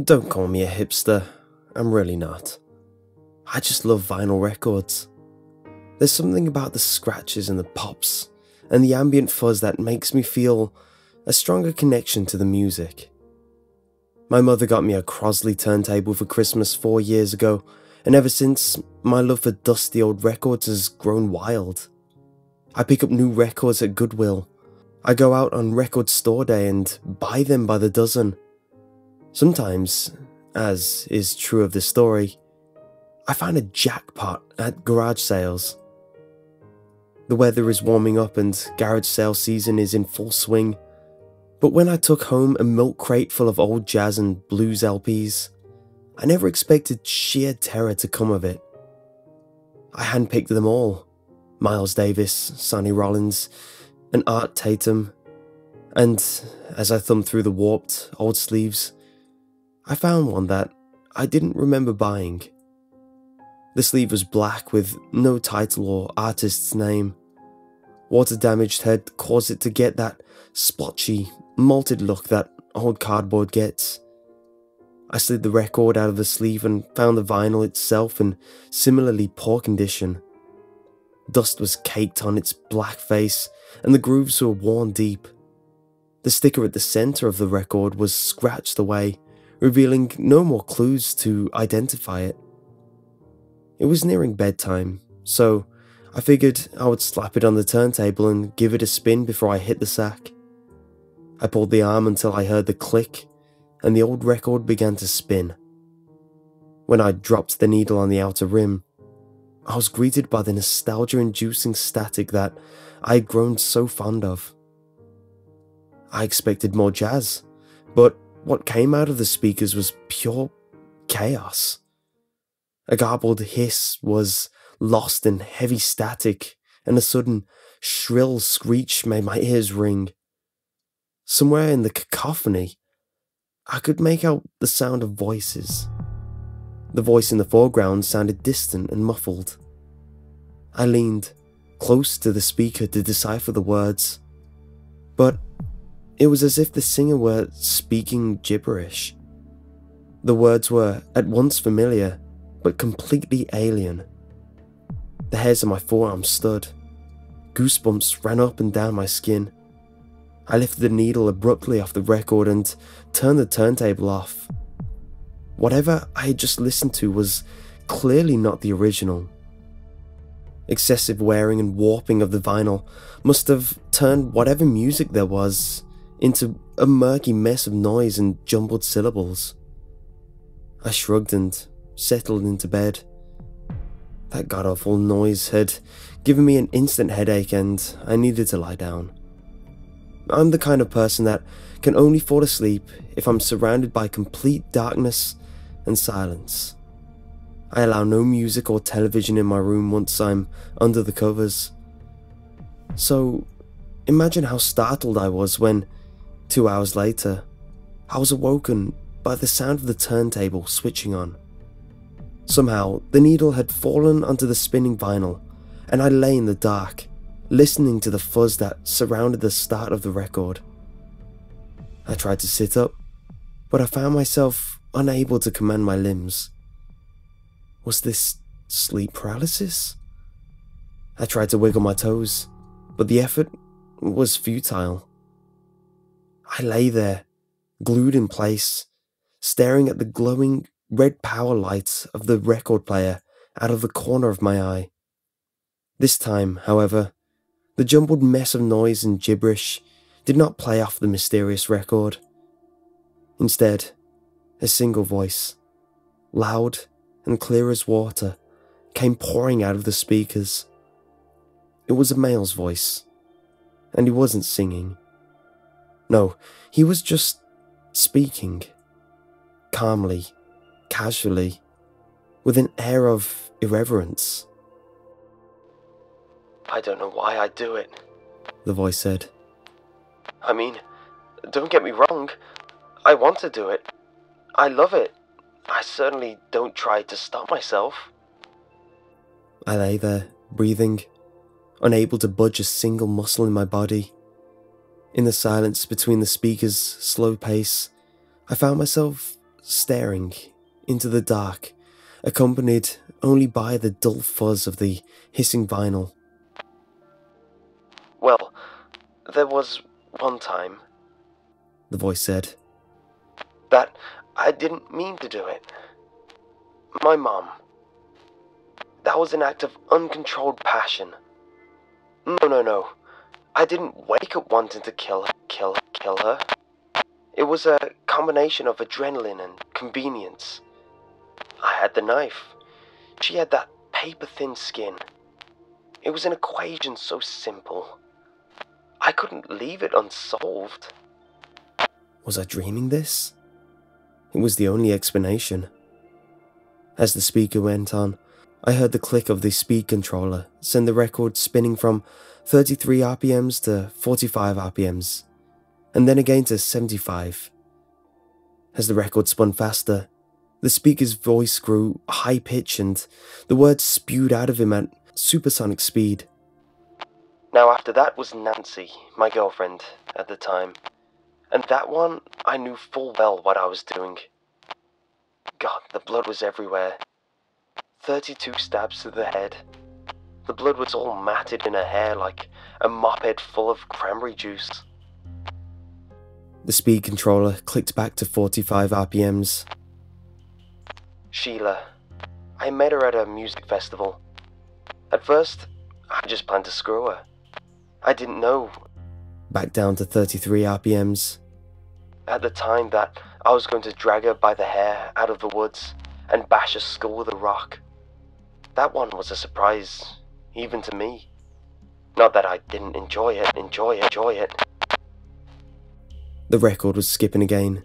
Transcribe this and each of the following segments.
Don't call me a hipster, I'm really not. I just love vinyl records. There's something about the scratches and the pops and the ambient fuzz that makes me feel a stronger connection to the music. My mother got me a Crosley turntable for Christmas 4 years ago, and ever since, my love for dusty old records has grown wild. I pick up new records at Goodwill. I go out on record store day and buy them by the dozen. Sometimes, as is true of the story, I find a jackpot at garage sales. The weather is warming up and garage sale season is in full swing, but when I took home a milk crate full of old jazz and blues LPs, I never expected sheer terror to come of it. I handpicked them all: Miles Davis, Sonny Rollins, and Art Tatum, and as I thumbed through the warped old sleeves, I found one that I didn't remember buying. The sleeve was black with no title or artist's name. Water damage had caused it to get that splotchy, malted look that old cardboard gets. I slid the record out of the sleeve and found the vinyl itself in similarly poor condition. Dust was caked on its black face and the grooves were worn deep. The sticker at the center of the record was scratched away, revealing no more clues to identify it. It was nearing bedtime, so I figured I would slap it on the turntable and give it a spin before I hit the sack. I pulled the arm until I heard the click, and the old record began to spin. When I dropped the needle on the outer rim, I was greeted by the nostalgia-inducing static that I had grown so fond of. I expected more jazz, but what came out of the speakers was pure chaos. A garbled hiss was lost in heavy static, and a sudden, shrill screech made my ears ring. Somewhere in the cacophony, I could make out the sound of voices. The voice in the foreground sounded distant and muffled. I leaned close to the speaker to decipher the words, but it was as if the singer were speaking gibberish. The words were at once familiar, but completely alien. The hairs on my forearms stood. Goosebumps ran up and down my skin. I lifted the needle abruptly off the record and turned the turntable off. Whatever I had just listened to was clearly not the original. Excessive wearing and warping of the vinyl must have turned whatever music there was into a murky mess of noise and jumbled syllables. I shrugged and settled into bed. That god-awful noise had given me an instant headache and I needed to lie down. I'm the kind of person that can only fall asleep if I'm surrounded by complete darkness and silence. I allow no music or television in my room once I'm under the covers. So, imagine how startled I was when, 2 hours later, I was awoken by the sound of the turntable switching on. Somehow, the needle had fallen onto the spinning vinyl, and I lay in the dark, listening to the fuzz that surrounded the start of the record. I tried to sit up, but I found myself unable to command my limbs. Was this sleep paralysis? I tried to wiggle my toes, but the effort was futile. I lay there, glued in place, staring at the glowing red power lights of the record player out of the corner of my eye. This time, however, the jumbled mess of noise and gibberish did not play off the mysterious record. Instead, a single voice, loud and clear as water, came pouring out of the speakers. It was a male's voice, and he wasn't singing. No, he was just speaking, calmly, casually, with an air of irreverence. "I don't know why I do it," the voice said. "I mean, don't get me wrong, I want to do it. I love it. I certainly don't try to stop myself." I lay there, breathing, unable to budge a single muscle in my body. In the silence between the speaker's slow pace, I found myself staring into the dark, accompanied only by the dull fuzz of the hissing vinyl. "Well, there was one time," the voice said, "that I didn't mean to do it. My mom. That was an act of uncontrolled passion. No. I didn't wake up wanting to kill her. It was a combination of adrenaline and convenience. I had the knife. She had that paper-thin skin. It was an equation so simple. I couldn't leave it unsolved." Was I dreaming this? It was the only explanation. As the speaker went on, I heard the click of the speed controller send the record spinning from 33 RPMs to 45 RPMs, and then again to 75. As the record spun faster, the speaker's voice grew high-pitched and the words spewed out of him at supersonic speed. "Now after that was Nancy, my girlfriend at the time, and that one I knew full well what I was doing. God, the blood was everywhere. 32 stabs to the head. The blood was all matted in her hair like a mop head full of cranberry juice." The speed controller clicked back to 45 RPMs. "Sheila. I met her at a music festival. At first, I just planned to screw her. I didn't know," back down to 33 RPMs, "at the time that I was going to drag her by the hair out of the woods and bash her skull with a rock. That one was a surprise, even to me. Not that I didn't enjoy it. The record was skipping again.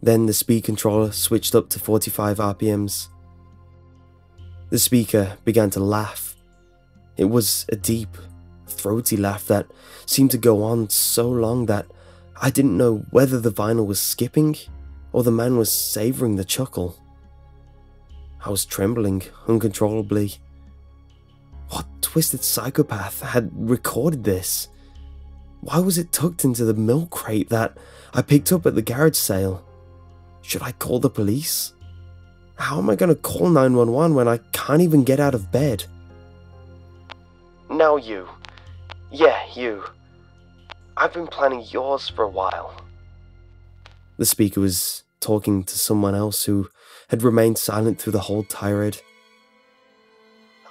Then the speed controller switched up to 45 RPMs. The speaker began to laugh. It was a deep, throaty laugh that seemed to go on so long that I didn't know whether the vinyl was skipping or the man was savouring the chuckle. I was trembling uncontrollably. What twisted psychopath had recorded this? Why was it tucked into the milk crate that I picked up at the garage sale? Should I call the police? How am I going to call 911 when I can't even get out of bed? "Now you. Yeah, you. I've been planning yours for a while." The speaker was talking to someone else who had remained silent through the whole tirade.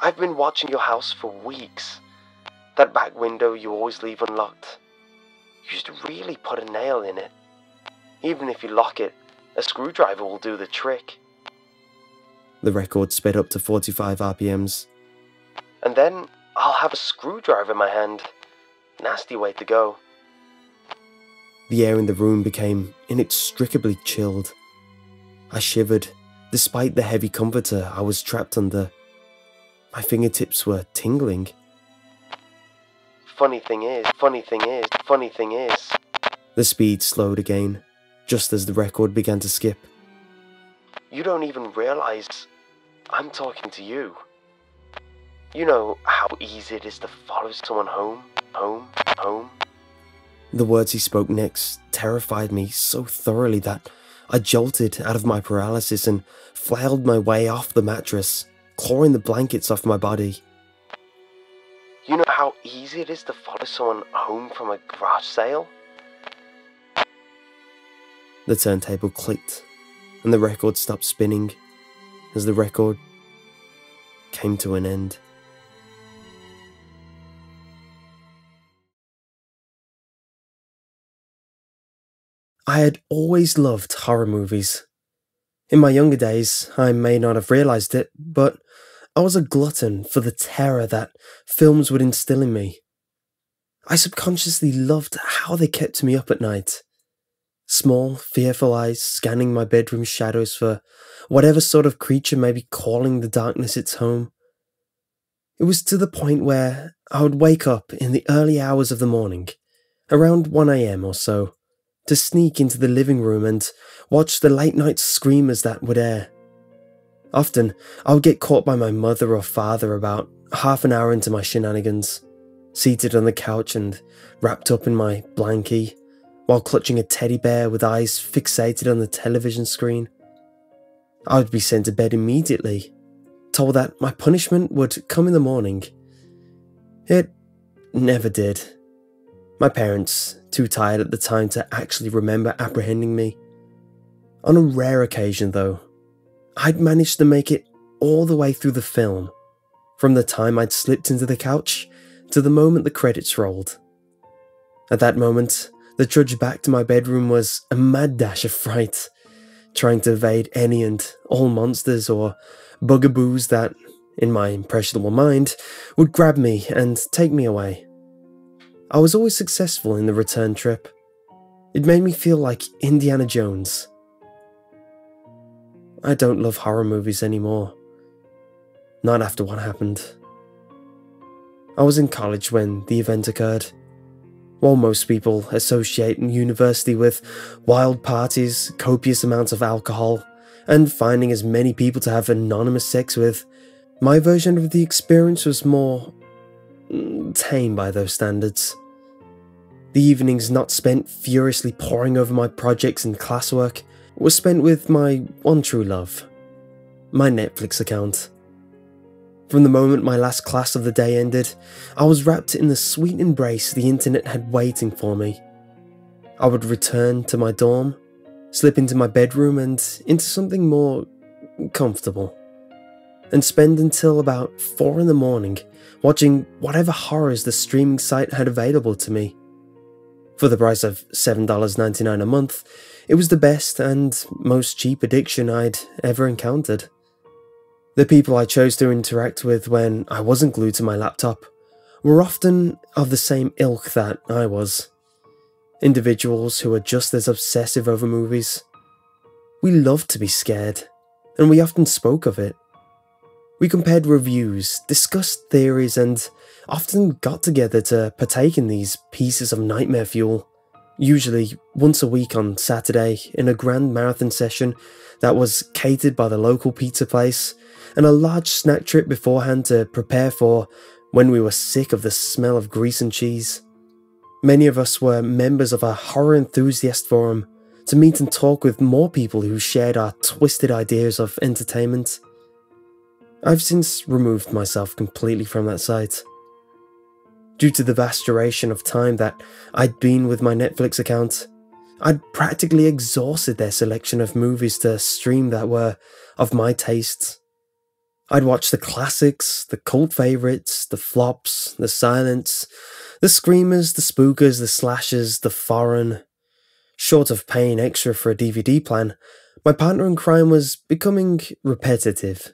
"I've been watching your house for weeks. That back window you always leave unlocked. You should really put a nail in it. Even if you lock it, a screwdriver will do the trick." The record sped up to 45 RPMs. "And then I'll have a screwdriver in my hand. Nasty way to go." The air in the room became inextricably chilled. I shivered, despite the heavy comforter I was trapped under. My fingertips were tingling. Funny thing is. The speed slowed again, just as the record began to skip. "You don't even realize I'm talking to you. You know how easy it is to follow someone home. The words he spoke next terrified me so thoroughly that I jolted out of my paralysis and flailed my way off the mattress, clawing the blankets off my body. "You know how easy it is to follow someone home from a garage sale?" The turntable clicked, and the record stopped spinning as the record came to an end. I had always loved horror movies. In my younger days, I may not have realised it, but I was a glutton for the terror that films would instill in me. I subconsciously loved how they kept me up at night. Small, fearful eyes scanning my bedroom shadows for whatever sort of creature may be calling the darkness its home. It was to the point where I would wake up in the early hours of the morning, around 1 AM or so, to sneak into the living room and watch the late-night screamers that would air. Often, I would get caught by my mother or father about half an hour into my shenanigans, seated on the couch and wrapped up in my blankie, while clutching a teddy bear with eyes fixated on the television screen. I would be sent to bed immediately, told that my punishment would come in the morning. It never did. My parents, too tired at the time to actually remember apprehending me. On a rare occasion though, I'd managed to make it all the way through the film, from the time I'd slipped into the couch to the moment the credits rolled. At that moment, the trudge back to my bedroom was a mad dash of fright, trying to evade any and all monsters or bugaboos that, in my impressionable mind, would grab me and take me away. I was always successful in the return trip. It made me feel like Indiana Jones. I don't love horror movies anymore. Not after what happened. I was in college when the event occurred. While most people associate university with wild parties, copious amounts of alcohol, and finding as many people to have anonymous sex with, my version of the experience was more tame by those standards. The evenings not spent furiously poring over my projects and classwork were spent with my one true love, my Netflix account. From the moment my last class of the day ended, I was wrapped in the sweet embrace the internet had waiting for me. I would return to my dorm, slip into my bedroom and into something more comfortable, and spend until about 4 in the morning watching whatever horrors the streaming site had available to me. For the price of $7.99 a month, it was the best and most cheap addiction I'd ever encountered. The people I chose to interact with when I wasn't glued to my laptop were often of the same ilk that I was. Individuals who were just as obsessive over movies. We loved to be scared, and we often spoke of it. We compared reviews, discussed theories, and often got together to partake in these pieces of nightmare fuel, usually once a week on Saturday in a grand marathon session that was catered by the local pizza place, and a large snack trip beforehand to prepare for when we were sick of the smell of grease and cheese. Many of us were members of a horror enthusiast forum to meet and talk with more people who shared our twisted ideas of entertainment. I've since removed myself completely from that site. Due to the vast duration of time that I'd been with my Netflix account, I'd practically exhausted their selection of movies to stream that were of my tastes. I'd watch the classics, the cult favourites, the flops, the silents, the screamers, the spookers, the slashers, the foreign. Short of paying extra for a DVD plan, my partner in crime was becoming repetitive.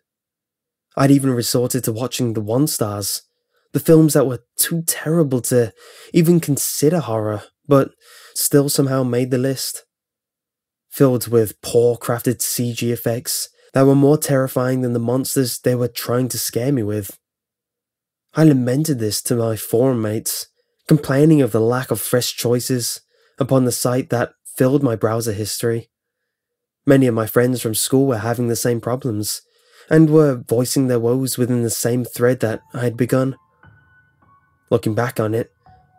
I'd even resorted to watching the one-stars, the films that were too terrible to even consider horror, but still somehow made the list. Filled with poor crafted CG effects that were more terrifying than the monsters they were trying to scare me with. I lamented this to my forum mates, complaining of the lack of fresh choices upon the site that filled my browser history. Many of my friends from school were having the same problems, and were voicing their woes within the same thread that I had begun. Looking back on it,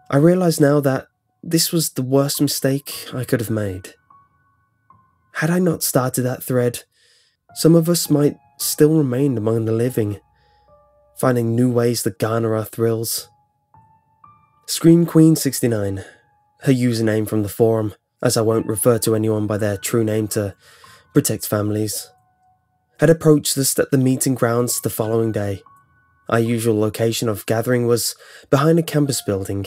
I realise now that this was the worst mistake I could have made. Had I not started that thread, some of us might still remain among the living, finding new ways to garner our thrills. Scream Queen 69, her username from the forum, as I won't refer to anyone by their true name to protect families, had approached us at the meeting grounds the following day. Our usual location of gathering was behind a campus building,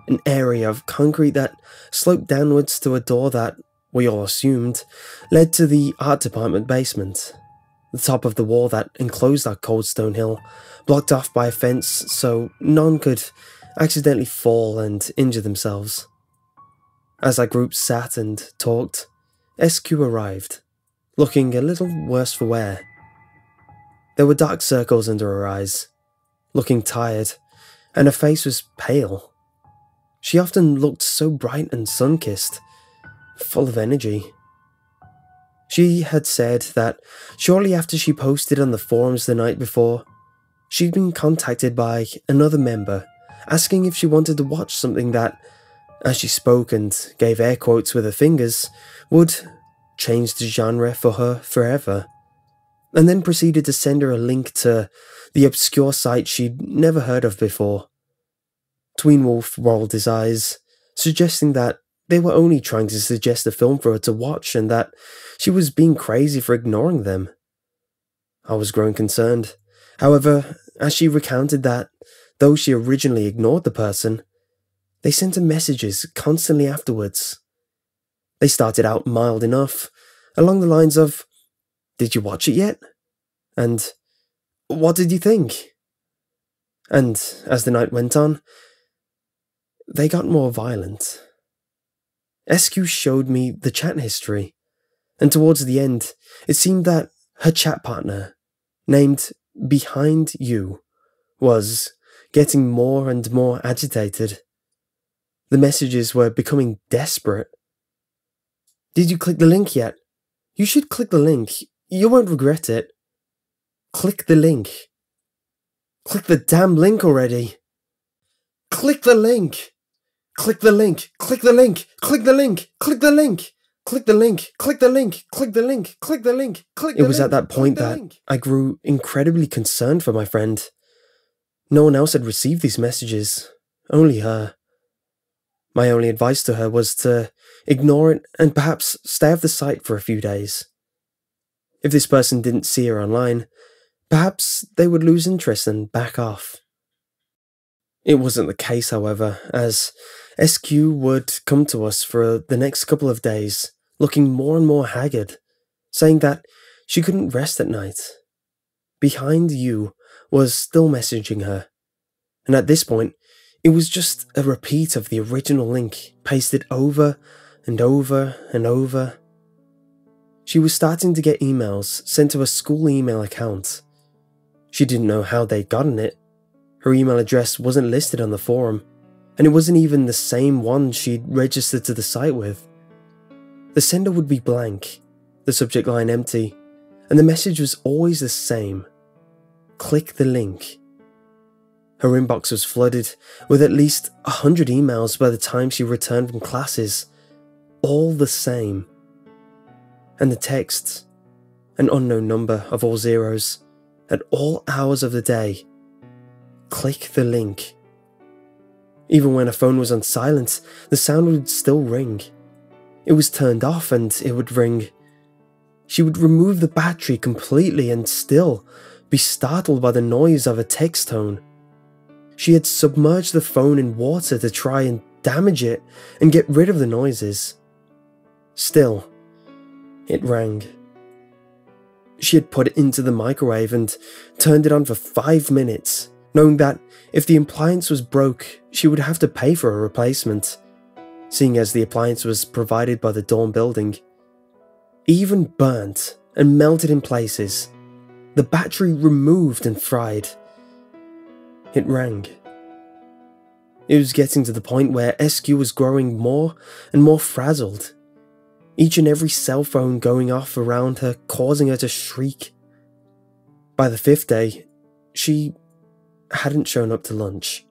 an area of concrete that sloped downwards to a door that, we all assumed, led to the art department basement. The top of the wall that enclosed our cold stone hill, blocked off by a fence so none could accidentally fall and injure themselves. As our group sat and talked, SQ arrived, looking a little worse for wear. There were dark circles under her eyes, looking tired, and her face was pale. She often looked so bright and sun-kissed, full of energy. She had said that shortly after she posted on the forums the night before, she'd been contacted by another member asking if she wanted to watch something that, as she spoke and gave air quotes with her fingers, would change the genre for her forever. and then proceeded to send her a link to the obscure site she'd never heard of before. Tweenwolf rolled his eyes, suggesting that they were only trying to suggest a film for her to watch and that she was being crazy for ignoring them. I was growing concerned. However, as she recounted that, though she originally ignored the person, they sent her messages constantly afterwards. They started out mild enough, along the lines of, "Did you watch it yet?" And, "What did you think?" And as the night went on, they got more violent. SQ showed me the chat history, and towards the end, it seemed that her chat partner, named Behind You, was getting more and more agitated. The messages were becoming desperate. "Did you click the link yet? You should click the link. You won't regret it. Click the link. Click the damn link already. Click the link. Click the link. Click the link. Click the link. Click the link. Click the link. Click the link. Click the link. Click the link. Click the link." It was at that point that I grew incredibly concerned for my friend. No one else had received these messages, only her. My only advice to her was to ignore it and perhaps stay off the site for a few days. If this person didn't see her online, perhaps they would lose interest and back off. It wasn't the case, however, as SQ would come to us for the next couple of days, looking more and more haggard, saying that she couldn't rest at night. Behind You was still messaging her, and at this point, it was just a repeat of the original link, pasted over and over and over. She was starting to get emails sent to her school email account. She didn't know how they'd gotten it. Her email address wasn't listed on the forum, and it wasn't even the same one she'd registered to the site with. The sender would be blank, the subject line empty, and the message was always the same. Click the link. Her inbox was flooded with at least 100 emails by the time she returned from classes, all the same. And the texts, an unknown number of all zeros, at all hours of the day. Click the link. Even when her phone was on silent, the sound would still ring. It was turned off and it would ring. She would remove the battery completely and still be startled by the noise of a text tone. She had submerged the phone in water to try and damage it and get rid of the noises. Still, it rang. She had put it into the microwave and turned it on for 5 minutes, knowing that if the appliance was broke, she would have to pay for a replacement, seeing as the appliance was provided by the dorm building. Even burnt and melted in places, the battery removed and fried. It rang. It was getting to the point where SQ was growing more and more frazzled, each and every cell phone going off around her, causing her to shriek. By the 5th day, she hadn't shown up to lunch.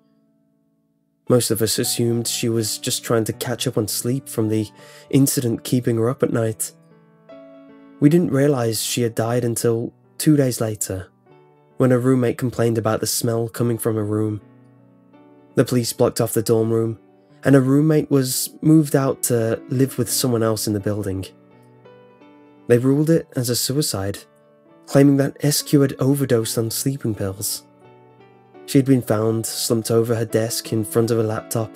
Most of us assumed she was just trying to catch up on sleep from the incident keeping her up at night. We didn't realise she had died until 2 days later, when her roommate complained about the smell coming from her room. The police blocked off the dorm room, and her roommate was moved out to live with someone else in the building. They ruled it as a suicide, claiming that SQ had overdosed on sleeping pills. She had been found slumped over her desk in front of a laptop,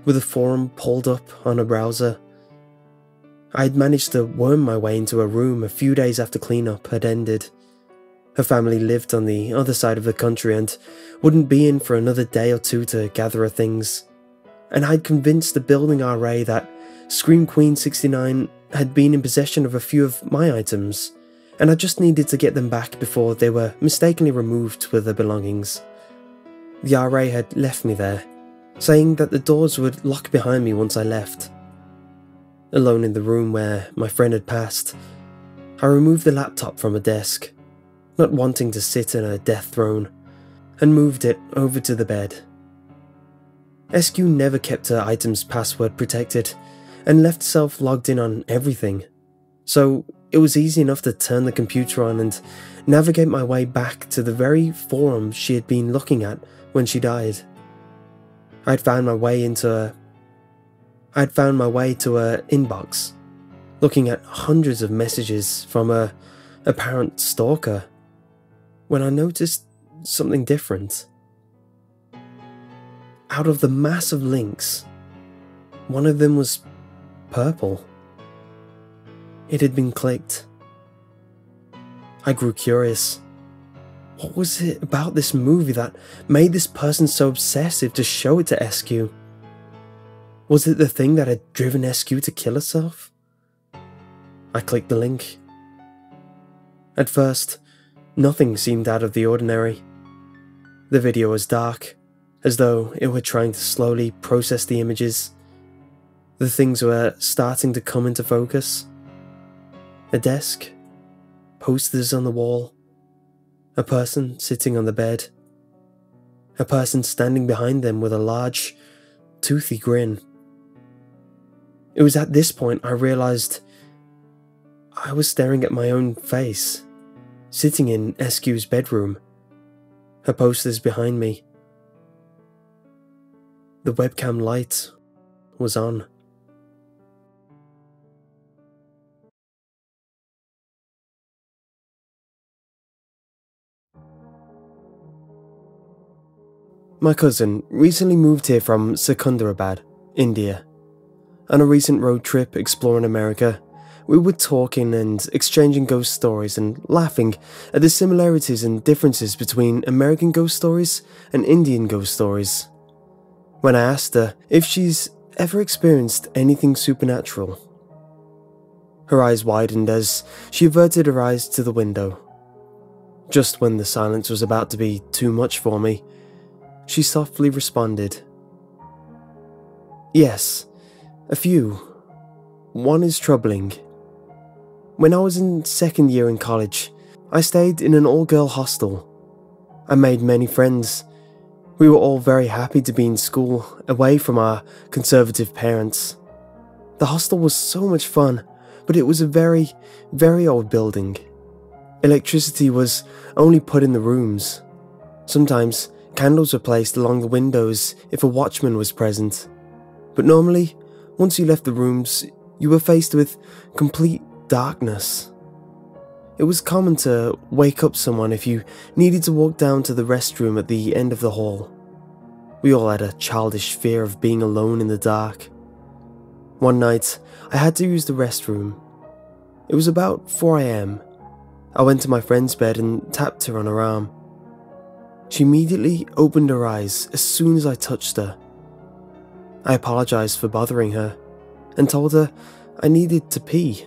with a forum pulled up on her browser. I had managed to worm my way into her room a few days after cleanup had ended. Her family lived on the other side of the country and wouldn't be in for another day or two to gather her things, and I'd convinced the building RA that Scream Queen 69 had been in possession of a few of my items, and I just needed to get them back before they were mistakenly removed with their belongings. The RA had left me there, saying that the doors would lock behind me once I left. Alone in the room where my friend had passed, I removed the laptop from her desk, not wanting to sit in a death throne, and moved it over to the bed. SQ never kept her items password protected, and left herself logged in on everything, so it was easy enough to turn the computer on and navigate my way back to the very forum she had been looking at when she died. I'd found my way to her inbox, looking at hundreds of messages from a apparent stalker, when I noticed something different. Out of the mass of links, one of them was purple. It had been clicked. I grew curious. What was it about this movie that made this person so obsessive to show it to SQ? Was it the thing that had driven SQ to kill herself? I clicked the link. At first, nothing seemed out of the ordinary. The video was dark, as though it were trying to slowly process the images. The things were starting to come into focus. A desk, posters on the wall, a person sitting on the bed, a person standing behind them with a large, toothy grin. It was at this point I realized I was staring at my own face, sitting in SQ's bedroom, her posters behind me. The webcam light was on. My cousin recently moved here from Secunderabad, India. On a recent road trip exploring America, we were talking and exchanging ghost stories and laughing at the similarities and differences between American ghost stories and Indian ghost stories. When I asked her if she's ever experienced anything supernatural, her eyes widened as she averted her eyes to the window. Just when the silence was about to be too much for me, she softly responded, "Yes, a few. One is troubling. When I was in second year in college, I stayed in an all-girl hostel. I made many friends. We were all very happy to be in school, away from our conservative parents. The hostel was so much fun, but it was a very, very old building. Electricity was only put in the rooms. Sometimes candles were placed along the windows if a watchman was present. But normally, once you left the rooms, you were faced with complete darkness. It was common to wake up someone if you needed to walk down to the restroom at the end of the hall. We all had a childish fear of being alone in the dark. One night, I had to use the restroom. It was about 4 a.m. I went to my friend's bed and tapped her on her arm. She immediately opened her eyes as soon as I touched her. I apologized for bothering her and told her I needed to pee.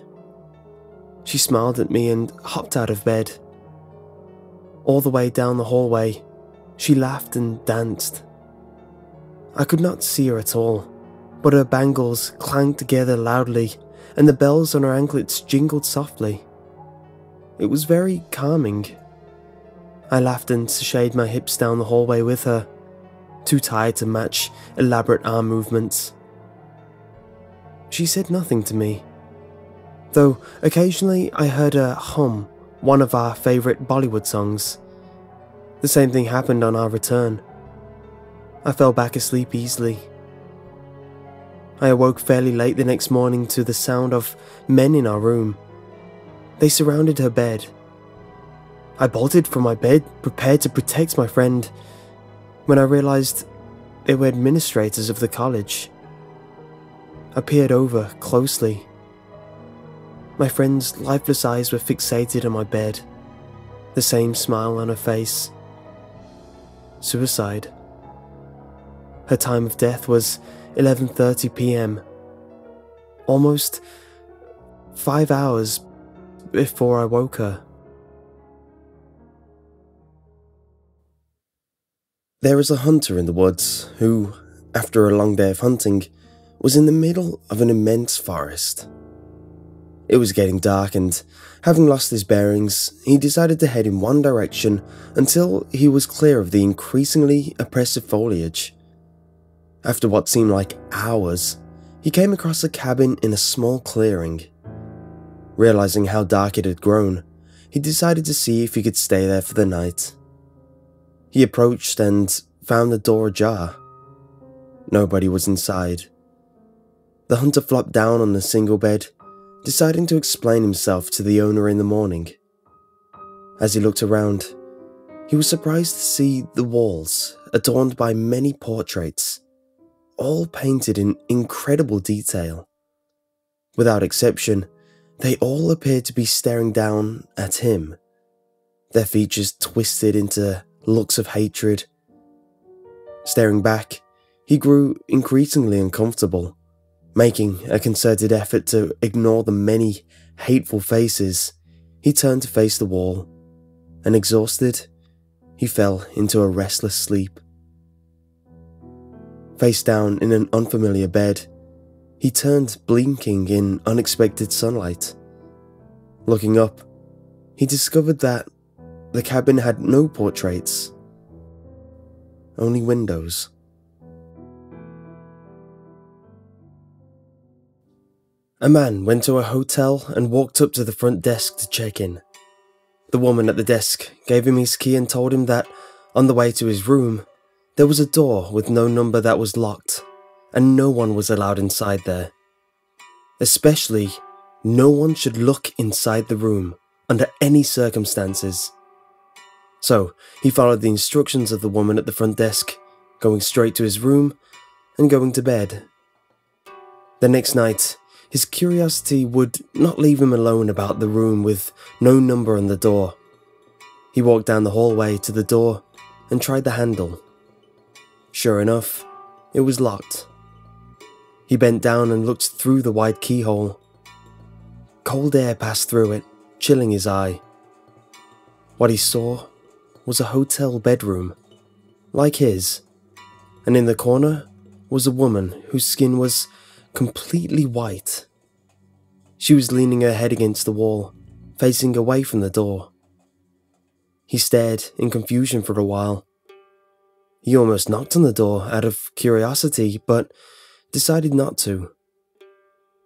She smiled at me and hopped out of bed. All the way down the hallway, she laughed and danced. I could not see her at all, but her bangles clanged together loudly and the bells on her anklets jingled softly. It was very calming. I laughed and sashayed my hips down the hallway with her, too tired to match elaborate arm movements. She said nothing to me, though occasionally I heard her hum one of our favourite Bollywood songs. The same thing happened on our return. I fell back asleep easily. I awoke fairly late the next morning to the sound of men in our room. They surrounded her bed. I bolted from my bed, prepared to protect my friend, when I realised they were administrators of the college. I peered over closely. My friend's lifeless eyes were fixated on my bed, the same smile on her face. Suicide. Her time of death was 11:30 p.m. Almost 5 hours before I woke her. There is a hunter in the woods who, after a long day of hunting, was in the middle of an immense forest. It was getting dark and, having lost his bearings, he decided to head in one direction until he was clear of the increasingly oppressive foliage. After what seemed like hours, he came across a cabin in a small clearing. Realizing how dark it had grown, he decided to see if he could stay there for the night. He approached and found the door ajar. Nobody was inside. The hunter flopped down on the single bed, deciding to explain himself to the owner in the morning. As he looked around, he was surprised to see the walls adorned by many portraits, all painted in incredible detail. Without exception, they all appeared to be staring down at him, their features twisted into looks of hatred. Staring back, he grew increasingly uncomfortable, making a concerted effort to ignore the many hateful faces. He turned to face the wall, and exhausted, he fell into a restless sleep. Face down in an unfamiliar bed, he turned, blinking in unexpected sunlight. Looking up, he discovered that the cabin had no portraits, only windows. A man went to a hotel and walked up to the front desk to check in. The woman at the desk gave him his key and told him that on the way to his room, there was a door with no number that was locked, and no one was allowed inside there. Especially, no one should look inside the room under any circumstances. So, he followed the instructions of the woman at the front desk, going straight to his room and going to bed. The next night, his curiosity would not leave him alone about the room with no number on the door. He walked down the hallway to the door and tried the handle. Sure enough, it was locked. He bent down and looked through the wide keyhole. Cold air passed through it, chilling his eye. What he saw was a hotel bedroom, like his, and in the corner was a woman whose skin was completely white. She was leaning her head against the wall, facing away from the door. He stared in confusion for a while. He almost knocked on the door out of curiosity, but decided not to.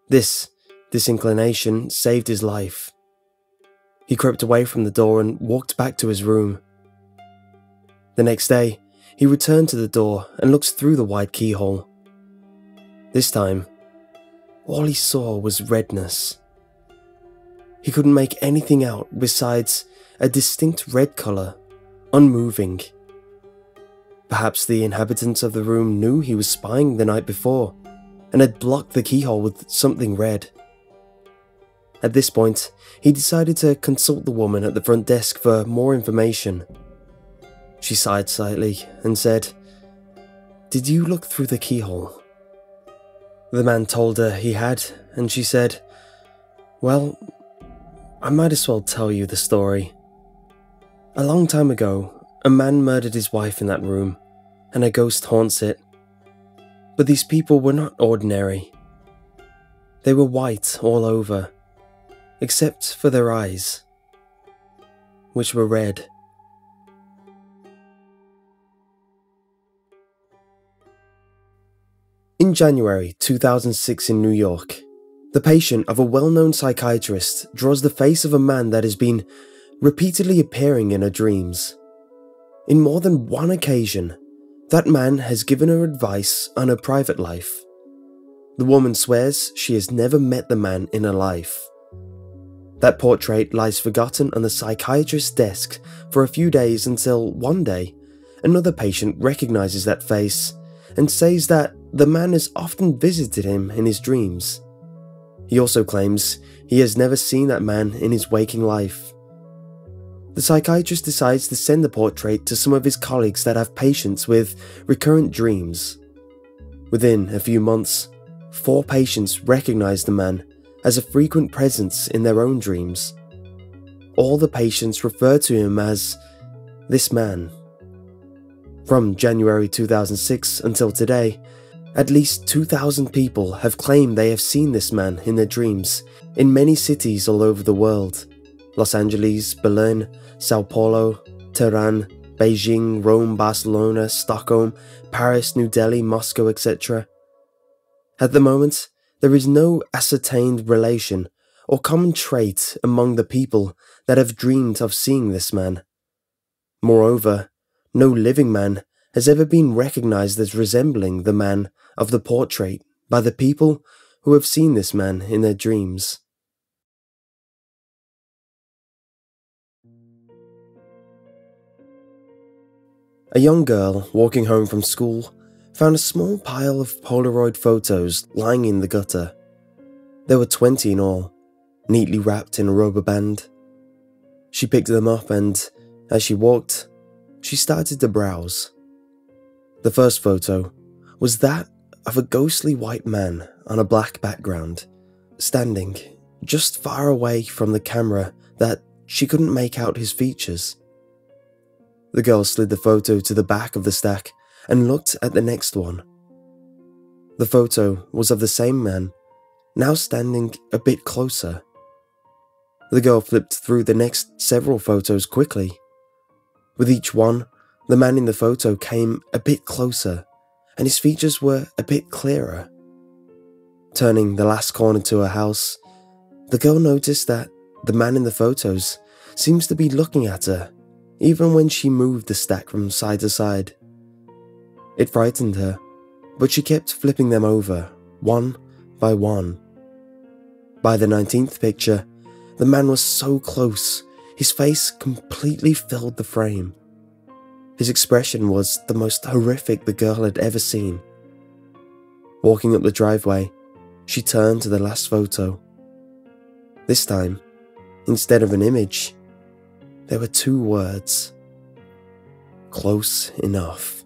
This disinclination saved his life. He crept away from the door and walked back to his room. The next day, he returned to the door and looked through the wide keyhole. This time, all he saw was redness. He couldn't make anything out besides a distinct red colour, unmoving. Perhaps the inhabitants of the room knew he was spying the night before and had blocked the keyhole with something red. At this point, he decided to consult the woman at the front desk for more information. She sighed slightly and said, "Did you look through the keyhole?" The man told her he had, and she said, "Well, I might as well tell you the story. A long time ago, a man murdered his wife in that room, and a ghost haunts it. But these people were not ordinary. They were white all over, except for their eyes, which were red." In January 2006 in New York, the patient of a well-known psychiatrist draws the face of a man that has been repeatedly appearing in her dreams. In more than one occasion, that man has given her advice on her private life. The woman swears she has never met the man in her life. That portrait lies forgotten on the psychiatrist's desk for a few days until one day, another patient recognizes that face and says that the man has often visited him in his dreams. He also claims he has never seen that man in his waking life. The psychiatrist decides to send the portrait to some of his colleagues that have patients with recurrent dreams. Within a few months, 4 patients recognize the man as a frequent presence in their own dreams. All the patients refer to him as this man. From January 2006 until today, at least 2,000 people have claimed they have seen this man in their dreams in many cities all over the world: Los Angeles, Berlin, Sao Paulo, Tehran, Beijing, Rome, Barcelona, Stockholm, Paris, New Delhi, Moscow, etc. At the moment, there is no ascertained relation or common trait among the people that have dreamed of seeing this man. Moreover, no living man has ever been recognized as resembling the man of the portrait by the people who have seen this man in their dreams. A young girl walking home from school found a small pile of Polaroid photos lying in the gutter. There were 20 in all, neatly wrapped in a rubber band. She picked them up and, as she walked, she started to browse. The first photo was that of a ghostly white man on a black background, standing just far away from the camera that she couldn't make out his features. The girl slid the photo to the back of the stack and looked at the next one. The photo was of the same man, now standing a bit closer. The girl flipped through the next several photos quickly. With each one, the man in the photo came a bit closer, and his features were a bit clearer. Turning the last corner to her house, the girl noticed that the man in the photos seems to be looking at her, even when she moved the stack from side to side. It frightened her, but she kept flipping them over, one by one. By the 19th picture, the man was so close, his face completely filled the frame. His expression was the most horrific the girl had ever seen. Walking up the driveway, she turned to the last photo. This time, instead of an image, there were 2 words. Close enough.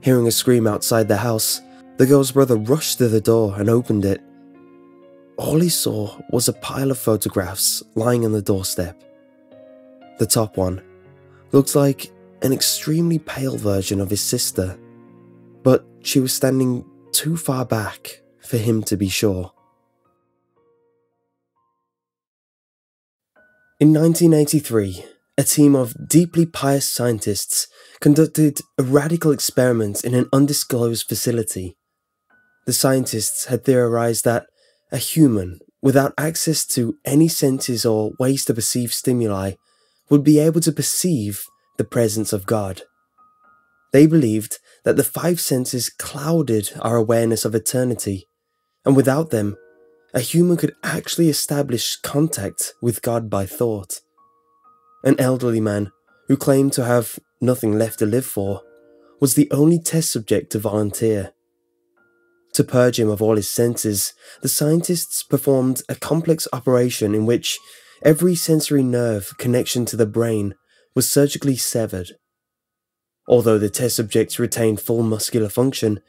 Hearing a scream outside the house, the girl's brother rushed to the door and opened it. All he saw was a pile of photographs lying on the doorstep. The top one looked like an extremely pale version of his sister, but she was standing too far back for him to be sure. In 1983, a team of deeply pious scientists conducted a radical experiment in an undisclosed facility. The scientists had theorized that a human, without access to any senses or ways to perceive stimuli, would be able to perceive the presence of God. They believed that the 5 senses clouded our awareness of eternity, and without them, a human could actually establish contact with God by thought. An elderly man, who claimed to have nothing left to live for, was the only test subject to volunteer. To purge him of all his senses, the scientists performed a complex operation in which every sensory nerve connection to the brain was surgically severed. Although the test subject retained full muscular function,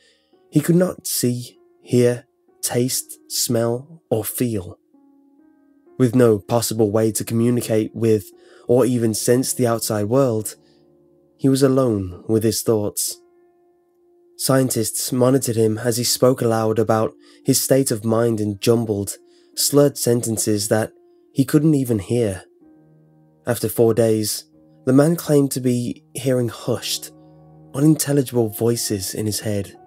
he could not see, hear, taste, smell, or feel. With no possible way to communicate with or even sense the outside world, he was alone with his thoughts. Scientists monitored him as he spoke aloud about his state of mind in jumbled, slurred sentences that he couldn't even hear. After 4 days, the man claimed to be hearing hushed, unintelligible voices in his head.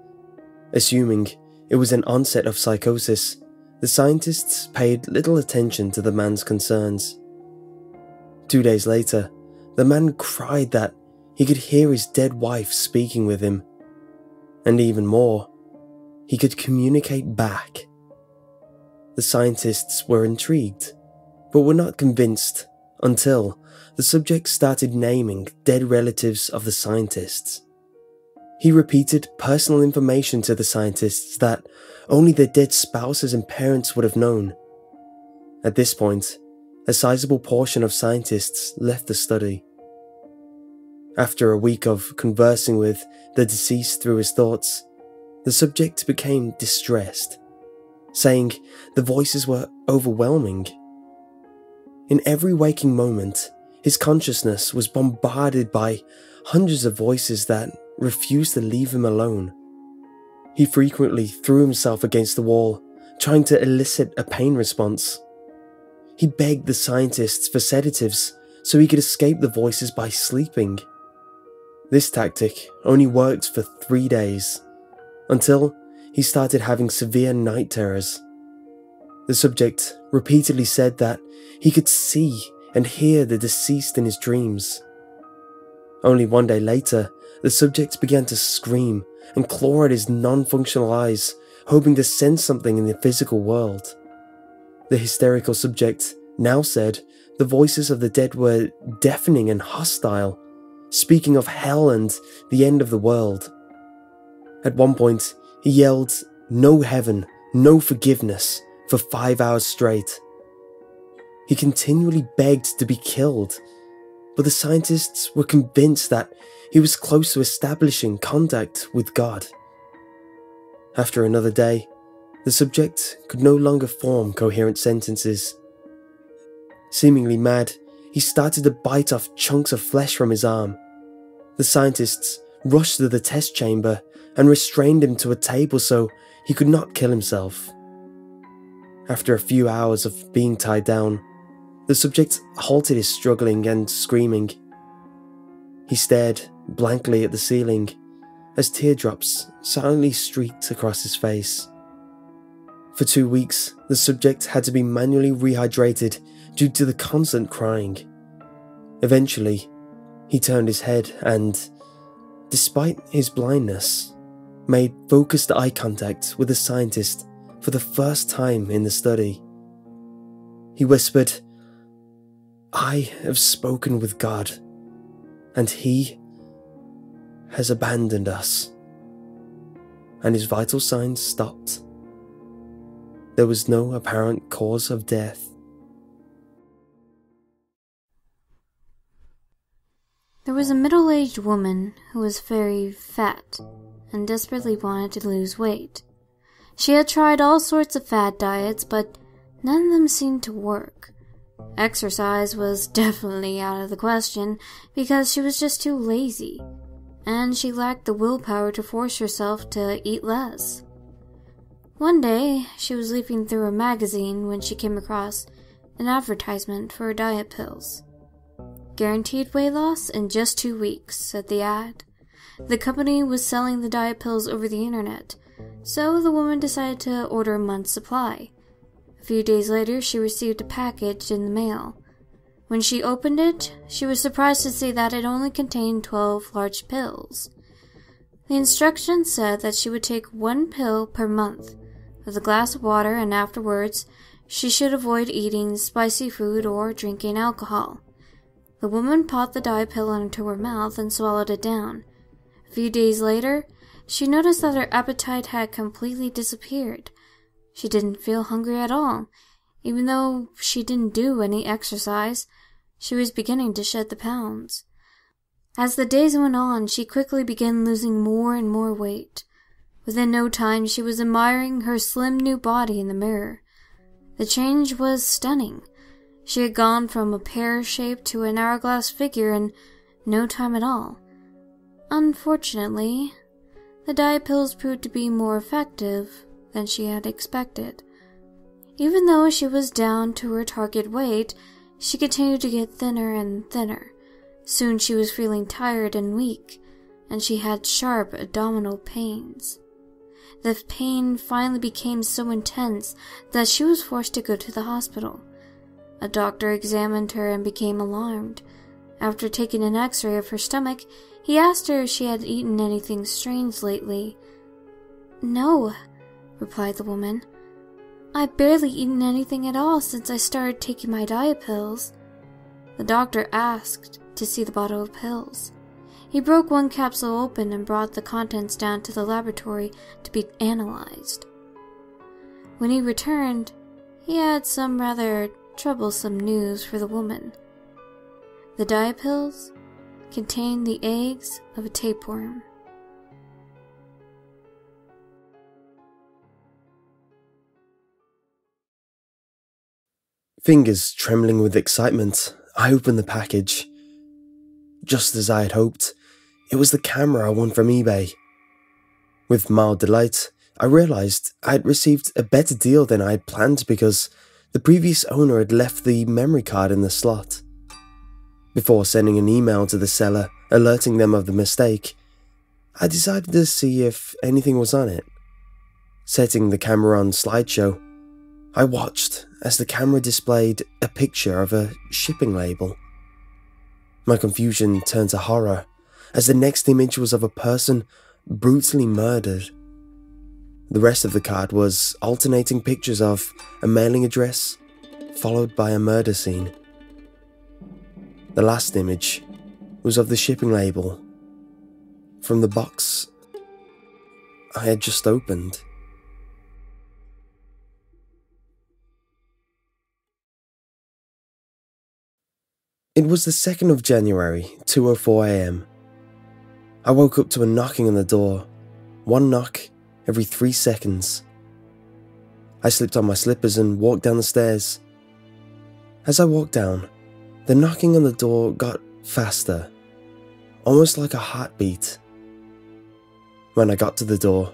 Assuming it was an onset of psychosis, the scientists paid little attention to the man's concerns. 2 days later, the man cried that he could hear his dead wife speaking with him. And even more, he could communicate back. The scientists were intrigued, but were not convinced until the subject started naming dead relatives of the scientists. He repeated personal information to the scientists that only their dead spouses and parents would have known. At this point, a sizable portion of scientists left the study. After a week of conversing with the deceased through his thoughts, the subject became distressed, saying the voices were overwhelming. In every waking moment, his consciousness was bombarded by hundreds of voices that refused to leave him alone. He frequently threw himself against the wall, trying to elicit a pain response. He begged the scientists for sedatives so he could escape the voices by sleeping. This tactic only worked for 3 days, until he started having severe night terrors, The subject repeatedly said that he could see and hear the deceased in his dreams. Only one day later, the subject began to scream and claw at his non-functional eyes, hoping to sense something in the physical world. The hysterical subject now said the voices of the dead were deafening and hostile, speaking of hell and the end of the world. At one point, he yelled, "No heaven, no forgiveness," for 5 hours straight. He continually begged to be killed, but the scientists were convinced that he was close to establishing contact with God. After another day, the subject could no longer form coherent sentences. Seemingly mad, he started to bite off chunks of flesh from his arm. The scientists rushed to the test chamber and restrained him to a table so he could not kill himself. After a few hours of being tied down, the subject halted his struggling and screaming. He stared blankly at the ceiling as teardrops silently streaked across his face. For 2 weeks, the subject had to be manually rehydrated due to the constant crying. Eventually, he turned his head and, despite his blindness, made focused eye contact with the scientist for the first time in the study. He whispered, "I have spoken with God, and He has abandoned us." And his vital signs stopped. There was no apparent cause of death. There was a middle-aged woman who was very fat and desperately wanted to lose weight. She had tried all sorts of fad diets, but none of them seemed to work. Exercise was definitely out of the question because she was just too lazy, and she lacked the willpower to force herself to eat less. One day, she was leafing through a magazine when she came across an advertisement for diet pills. "Guaranteed weight loss in just 2 weeks," said the ad. The company was selling the diet pills over the internet, so the woman decided to order a month's supply. A few days later, she received a package in the mail. When she opened it, she was surprised to see that it only contained 12 large pills. The instructions said that she would take 1 pill per month with a glass of water, and afterwards she should avoid eating spicy food or drinking alcohol. The woman popped the diet pill into her mouth and swallowed it down. A few days later, she noticed that her appetite had completely disappeared. She didn't feel hungry at all. Even though she didn't do any exercise, she was beginning to shed the pounds. As the days went on, she quickly began losing more and more weight. Within no time, she was admiring her slim new body in the mirror. The change was stunning. She had gone from a pear shape to an hourglass figure in no time at all. Unfortunately, the diet pills proved to be more effective than she had expected. Even though she was down to her target weight, she continued to get thinner and thinner. Soon she was feeling tired and weak, and she had sharp abdominal pains. The pain finally became so intense that she was forced to go to the hospital. A doctor examined her and became alarmed. After taking an x-ray of her stomach, he asked her if she had eaten anything strange lately. "No," replied the woman. "I've barely eaten anything at all since I started taking my diet pills." The doctor asked to see the bottle of pills. He broke one capsule open and brought the contents down to the laboratory to be analyzed. When he returned, he had some rather troublesome news for the woman. The diet pills contained the eggs of a tapeworm. Fingers trembling with excitement, I opened the package. Just as I had hoped, it was the camera I won from eBay. With mild delight, I realized I had received a better deal than I had planned because the previous owner had left the memory card in the slot. Before sending an email to the seller alerting them of the mistake, I decided to see if anything was on it. Setting the camera on slideshow, I watched as the camera displayed a picture of a shipping label. My confusion turned to horror as the next image was of a person brutally murdered. The rest of the card was alternating pictures of a mailing address followed by a murder scene. The last image was of the shipping label from the box I had just opened. It was the 2nd of January, 2:04 AM. I woke up to a knocking on the door, one knock every 3 seconds. I slipped on my slippers and walked down the stairs. As I walked down, the knocking on the door got faster, almost like a heartbeat. When I got to the door,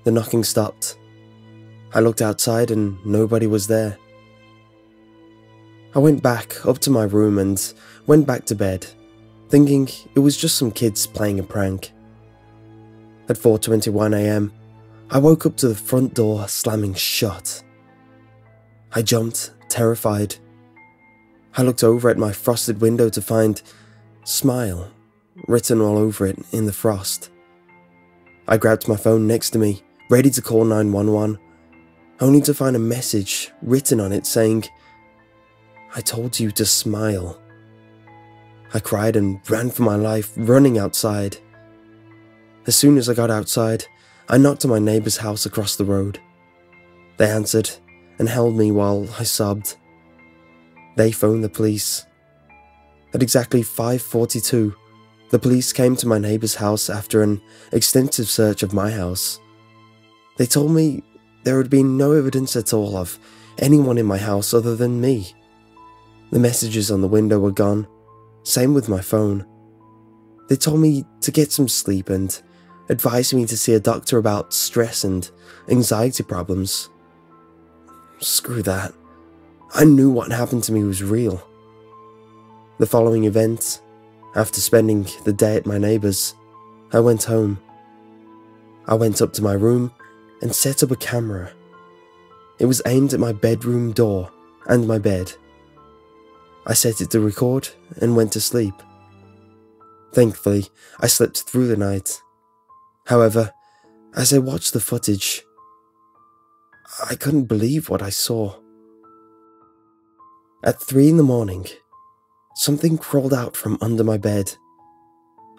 the knocking stopped. I looked outside and nobody was there. I went back up to my room and went back to bed, thinking it was just some kids playing a prank. At 4:21 AM, I woke up to the front door slamming shut. I jumped, terrified. I looked over at my frosted window to find "Smile" written all over it in the frost. I grabbed my phone next to me, ready to call 911, only to find a message written on it saying, "I told you to smile." I cried and ran for my life, running outside. As soon as I got outside, I knocked on my neighbor's house across the road. They answered and held me while I sobbed. They phoned the police. At exactly 5:42, the police came to my neighbor's house after an extensive search of my house. They told me there had been no evidence at all of anyone in my house other than me. The messages on the window were gone, same with my phone. They told me to get some sleep and advised me to see a doctor about stress and anxiety problems. Screw that. I knew what happened to me was real. The following event, after spending the day at my neighbor's, I went home. I went up to my room and set up a camera. It was aimed at my bedroom door and my bed. I set it to record and went to sleep. Thankfully, I slept through the night. However, as I watched the footage, I couldn't believe what I saw. At 3 in the morning, something crawled out from under my bed.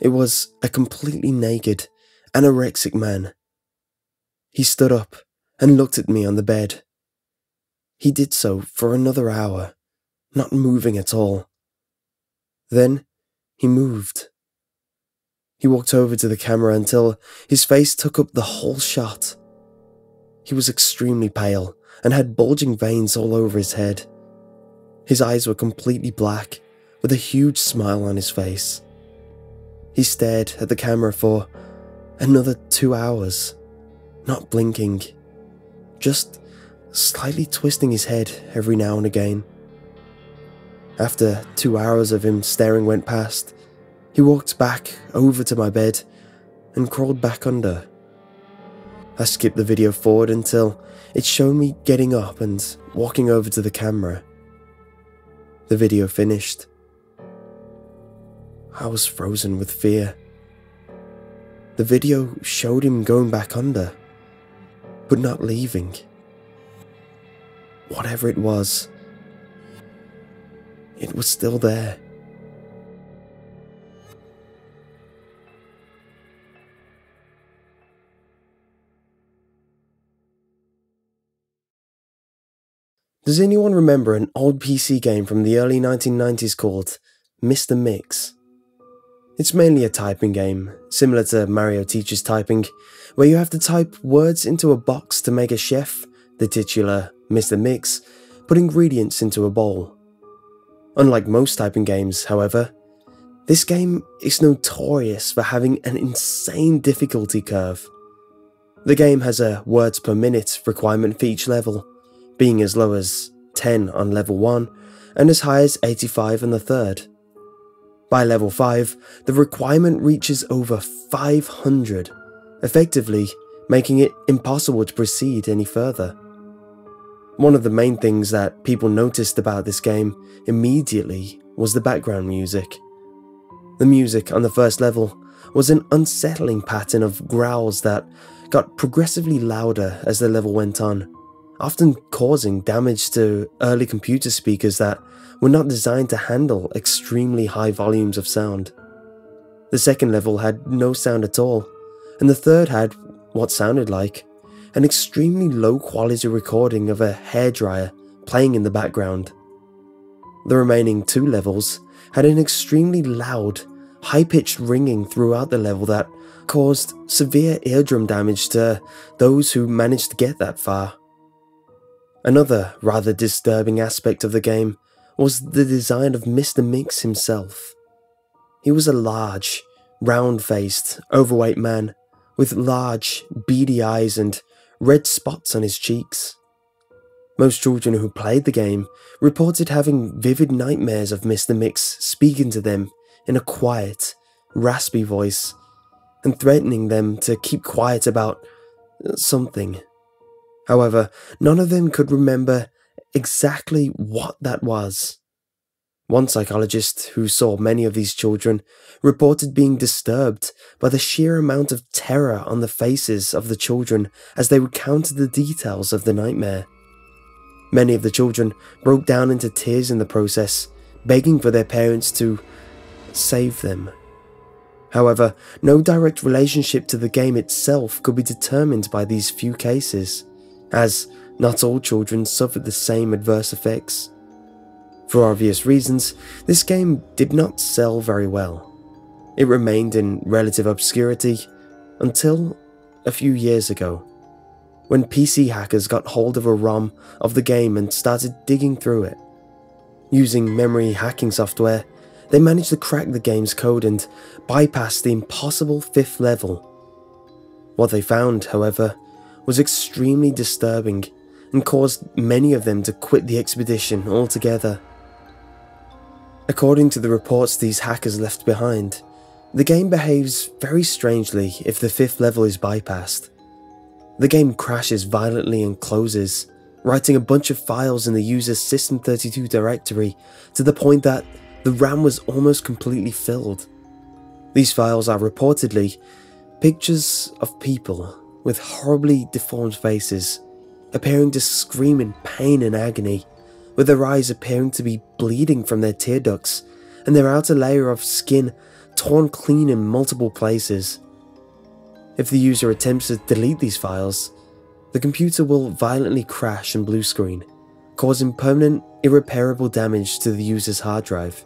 It was a completely naked, anorexic man. He stood up and looked at me on the bed. He did so for another hour, not moving at all. Then he moved. He walked over to the camera until his face took up the whole shot. He was extremely pale and had bulging veins all over his head. His eyes were completely black, with a huge smile on his face. He stared at the camera for another 2 hours, not blinking, just slightly twisting his head every now and again. After 2 hours of him staring went past, he walked back over to my bed and crawled back under. I skipped the video forward until it showed me getting up and walking over to the camera. The video finished. I was frozen with fear. The video showed him going back under, but not leaving. Whatever it was still there. Does anyone remember an old PC game from the early 1990s called Mr. Mix? It's mainly a typing game, similar to Mario Teaches Typing, where you have to type words into a box to make a chef, the titular Mr. Mix, put ingredients into a bowl. Unlike most typing games, however, this game is notorious for having an insane difficulty curve. The game has a words per minute requirement for each level, being as low as 10 on level 1 and as high as 85 on the third. By level 5, the requirement reaches over 500, effectively making it impossible to proceed any further. One of the main things that people noticed about this game immediately was the background music. The music on the first level was an unsettling pattern of growls that got progressively louder as the level went on, often causing damage to early computer speakers that were not designed to handle extremely high volumes of sound. The second level had no sound at all, and the third had what sounded like an extremely low quality recording of a hairdryer playing in the background. The remaining 2 levels had an extremely loud, high-pitched ringing throughout the level that caused severe eardrum damage to those who managed to get that far. Another rather disturbing aspect of the game was the design of Mr. Mix himself. He was a large, round-faced, overweight man with large, beady eyes and red spots on his cheeks. Most children who played the game reported having vivid nightmares of Mr. Mix speaking to them in a quiet, raspy voice and threatening them to keep quiet about something. However, none of them could remember exactly what that was. One psychologist who saw many of these children reported being disturbed by the sheer amount of terror on the faces of the children as they recounted the details of the nightmare. Many of the children broke down into tears in the process, begging for their parents to save them. However, no direct relationship to the game itself could be determined by these few cases, as not all children suffered the same adverse effects. For obvious reasons, this game did not sell very well. It remained in relative obscurity until a few years ago, when PC hackers got hold of a ROM of the game and started digging through it. Using memory hacking software, they managed to crack the game's code and bypass the impossible 5th level. What they found, however, was extremely disturbing and caused many of them to quit the expedition altogether. According to the reports these hackers left behind, the game behaves very strangely if the 5th level is bypassed. The game crashes violently and closes, writing a bunch of files in the user's System32 directory to the point that the RAM was almost completely filled. These files are reportedly pictures of people with horribly deformed faces, appearing to scream in pain and agony, with their eyes appearing to be bleeding from their tear ducts and their outer layer of skin torn clean in multiple places. If the user attempts to delete these files, the computer will violently crash and blue screen, causing permanent, irreparable damage to the user's hard drive.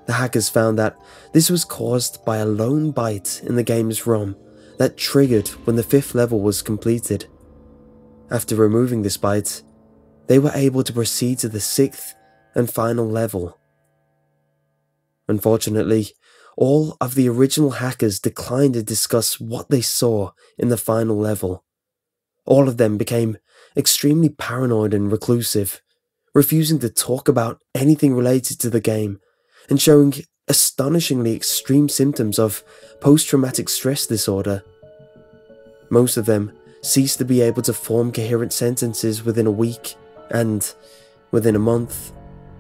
The hackers found that this was caused by a lone byte in the game's ROM that triggered when the 5th level was completed. After removing this byte, they were able to proceed to the 6th and final level. Unfortunately, all of the original hackers declined to discuss what they saw in the final level. All of them became extremely paranoid and reclusive, refusing to talk about anything related to the game and showing astonishingly extreme symptoms of post-traumatic stress disorder. Most of them ceased to be able to form coherent sentences within a week, and within a month,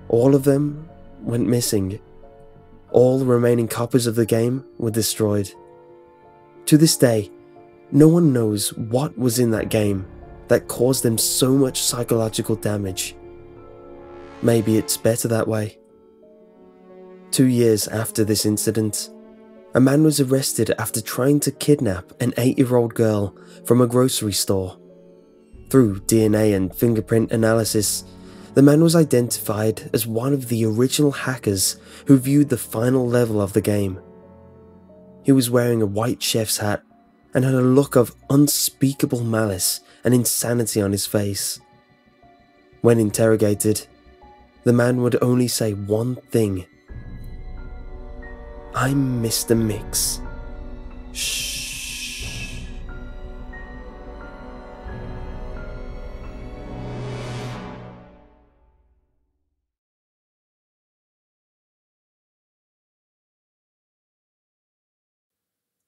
all of them went missing. All remaining copies of the game were destroyed. To this day, no one knows what was in that game that caused them so much psychological damage. Maybe it's better that way. 2 years after this incident, a man was arrested after trying to kidnap an 8-year-old girl from a grocery store. Through DNA and fingerprint analysis, the man was identified as one of the original hackers who viewed the final level of the game. He was wearing a white chef's hat and had a look of unspeakable malice and insanity on his face. When interrogated, the man would only say one thing: "I'm Mr. Mix. Shh."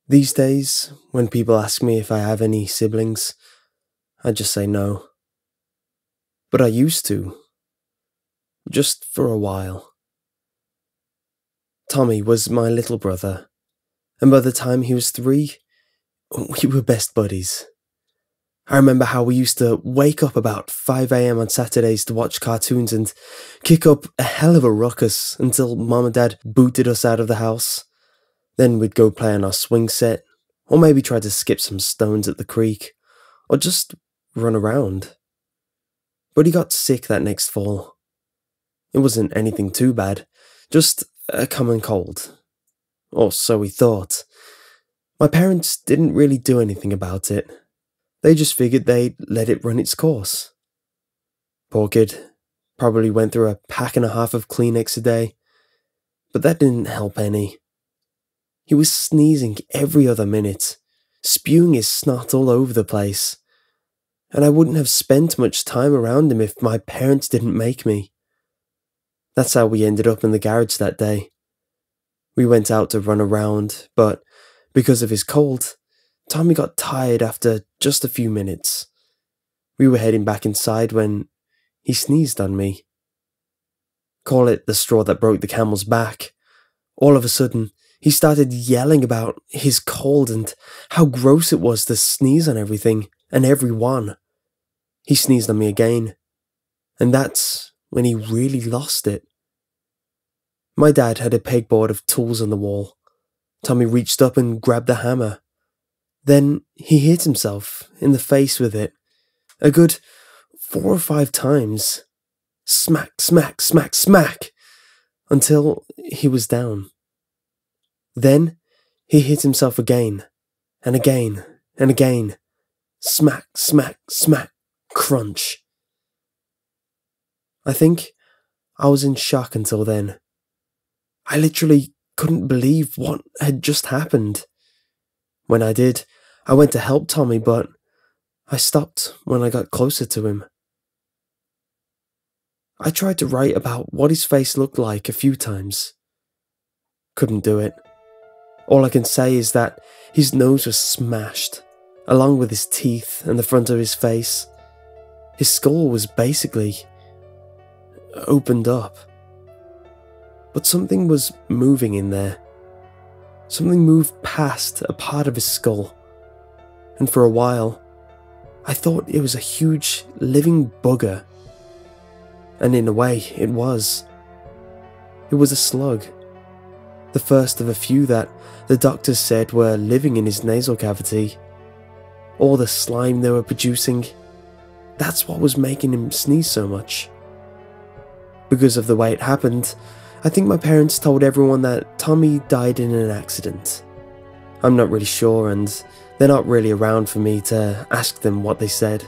These days, when people ask me if I have any siblings, I just say no. but I used to. Just for a while. Tommy was my little brother, and by the time he was 3, we were best buddies. I remember how we used to wake up about 5 AM on Saturdays to watch cartoons and kick up a hell of a ruckus until Mom and Dad booted us out of the house. Then we'd go play on our swing set, or maybe try to skip some stones at the creek, or just run around. But he got sick that next fall. It wasn't anything too bad, just a common cold. Or so we thought. My parents didn't really do anything about it. They just figured they'd let it run its course. Poor kid. Probably went through a pack and a half of Kleenex a day. But that didn't help any. He was sneezing every other minute, spewing his snot all over the place. And I wouldn't have spent much time around him if my parents didn't make me. That's how we ended up in the garage that day. We went out to run around, but because of his cold, Tommy got tired after just a few minutes. We were heading back inside when he sneezed on me. Call it the straw that broke the camel's back. All of a sudden, he started yelling about his cold and how gross it was to sneeze on everything and everyone. He sneezed on me again, and that's when he really lost it. My dad had a pegboard of tools on the wall. Tommy reached up and grabbed the hammer. Then he hit himself in the face with it, a good 4 or 5 times. Smack, smack, smack, smack, until he was down. Then he hit himself again, and again, and again. Smack, smack, smack, crunch. I think I was in shock until then. I literally couldn't believe what had just happened. When I did, I went to help Tommy, but I stopped when I got closer to him. I tried to write about what his face looked like a few times. Couldn't do it. All I can say is that his nose was smashed, along with his teeth and the front of his face. His skull was basically opened up. But something was moving in there. Something moved past a part of his skull. And for a while, I thought it was a huge living bugger. And in a way, it was. It was a slug. The first of a few that the doctors said were living in his nasal cavity. All the slime they were producing, that's what was making him sneeze so much. Because of the way it happened, I think my parents told everyone that Tommy died in an accident. I'm not really sure, and they're not really around for me to ask them what they said.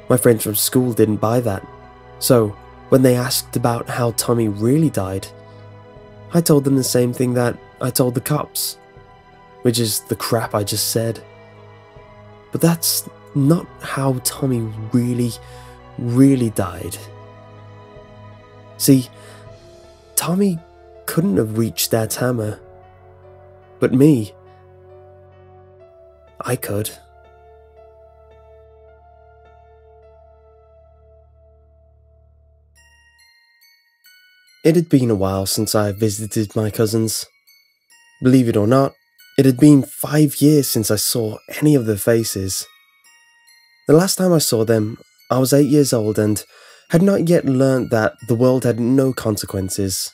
My friends from school didn't buy that, so when they asked about how Tommy really died, I told them the same thing that I told the cops, which is the crap I just said. But that's not how Tommy really died. See, Tommy couldn't have reached Dad's hammer, but me, I could. It had been a while since I visited my cousins. Believe it or not, it had been 5 years since I saw any of their faces. The last time I saw them, I was 8 years old and had not yet learnt that the world had no consequences.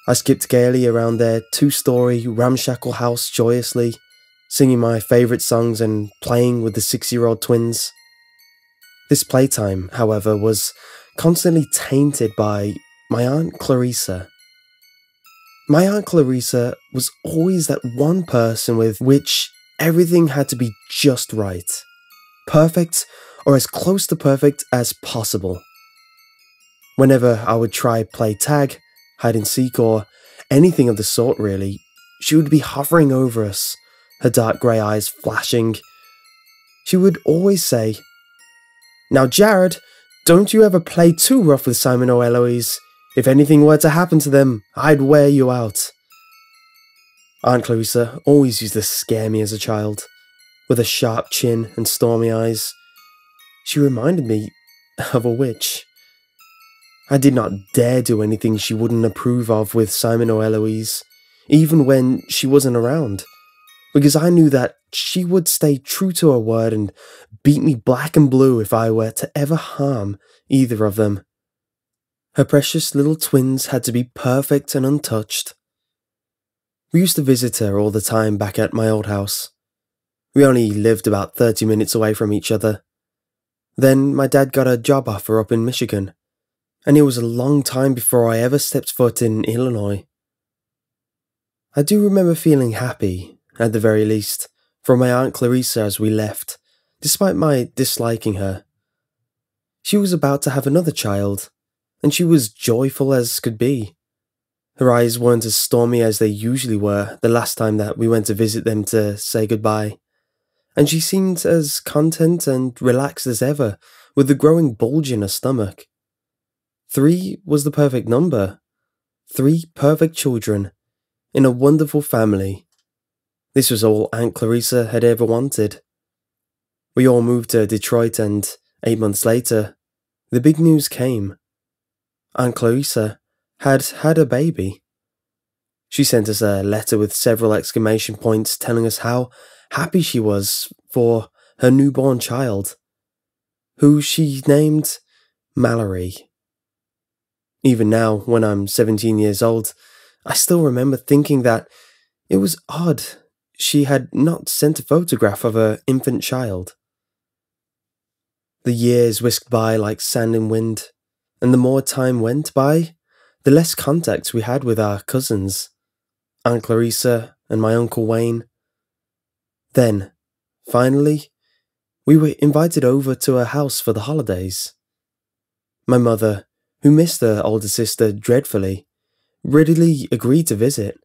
I skipped gaily around their 2-story ramshackle house joyously, singing my favourite songs and playing with the 6-year-old twins. This playtime, however, was constantly tainted by my Aunt Clarissa. My Aunt Clarissa was always that one person with which everything had to be just right. Perfect, or as close to perfect as possible. Whenever I would try play tag, hide and seek, or anything of the sort really, she would be hovering over us, her dark grey eyes flashing. She would always say, "Now Jared, don't you ever play too rough with Simon or Eloise. If anything were to happen to them, I'd wear you out." Aunt Clarissa always used to scare me as a child, with a sharp chin and stormy eyes. She reminded me of a witch. I did not dare do anything she wouldn't approve of with Simon or Eloise, even when she wasn't around, because I knew that she would stay true to her word and beat me black and blue if I were to ever harm either of them. Her precious little twins had to be perfect and untouched. We used to visit her all the time back at my old house. We only lived about 30 minutes away from each other. Then my dad got a job offer up in Michigan, and it was a long time before I ever stepped foot in Illinois. I do remember feeling happy, at the very least, for my Aunt Clarissa as we left, despite my disliking her. She was about to have another child, and she was joyful as could be. Her eyes weren't as stormy as they usually were the last time that we went to visit them to say goodbye, and she seemed as content and relaxed as ever with the growing bulge in her stomach. 3 was the perfect number. 3 perfect children in a wonderful family. This was all Aunt Clarissa had ever wanted. We all moved to Detroit, and 8 months later, the big news came. Aunt Clarissa had had a baby. She sent us a letter with several exclamation points telling us how happy she was for her newborn child, who she named Mallory. Even now, when I'm 17 years old, I still remember thinking that it was odd she had not sent a photograph of her infant child. The years whisked by like sand and wind, and the more time went by, the less contact we had with our cousins, Aunt Clarissa and my Uncle Wayne. Then, finally, we were invited over to her house for the holidays. My mother, who missed her older sister dreadfully, readily agreed to visit,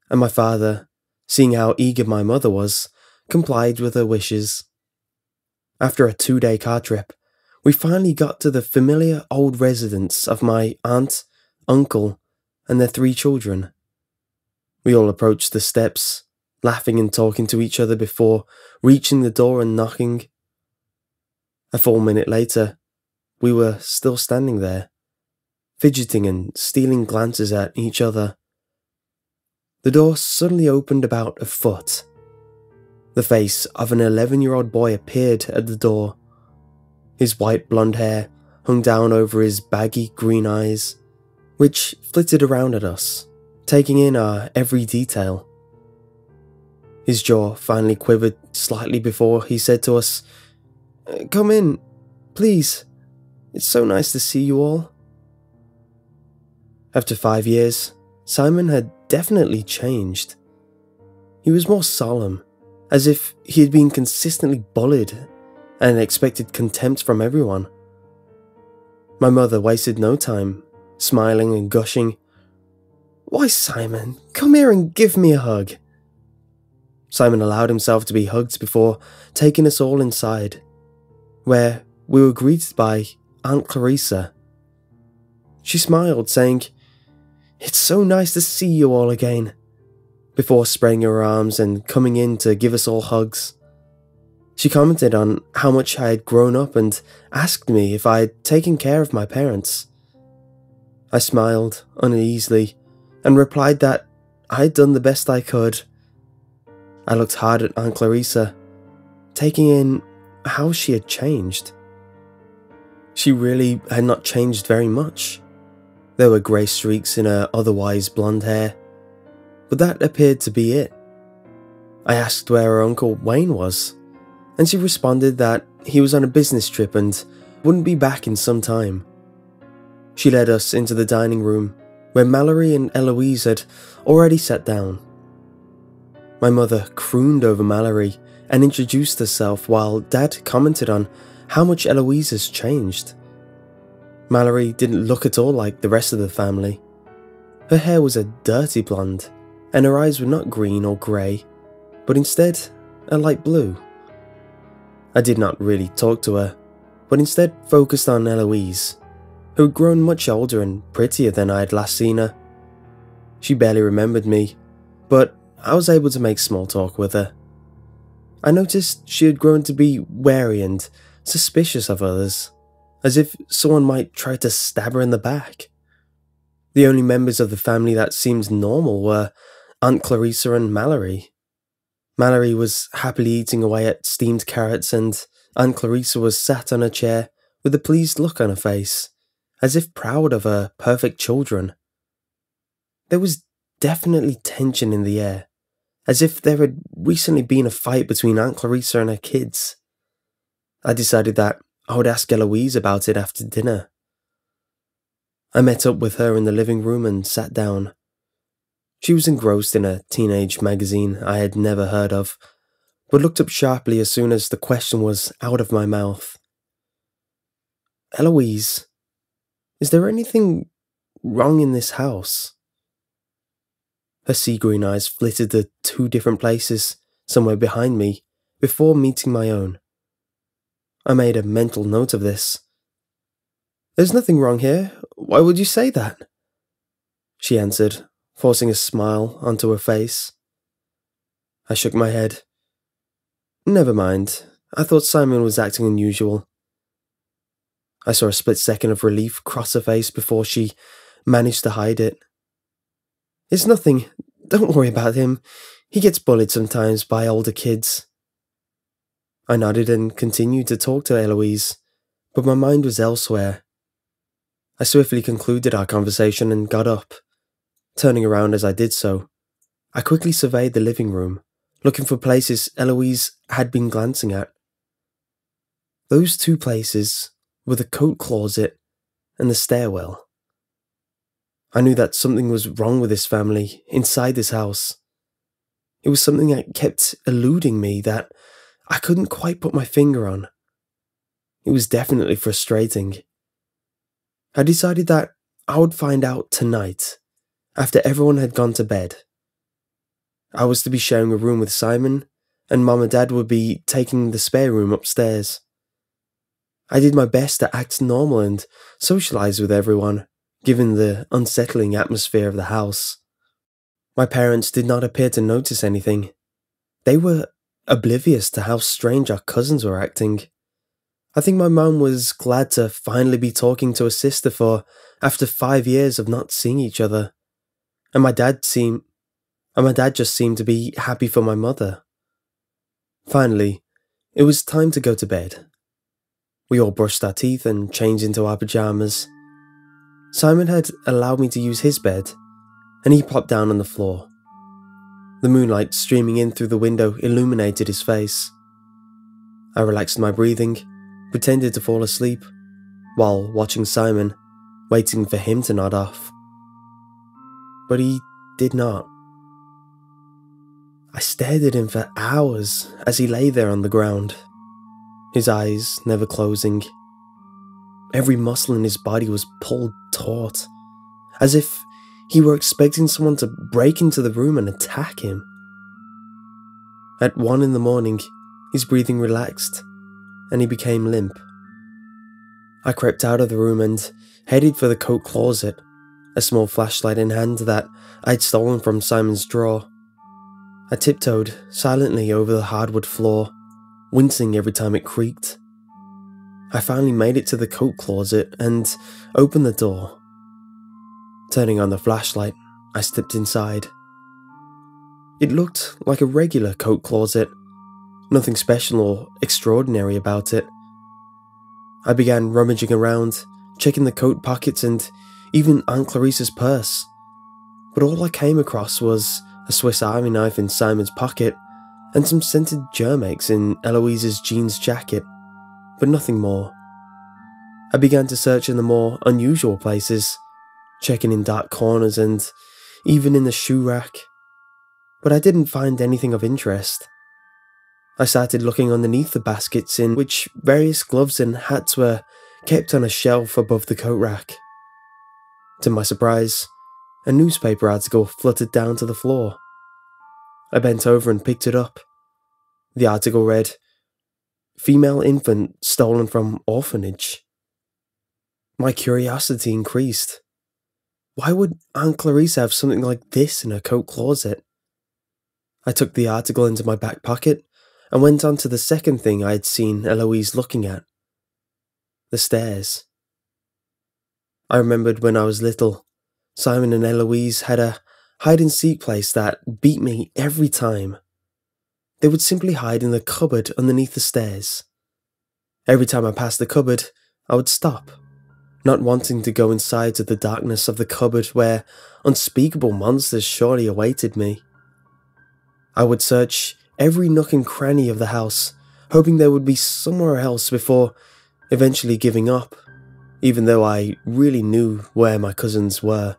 and my father, seeing how eager my mother was, complied with her wishes. After a 2-day car trip, we finally got to the familiar old residence of my aunt, uncle, and their 3 children. We all approached the steps, laughing and talking to each other before reaching the door and knocking. A full minute later, we were still standing there, fidgeting and stealing glances at each other. The door suddenly opened about a foot. The face of an 11-year-old boy appeared at the door. His white blonde hair hung down over his baggy green eyes, which flitted around at us, taking in our every detail. His jaw finally quivered slightly before he said to us, "Come in, please. It's so nice to see you all." After 5 years, Simon had definitely changed. He was more solemn, as if he had been consistently bullied and expected contempt from everyone. My mother wasted no time, smiling and gushing, "Why, Simon, come here and give me a hug." Simon allowed himself to be hugged before taking us all inside, where we were greeted by Aunt Clarissa. She smiled, saying, "It's so nice to see you all again," before spreading her arms and coming in to give us all hugs. She commented on how much I had grown up and asked me if I had taken care of my parents. I smiled uneasily and replied that I had done the best I could. I looked hard at Aunt Clarissa, taking in how she had changed. She really had not changed very much. There were grey streaks in her otherwise blonde hair, but that appeared to be it. I asked where her Uncle Wayne was, and she responded that he was on a business trip and wouldn't be back in some time. She led us into the dining room, where Mallory and Eloise had already sat down. My mother crooned over Mallory and introduced herself while Dad commented on how much Eloise has changed. Mallory didn't look at all like the rest of the family. Her hair was a dirty blonde, and her eyes were not green or grey, but instead a light blue. I did not really talk to her, but instead focused on Eloise, who had grown much older and prettier than I had last seen her. She barely remembered me, but I was able to make small talk with her. I noticed she had grown to be wary and suspicious of others, as if someone might try to stab her in the back. The only members of the family that seemed normal were Aunt Clarissa and Mallory. Mallory was happily eating away at steamed carrots, and Aunt Clarissa was sat on a chair with a pleased look on her face, as if proud of her perfect children. There was definitely tension in the air, as if there had recently been a fight between Aunt Clarissa and her kids. I decided that I would ask Eloise about it after dinner. I met up with her in the living room and sat down. She was engrossed in a teenage magazine I had never heard of, but looked up sharply as soon as the question was out of my mouth. "Eloise, is there anything wrong in this house?" Her sea-green eyes flitted to 2 different places, somewhere behind me, before meeting my own. I made a mental note of this. "There's nothing wrong here. Why would you say that?" she answered, forcing a smile onto her face. I shook my head. "Never mind. I thought Simon was acting unusual." I saw a split second of relief cross her face before she managed to hide it. "It's nothing. Don't worry about him. He gets bullied sometimes by older kids." I nodded and continued to talk to Eloise, but my mind was elsewhere. I swiftly concluded our conversation and got up. Turning around as I did so, I quickly surveyed the living room, looking for places Eloise had been glancing at. Those 2 places were the coat closet and the stairwell. I knew that something was wrong with this family inside this house. It was something that kept eluding me that I couldn't quite put my finger on. It was definitely frustrating. I decided that I would find out tonight, after everyone had gone to bed. I was to be sharing a room with Simon, and Mom and Dad would be taking the spare room upstairs. I did my best to act normal and socialize with everyone, given the unsettling atmosphere of the house. My parents did not appear to notice anything. They were oblivious to how strange our cousins were acting. I think my mum was glad to finally be talking to her sister after 5 years of not seeing each other. And my dad just seemed to be happy for my mother. Finally, it was time to go to bed. We all brushed our teeth and changed into our pajamas. Simon had allowed me to use his bed, and he plopped down on the floor. The moonlight streaming in through the window illuminated his face. I relaxed my breathing, pretended to fall asleep, while watching Simon, waiting for him to nod off. But he did not. I stared at him for hours as he lay there on the ground, his eyes never closing. Every muscle in his body was pulled taut, as if he were expecting someone to break into the room and attack him. At 1 in the morning, his breathing relaxed, and he became limp. I crept out of the room and headed for the coat closet, a small flashlight in hand that I'd stolen from Simon's drawer. I tiptoed silently over the hardwood floor, wincing every time it creaked. I finally made it to the coat closet and opened the door. Turning on the flashlight, I stepped inside. It looked like a regular coat closet, nothing special or extraordinary about it. I began rummaging around, checking the coat pockets and even Aunt Clarissa's purse, but all I came across was a Swiss Army knife in Simon's pocket and some scented germ eggs in Eloise's jeans jacket, but nothing more. I began to search in the more unusual places, checking in dark corners and even in the shoe rack, but I didn't find anything of interest. I started looking underneath the baskets in which various gloves and hats were kept on a shelf above the coat rack. To my surprise, a newspaper article fluttered down to the floor. I bent over and picked it up. The article read, "Female infant stolen from orphanage." My curiosity increased. Why would Aunt Clarissa have something like this in her coat closet? I took the article into my back pocket and went on to the second thing I had seen Eloise looking at. the stairs. I remembered when I was little, Simon and Eloise had a hide-and-seek place that beat me every time. They would simply hide in the cupboard underneath the stairs. Every time I passed the cupboard, I would stop, not wanting to go inside to the darkness of the cupboard where unspeakable monsters surely awaited me. I would search every nook and cranny of the house, hoping there would be somewhere else before eventually giving up, even though I really knew where my cousins were.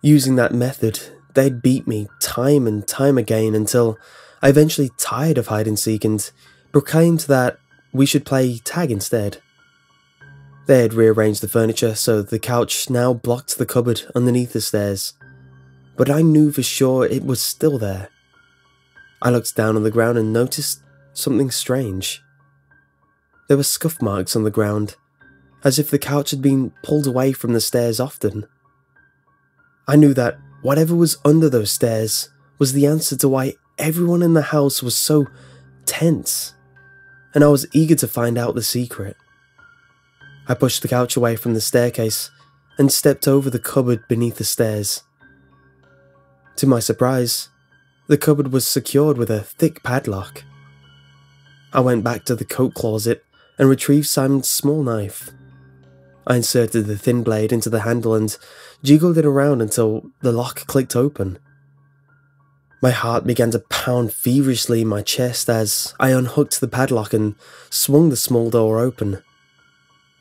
Using that method, they'd beat me time and time again until I eventually tired of hide-and-seek and proclaimed that we should play tag instead. They had rearranged the furniture so the couch now blocked the cupboard underneath the stairs, but I knew for sure it was still there. I looked down on the ground and noticed something strange. There were scuff marks on the ground, as if the couch had been pulled away from the stairs often. I knew that whatever was under those stairs was the answer to why everyone in the house was so tense, and I was eager to find out the secret. I pushed the couch away from the staircase and stepped over the cupboard beneath the stairs. To my surprise, the cupboard was secured with a thick padlock. I went back to the coat closet and retrieved Simon's small knife. I inserted the thin blade into the handle and jiggled it around until the lock clicked open. My heart began to pound feverishly in my chest as I unhooked the padlock and swung the small door open.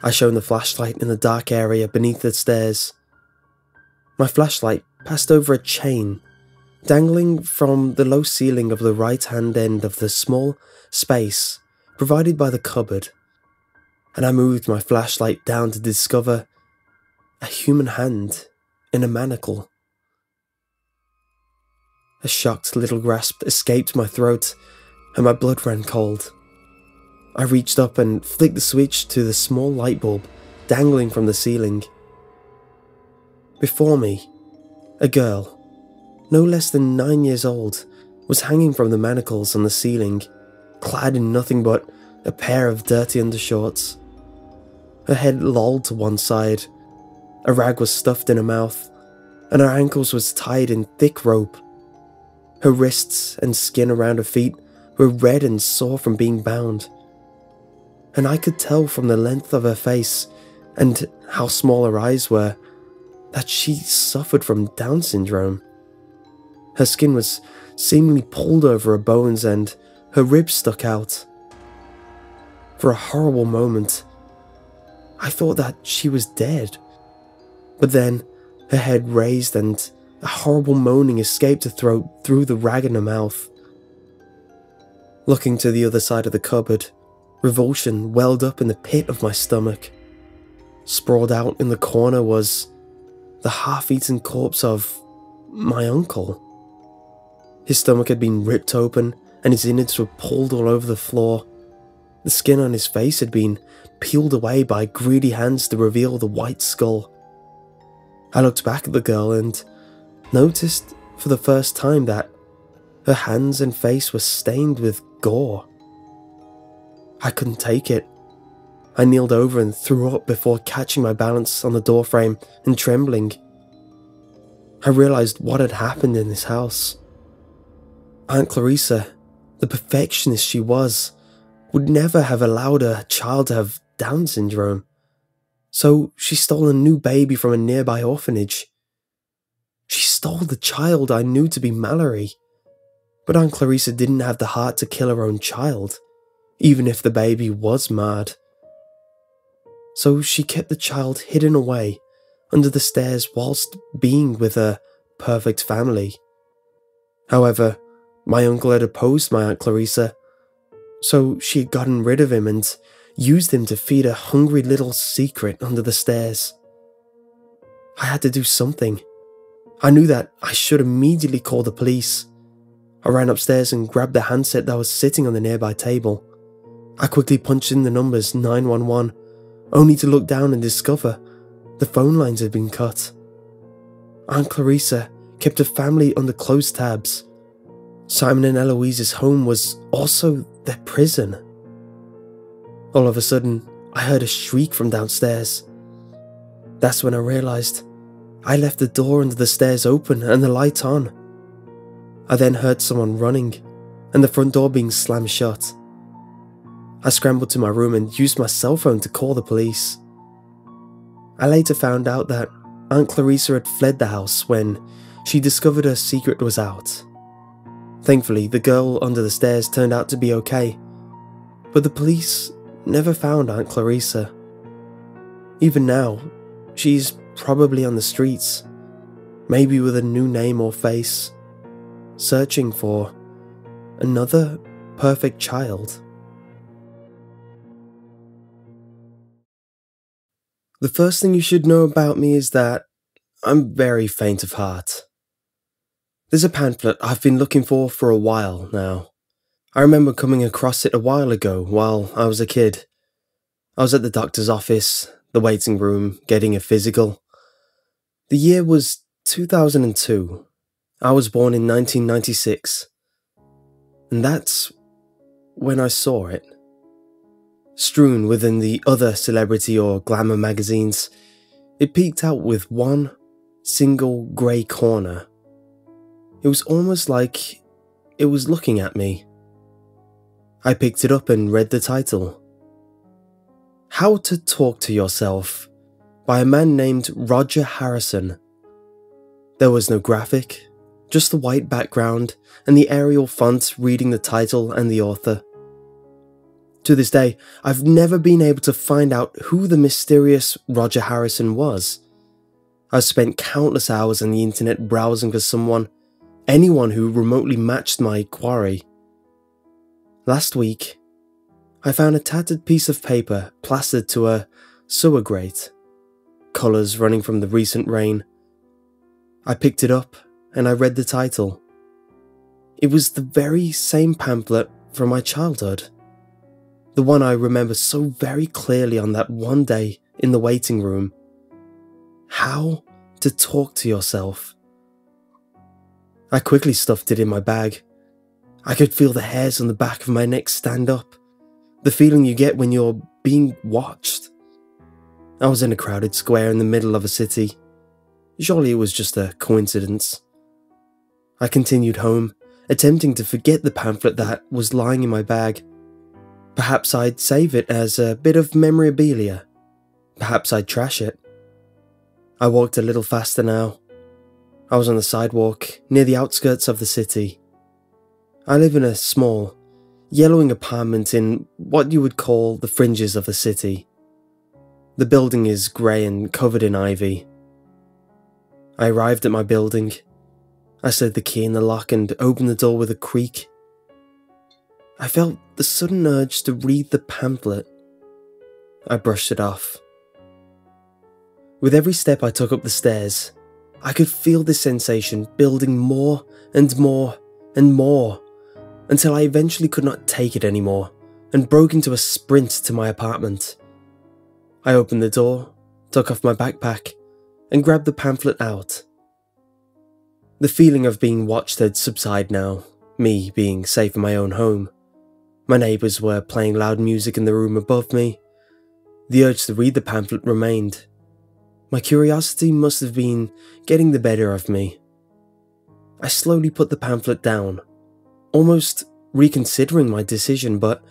I shone the flashlight in the dark area beneath the stairs. My flashlight passed over a chain, dangling from the low ceiling of the right-hand end of the small space provided by the cupboard, and I moved my flashlight down to discover a human hand in a manacle. A shocked little gasp escaped my throat, and my blood ran cold. I reached up and flicked the switch to the small light bulb dangling from the ceiling. Before me, a girl, no less than 9 years old, was hanging from the manacles on the ceiling, clad in nothing but a pair of dirty undershorts. Her head lolled to one side, a rag was stuffed in her mouth, and her ankles was tied in thick rope. Her wrists and skin around her feet were red and sore from being bound, and I could tell from the length of her face and how small her eyes were that she suffered from Down syndrome. Her skin was seemingly pulled over her bones and her ribs stuck out. For a horrible moment, I thought that she was dead, but then her head raised and a horrible moaning escaped her throat through the rag in her mouth. Looking to the other side of the cupboard, revulsion welled up in the pit of my stomach. Sprawled out in the corner was the half-eaten corpse of my uncle. His stomach had been ripped open and his innards were pulled all over the floor. The skin on his face had been peeled away by greedy hands to reveal the white skull. I looked back at the girl and noticed for the first time that her hands and face were stained with gore. I couldn't take it. I kneeled over and threw up before catching my balance on the doorframe and trembling. I realized what had happened in this house. Aunt Clarissa, the perfectionist she was, would never have allowed her child to have Down syndrome. So she stole a new baby from a nearby orphanage. She stole the child I knew to be Mallory. But Aunt Clarissa didn't have the heart to kill her own child, even if the baby was mad. So she kept the child hidden away under the stairs whilst being with her perfect family. However, my uncle had opposed my Aunt Clarissa, so she had gotten rid of him and used him to feed a hungry little secret under the stairs. I had to do something. I knew that I should immediately call the police. I ran upstairs and grabbed the handset that was sitting on the nearby table. I quickly punched in the numbers 911, only to look down and discover the phone lines had been cut. Aunt Clarissa kept her family under closed tabs. Simon and Eloise's home was also their prison. All of a sudden, I heard a shriek from downstairs. That's when I realised I left the door under the stairs open and the light on. I then heard someone running and the front door being slammed shut. I scrambled to my room and used my cell phone to call the police. I later found out that Aunt Clarissa had fled the house when she discovered her secret was out. Thankfully, the girl under the stairs turned out to be okay, but the police never found Aunt Clarissa. Even now, she's probably on the streets, maybe with a new name or face, searching for another perfect child. The first thing you should know about me is that I'm very faint of heart. There's a pamphlet I've been looking for a while now. I remember coming across it a while ago while I was a kid. I was at the doctor's office, the waiting room, getting a physical. The year was 2002. I was born in 1996. And that's when I saw it. Strewn within the other celebrity or glamour magazines, it peeked out with one single grey corner. It was almost like it was looking at me. I picked it up and read the title. How to Talk to Yourself by a man named Roger Harrison. There was no graphic, just the white background and the Arial font reading the title and the author. To this day, I've never been able to find out who the mysterious Roger Harrison was. I've spent countless hours on the internet browsing for anyone who remotely matched my quarry. Last week, I found a tattered piece of paper plastered to a sewer grate, colours running from the recent rain. I picked it up and I read the title. It was the very same pamphlet from my childhood. The one I remember so very clearly on that one day in the waiting room. How to Talk to Yourself. I quickly stuffed it in my bag. I could feel the hairs on the back of my neck stand up. The feeling you get when you're being watched. I was in a crowded square in the middle of a city. Surely it was just a coincidence. I continued home, attempting to forget the pamphlet that was lying in my bag. Perhaps I'd save it as a bit of memorabilia. Perhaps I'd trash it. I walked a little faster now. I was on the sidewalk, near the outskirts of the city. I live in a small, yellowing apartment in what you would call the fringes of the city. The building is grey and covered in ivy. I arrived at my building. I slid the key in the lock and opened the door with a creak. I felt the sudden urge to read the pamphlet. I brushed it off. With every step I took up the stairs, I could feel this sensation building more and more and more, until I eventually could not take it anymore and broke into a sprint to my apartment. I opened the door, took off my backpack, and grabbed the pamphlet out. The feeling of being watched had subsided now, me being safe in my own home. My neighbours were playing loud music in the room above me. The urge to read the pamphlet remained. My curiosity must have been getting the better of me. I slowly put the pamphlet down, almost reconsidering my decision, but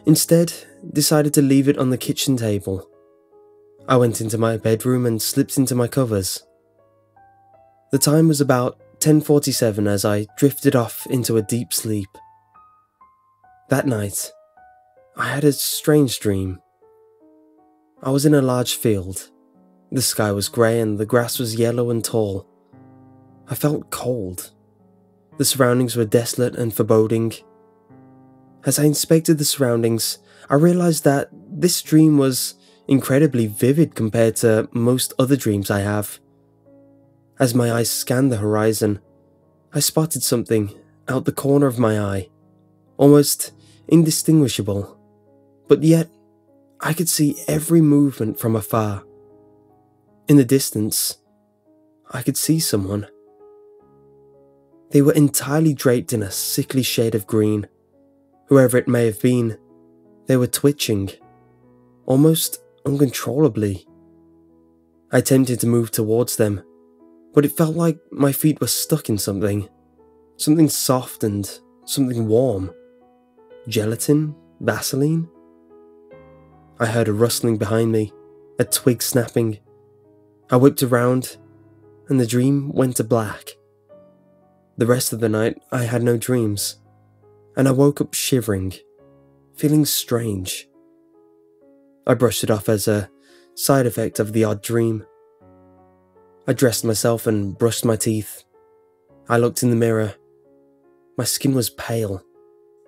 instead decided to leave it on the kitchen table. I went into my bedroom and slipped into my covers. The time was about 10:47 as I drifted off into a deep sleep. That night, I had a strange dream. I was in a large field. The sky was grey and the grass was yellow and tall. I felt cold. The surroundings were desolate and foreboding. As I inspected the surroundings, I realised that this dream was incredibly vivid compared to most other dreams I have. As my eyes scanned the horizon, I spotted something out the corner of my eye, almost indistinguishable, but yet I could see every movement from afar. In the distance, I could see someone. They were entirely draped in a sickly shade of green. Whoever it may have been, they were twitching. almost uncontrollably. I attempted to move towards them, but it felt like my feet were stuck in something soft and something warm. Gelatin? Vaseline? I heard a rustling behind me, a twig snapping. I whipped around, and the dream went to black. The rest of the night, I had no dreams, and I woke up shivering, feeling strange. I brushed it off as a side effect of the odd dream. I dressed myself and brushed my teeth. I looked in the mirror. My skin was pale,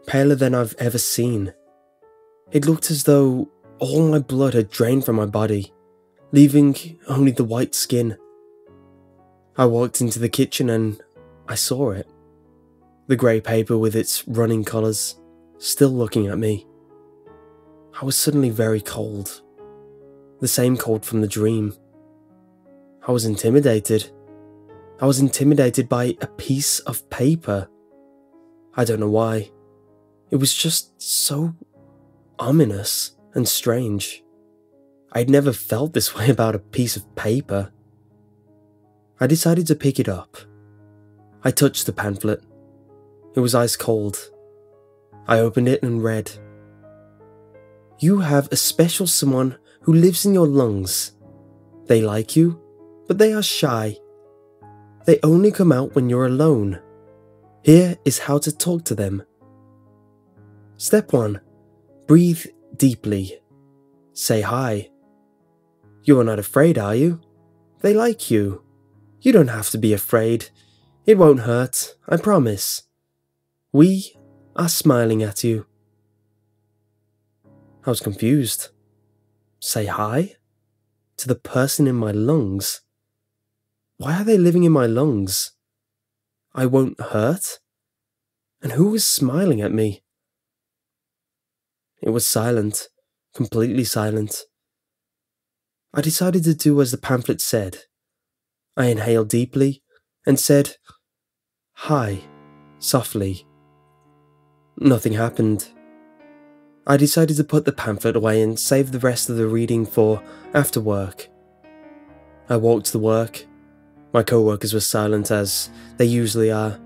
paler than I've ever seen. It looked as though all my blood had drained from my body, leaving only the white skin. I walked into the kitchen and I saw it. The grey paper with its running colours, still looking at me. I was suddenly very cold. The same cold from the dream. I was intimidated. I was intimidated by a piece of paper. I don't know why. It was just so ominous and strange. I'd never felt this way about a piece of paper. I decided to pick it up. I touched the pamphlet. It was ice cold. I opened it and read, "You have a special someone who lives in your lungs. They like you, but they are shy. They only come out when you're alone. Here is how to talk to them. Step 1. Breathe deeply. Say hi. You are not afraid, are you? They like you. You don't have to be afraid. It won't hurt, I promise. We are smiling at you." I was confused. Say hi? To the person in my lungs? Why are they living in my lungs? I won't hurt? And who was smiling at me? It was silent, completely silent. I decided to do as the pamphlet said. I inhaled deeply and said, "Hi," softly. Nothing happened. I decided to put the pamphlet away and save the rest of the reading for after work. I walked to work. My co-workers were silent as they usually are,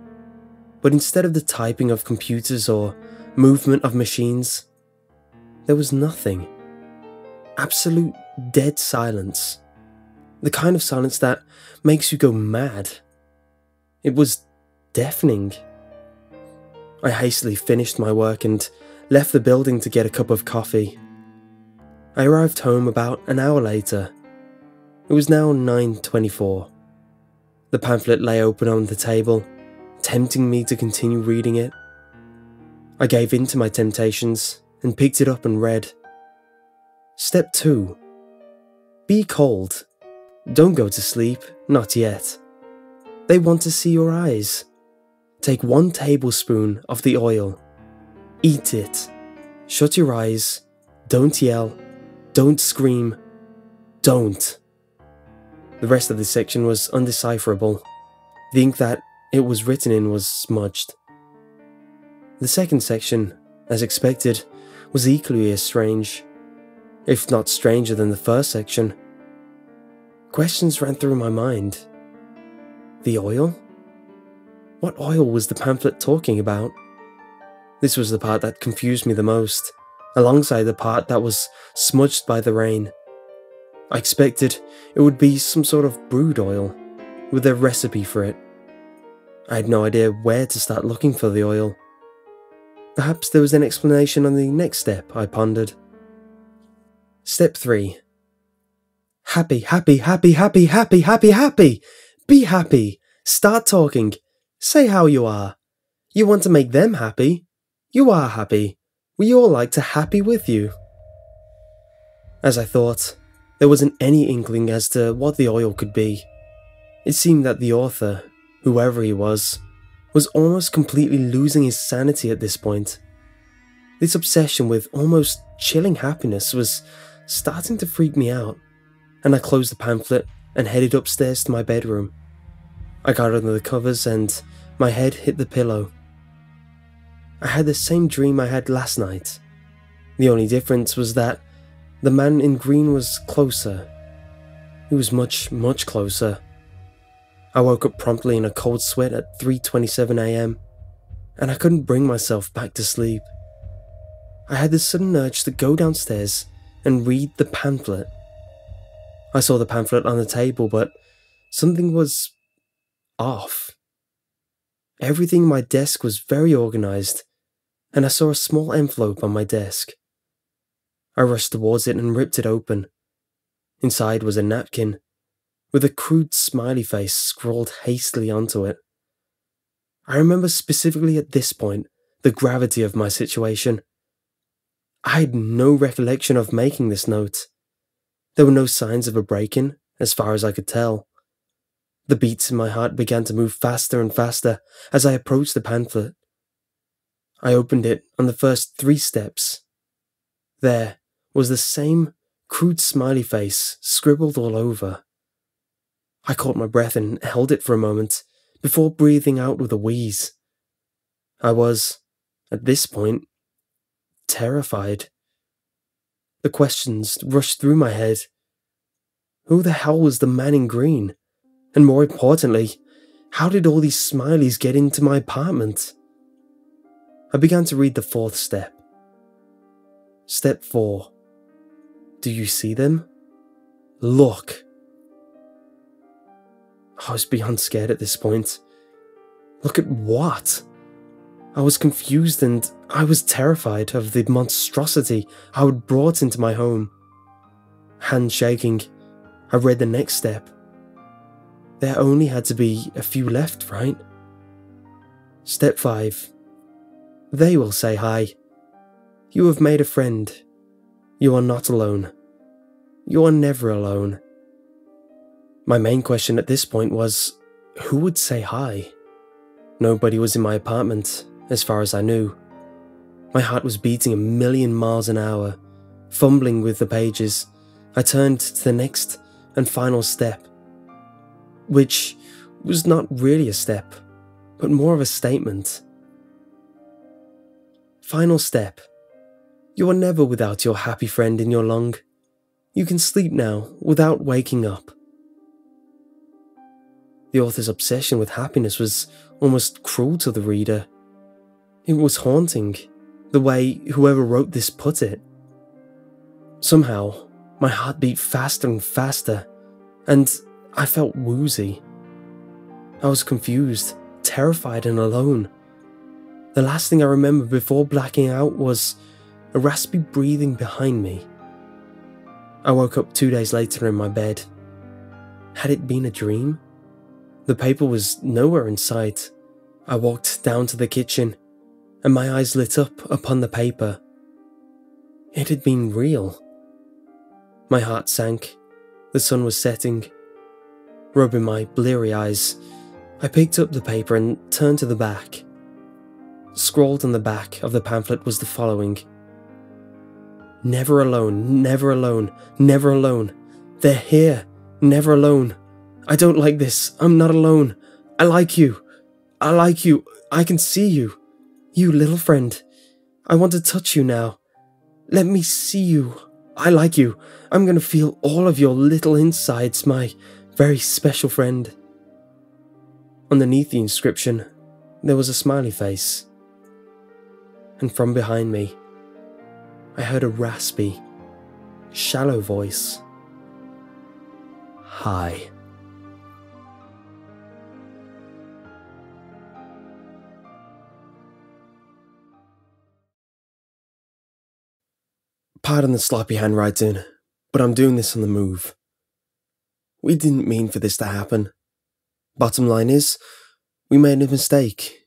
but instead of the typing of computers or movement of machines, there was nothing. Absolute dead silence. The kind of silence that makes you go mad. It was deafening. I hastily finished my work and left the building to get a cup of coffee. I arrived home about an hour later. It was now 9:24. The pamphlet lay open on the table, tempting me to continue reading it. I gave in to my temptations and picked it up and read. Step 2. Be cold. Don't go to sleep, not yet. They want to see your eyes. Take 1 tablespoon of the oil. Eat it. Shut your eyes. Don't yell. Don't scream. Don't. The rest of the section was undecipherable. The ink that it was written in was smudged. The second section, as expected, was equally as strange, if not stranger than the first section. Questions ran through my mind. The oil? What oil was the pamphlet talking about? This was the part that confused me the most, alongside the part that was smudged by the rain. I expected it would be some sort of brood oil, with a recipe for it. I had no idea where to start looking for the oil. Perhaps there was an explanation on the next step, I pondered. Step 3. Happy, happy, happy, happy, happy, happy, happy! Be happy! Start talking! Say how you are! You want to make them happy? You are happy. We all like to happy with you. As I thought, there wasn't any inkling as to what the oil could be. It seemed that the author, whoever he was almost completely losing his sanity at this point. This obsession with almost chilling happiness was starting to freak me out, and I closed the pamphlet and headed upstairs to my bedroom. I got under the covers and my head hit the pillow. I had the same dream I had last night. The only difference was that The man in green was closer. He was much, much closer. I woke up promptly in a cold sweat at 3:27 a.m, and I couldn't bring myself back to sleep. I had this sudden urge to go downstairs and read the pamphlet. I saw the pamphlet on the table, but something was off. Everything in my desk was very organized, and I saw a small envelope on my desk. I rushed towards it and ripped it open. Inside was a napkin, with a crude smiley face scrawled hastily onto it. I remember specifically at this point the gravity of my situation. I had no recollection of making this note. There were no signs of a break-in, as far as I could tell. The beats in my heart began to move faster and faster as I approached the pamphlet. I opened it on the first 3 steps. There was the same crude smiley face scribbled all over. I caught my breath and held it for a moment before breathing out with a wheeze. I was, at this point, terrified. The questions rushed through my head. Who the hell was the man in green? And more importantly, how did all these smileys get into my apartment? I began to read the 4th step. Step 4. Do you see them? Look. I was beyond scared at this point. Look at what? I was confused and I was terrified of the monstrosity I had brought into my home. Hand shaking, I read the next step. There only had to be a few left, right? Step 5. They will say hi. You have made a friend. You are not alone. You are never alone. My main question at this point was, who would say hi? Nobody was in my apartment, as far as I knew. My heart was beating 1,000,000 miles an hour. Fumbling with the pages, I turned to the next and final step, which was not really a step, but more of a statement. Final step. You are never without your happy friend in your lung. You can sleep now without waking up. The author's obsession with happiness was almost cruel to the reader. It was haunting, the way whoever wrote this put it. Somehow, my heart beat faster and faster, and I felt woozy. I was confused, terrified and alone. The last thing I remember before blacking out was a raspy breathing behind me. I woke up 2 days later in my bed. Had it been a dream? The paper was nowhere in sight. I walked down to the kitchen, and my eyes lit up upon the paper. It had been real. My heart sank. The sun was setting. Rubbing my bleary eyes, I picked up the paper and turned to the back. Scrawled on the back of the pamphlet was the following: Never alone, never alone, never alone. They're here, never alone. I don't like this, I'm not alone. I like you. I like you. I can see you. You little friend. I want to touch you now. Let me see you. I like you. I'm gonna feel all of your little insides, my very special friend. Underneath the inscription, there was a smiley face. And from behind me, I heard a raspy, shallow voice. Hi. Pardon the sloppy handwriting, but I'm doing this on the move. We didn't mean for this to happen. Bottom line is, we made a mistake,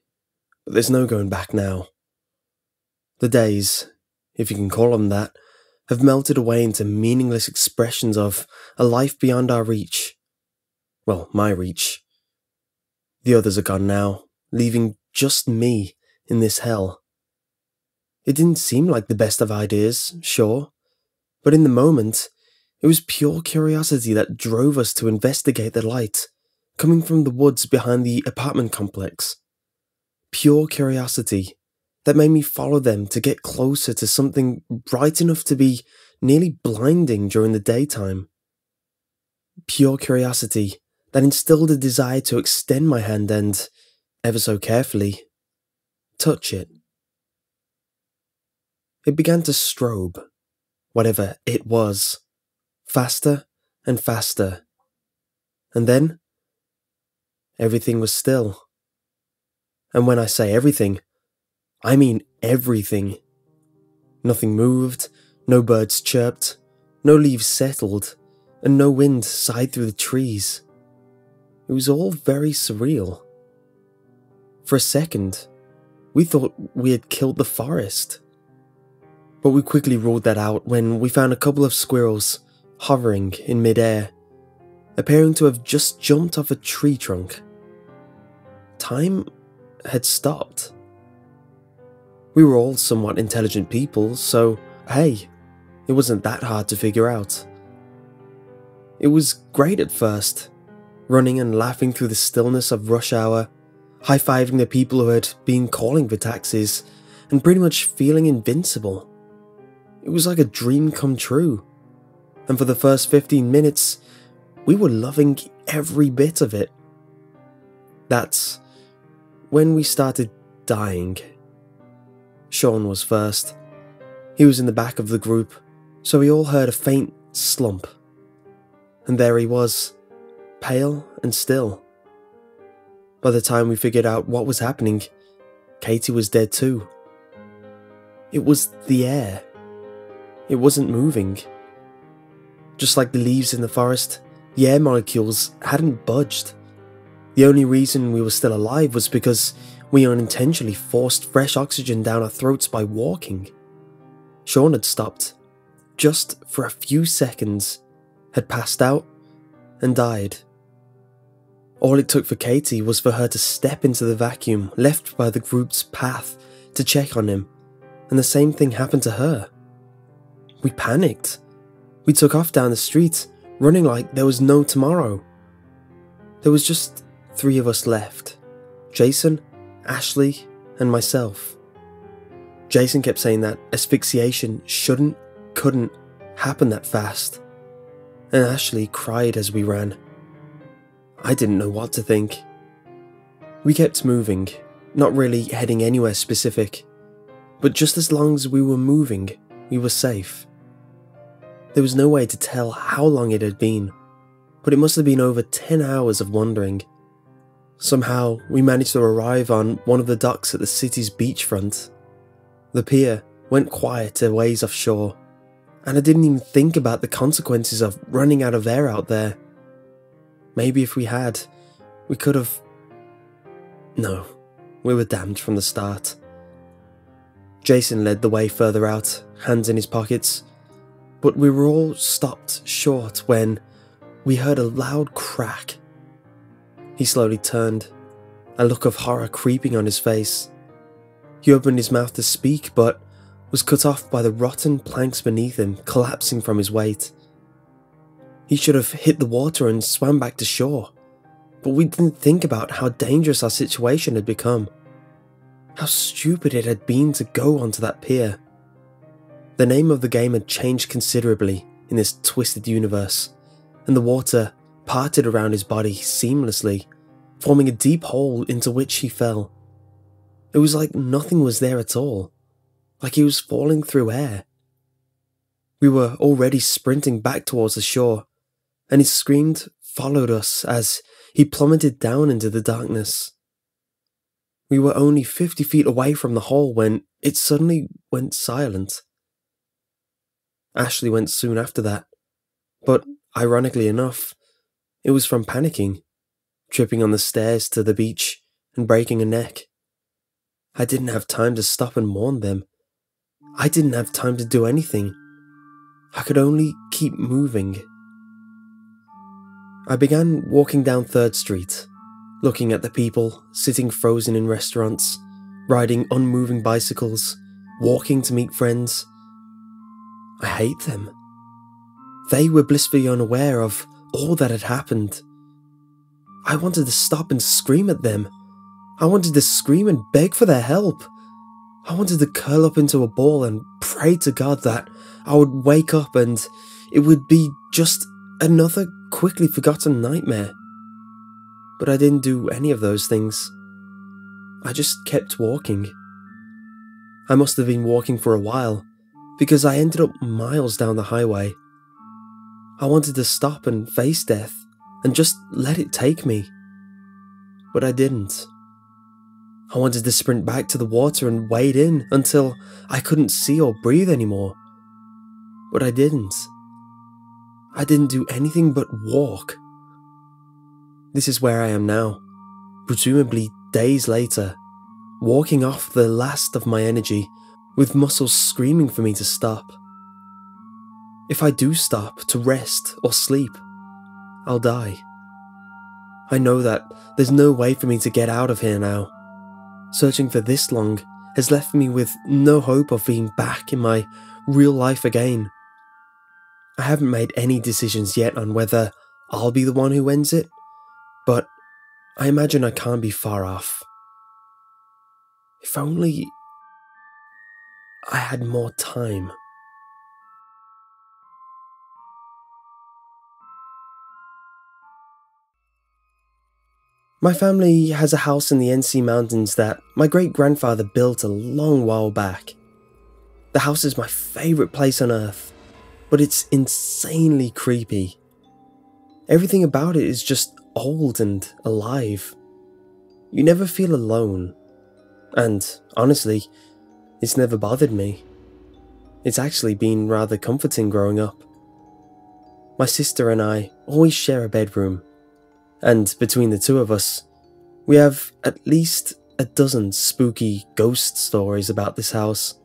but there's no going back now. The days, if you can call them that, have melted away into meaningless expressions of a life beyond our reach. Well, my reach. The others are gone now, leaving just me in this hell. It didn't seem like the best of ideas, sure, but in the moment, it was pure curiosity that drove us to investigate the light coming from the woods behind the apartment complex. Pure curiosity that made me follow them to get closer to something bright enough to be nearly blinding during the daytime. Pure curiosity that instilled a desire to extend my hand and, ever so carefully, touch it. It began to strobe, whatever it was, faster and faster. And then, everything was still. And when I say everything, I mean everything. Nothing moved, no birds chirped, no leaves settled, and no wind sighed through the trees. It was all very surreal. For a second, we thought we had killed the forest. But we quickly ruled that out when we found a couple of squirrels hovering in mid-air, appearing to have just jumped off a tree trunk. Time had stopped. We were all somewhat intelligent people, so hey, it wasn't that hard to figure out. It was great at first, running and laughing through the stillness of rush hour, high-fiving the people who had been calling for taxis, and pretty much feeling invincible. It was like a dream come true, and for the first 15 minutes, we were loving every bit of it. That's when we started dying. Sean was first. He was in the back of the group, so we all heard a faint slump. And there he was, pale and still. By the time we figured out what was happening, Katie was dead too. It was the air. It wasn't moving. Just like the leaves in the forest, the air molecules hadn't budged. The only reason we were still alive was because we unintentionally forced fresh oxygen down our throats by walking. Sean had stopped, just for a few seconds, had passed out, and died. All it took for Katie was for her to step into the vacuum left by the group's path to check on him, and the same thing happened to her. We panicked. We took off down the street, running like there was no tomorrow. There was just 3 of us left: Jason, Ashley, and myself. Jason kept saying that asphyxiation couldn't happen that fast, and Ashley cried as we ran. I didn't know what to think. We kept moving, not really heading anywhere specific, but just as long as we were moving, we were safe. There was no way to tell how long it had been, but it must have been over 10 hours of wandering. Somehow, we managed to arrive on one of the docks at the city's beachfront. The pier went quiet a ways offshore, and I didn't even think about the consequences of running out of air out there. Maybe if we had, we could have... No, we were damned from the start. Jason led the way further out, hands in his pockets, but we were all stopped short when we heard a loud crack. He slowly turned, a look of horror creeping on his face. He opened his mouth to speak, but was cut off by the rotten planks beneath him collapsing from his weight. He should have hit the water and swam back to shore, but we didn't think about how dangerous our situation had become. How stupid it had been to go onto that pier. The name of the game had changed considerably in this twisted universe, and the water parted around his body seamlessly, forming a deep hole into which he fell. It was like nothing was there at all, like he was falling through air. We were already sprinting back towards the shore, and his screams followed us as he plummeted down into the darkness. We were only 50 feet away from the hole when it suddenly went silent. Ashley went soon after that, but ironically enough, it was from panicking, tripping on the stairs to the beach and breaking a neck. I didn't have time to stop and mourn them. I didn't have time to do anything. I could only keep moving. I began walking down 3rd Street, looking at the people sitting frozen in restaurants, riding unmoving bicycles, walking to meet friends. I hate them. They were blissfully unaware of all that had happened. I wanted to stop and scream at them. I wanted to scream and beg for their help. I wanted to curl up into a ball and pray to God that I would wake up and it would be just another quickly forgotten nightmare. But I didn't do any of those things. I just kept walking. I must have been walking for a while, because I ended up miles down the highway. I wanted to stop and face death, and just let it take me. But I didn't. I wanted to sprint back to the water and wade in until I couldn't see or breathe anymore. But I didn't. I didn't do anything but walk. This is where I am now, presumably days later, walking off the last of my energy, with muscles screaming for me to stop. If I do stop to rest or sleep, I'll die. I know that there's no way for me to get out of here now. Searching for this long has left me with no hope of being back in my real life again. I haven't made any decisions yet on whether I'll be the one who ends it, but I imagine I can't be far off. If only I had more time. My family has a house in the NC Mountains that my great-grandfather built a long while back. The house is my favourite place on earth, but it's insanely creepy. Everything about it is just old and alive. You never feel alone. And, honestly, it's never bothered me. It's actually been rather comforting growing up. My sister and I always share a bedroom, and between the two of us, we have at least a dozen spooky ghost stories about this house.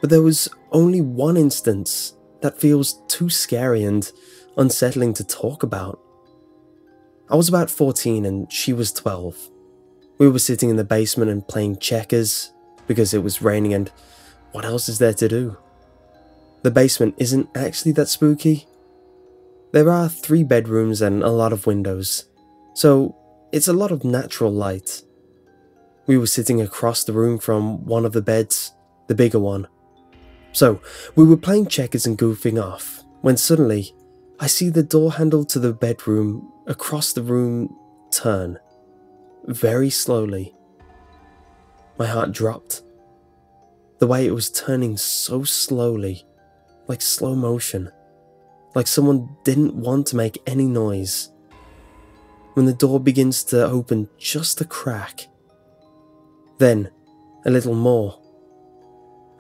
But there was only one instance that feels too scary and unsettling to talk about. I was about 14 and she was 12. We were sitting in the basement and playing checkers because it was raining, and what else is there to do? The basement isn't actually that spooky. There are 3 bedrooms and a lot of windows, so it's a lot of natural light. We were sitting across the room from one of the beds, the bigger one. So we were playing checkers and goofing off, when suddenly I see the door handle to the bedroom across the room turn, very slowly. My heart dropped. The way it was turning so slowly, like slow motion, like someone didn't want to make any noise. When the door begins to open just a crack, then a little more.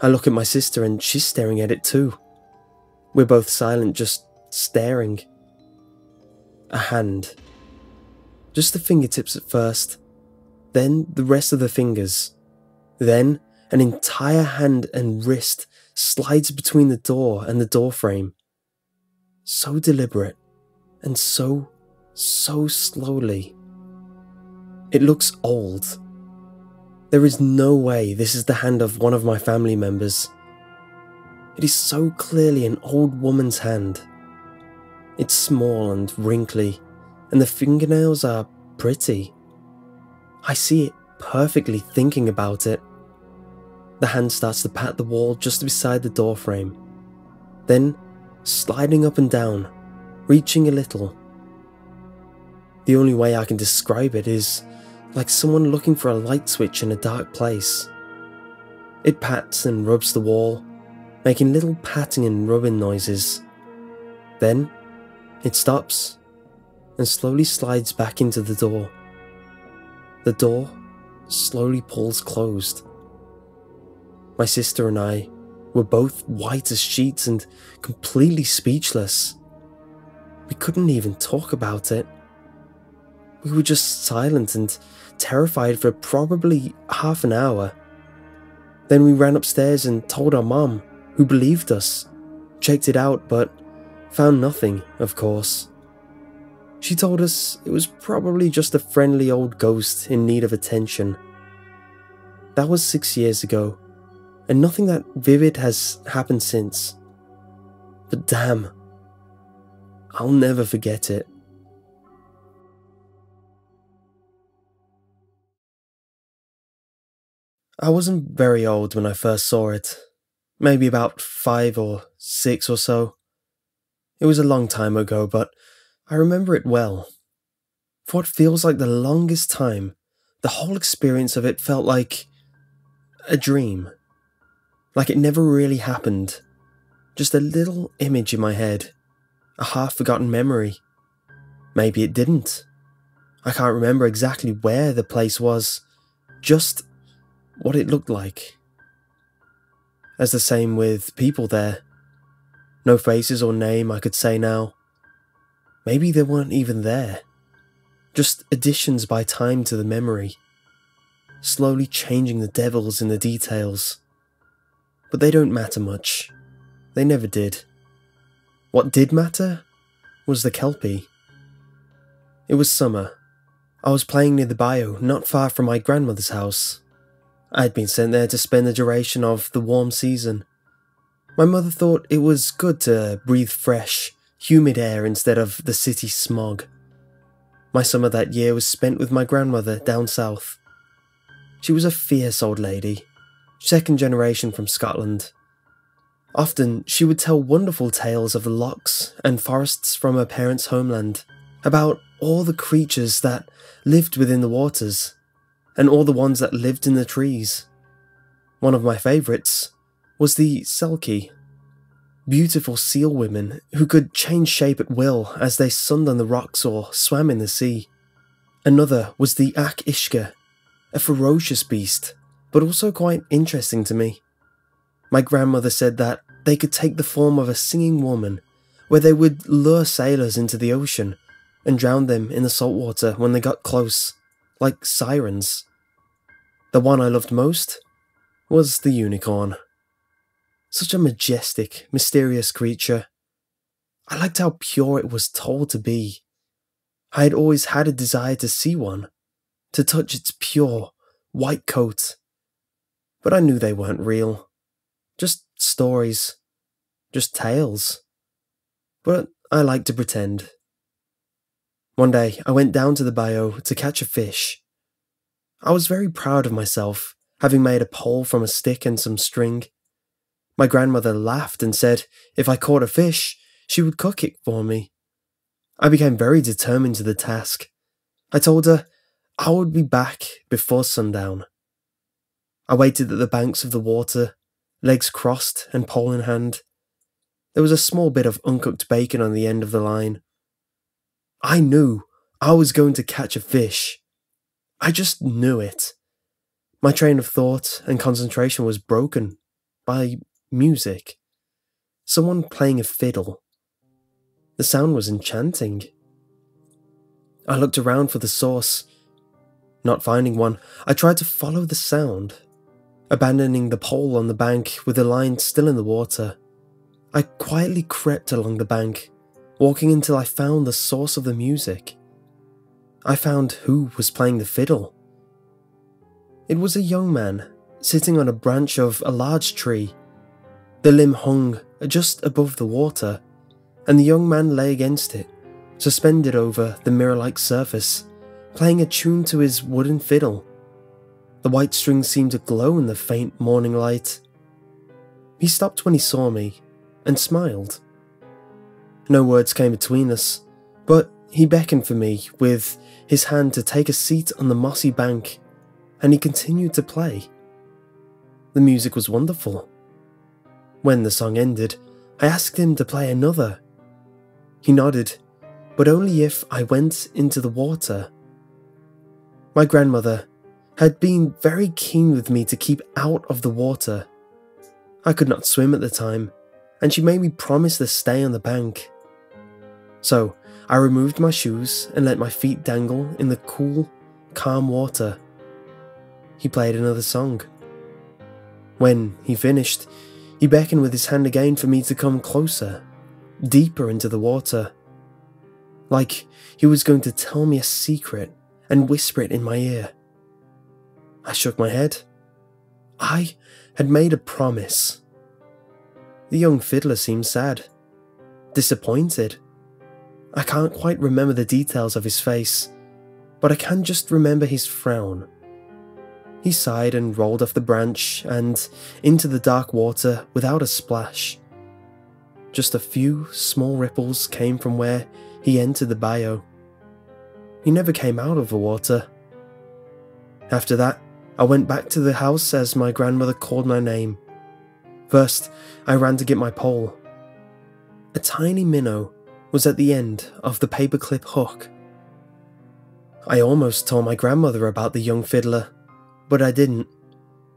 I look at my sister and she's staring at it too. We're both silent, just staring. A hand. Just the fingertips at first, then the rest of the fingers. Then an entire hand and wrist slides between the door and the door frame. So deliberate, and so slowly. It looks old. There is no way this is the hand of one of my family members. It is so clearly an old woman's hand. It's small and wrinkly, and the fingernails are pretty. I see it perfectly thinking about it. The hand starts to pat the wall just beside the door frame, then sliding up and down, reaching a little. The only way I can describe it is like someone looking for a light switch in a dark place. It pats and rubs the wall, making little patting and rubbing noises. Then it stops and slowly slides back into the door. The door slowly pulls closed. My sister and I were both white as sheets and completely speechless. We couldn't even talk about it. We were just silent and terrified for probably half an hour. Then we ran upstairs and told our mom, who believed us, checked it out, but found nothing, of course. She told us it was probably just a friendly old ghost in need of attention. That was 6 years ago, and nothing that vivid has happened since. But damn, I'll never forget it. I wasn't very old when I first saw it. maybe about 5 or 6 or so. It was a long time ago, but I remember it well. For what feels like the longest time, the whole experience of it felt like a dream. Like it never really happened. Just a little image in my head. A half-forgotten memory. Maybe it didn't. I can't remember exactly where the place was. Just what it looked like. As the same with people there. No faces or name I could say now. Maybe they weren't even there. Just additions by time to the memory. Slowly changing the devils in the details. But they don't matter much. They never did. What did matter was the kelpie. It was summer. I was playing near the bayou, not far from my grandmother's house. I had been sent there to spend the duration of the warm season. My mother thought it was good to breathe fresh, humid air instead of the city smog. My summer that year was spent with my grandmother down south. She was a fierce old lady, second generation from Scotland. Often she would tell wonderful tales of the lochs and forests from her parents' homeland, about all the creatures that lived within the waters, and all the ones that lived in the trees. One of my favourites was the selkie, beautiful seal women who could change shape at will as they sunned on the rocks or swam in the sea. Another was the ak ishka, a ferocious beast, but also quite interesting to me. My grandmother said that they could take the form of a singing woman, where they would lure sailors into the ocean and drown them in the salt water when they got close, like sirens. The one I loved most was the unicorn. Such a majestic, mysterious creature. I liked how pure it was told to be. I had always had a desire to see one, to touch its pure, white coat. But I knew they weren't real. Just stories. Just tales. But I liked to pretend. One day, I went down to the bayou to catch a fish. I was very proud of myself, having made a pole from a stick and some string. My grandmother laughed and said if I caught a fish, she would cook it for me. I became very determined to the task. I told her I would be back before sundown. I waited at the banks of the water, legs crossed and pole in hand. There was a small bit of uncooked bacon on the end of the line. I knew I was going to catch a fish. I just knew it. My train of thought and concentration was broken by music. Someone playing a fiddle. The sound was enchanting. I looked around for the source. Not finding one, I tried to follow the sound, abandoning the pole on the bank with the line still in the water. I quietly crept along the bank, walking until I found the source of the music. I found who was playing the fiddle. It was a young man, sitting on a branch of a large tree. The limb hung just above the water, and the young man lay against it, suspended over the mirror-like surface, playing a tune to his wooden fiddle. The white strings seemed to glow in the faint morning light. He stopped when he saw me, and smiled. No words came between us, but he beckoned for me with his hand to take a seat on the mossy bank, and he continued to play. The music was wonderful. When the song ended, I asked him to play another. He nodded, but only if I went into the water. My grandmother had been very keen with me to keep out of the water. I could not swim at the time, and she made me promise to stay on the bank. So I removed my shoes and let my feet dangle in the cool, calm water. He played another song. When he finished, he beckoned with his hand again for me to come closer, deeper into the water. Like he was going to tell me a secret and whisper it in my ear. I shook my head. I had made a promise. The young fiddler seemed sad, disappointed. I can't quite remember the details of his face, but I can just remember his frown. He sighed and rolled off the branch and into the dark water without a splash. Just a few small ripples came from where he entered the bayou. He never came out of the water. After that, I went back to the house as my grandmother called my name. First, I ran to get my pole. A tiny minnow was at the end of the paperclip hook. I almost told my grandmother about the young fiddler, but I didn't.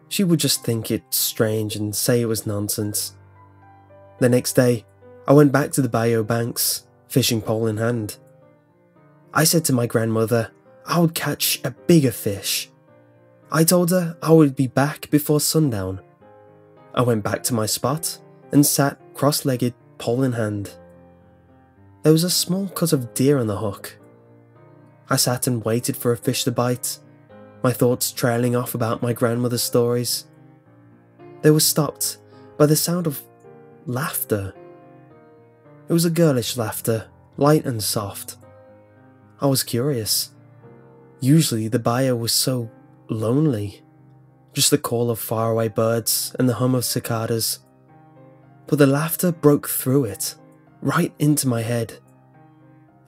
She would just think it strange and say it was nonsense. The next day, I went back to the bayou banks, fishing pole in hand. I said to my grandmother I would catch a bigger fish. I told her I would be back before sundown. I went back to my spot and sat cross-legged, pole in hand. There was a small cut of deer on the hook. I sat and waited for a fish to bite, my thoughts trailing off about my grandmother's stories. They were stopped by the sound of laughter. It was a girlish laughter, light and soft. I was curious. Usually the bayou was so lonely, just the call of faraway birds and the hum of cicadas. But the laughter broke through it, right into my head.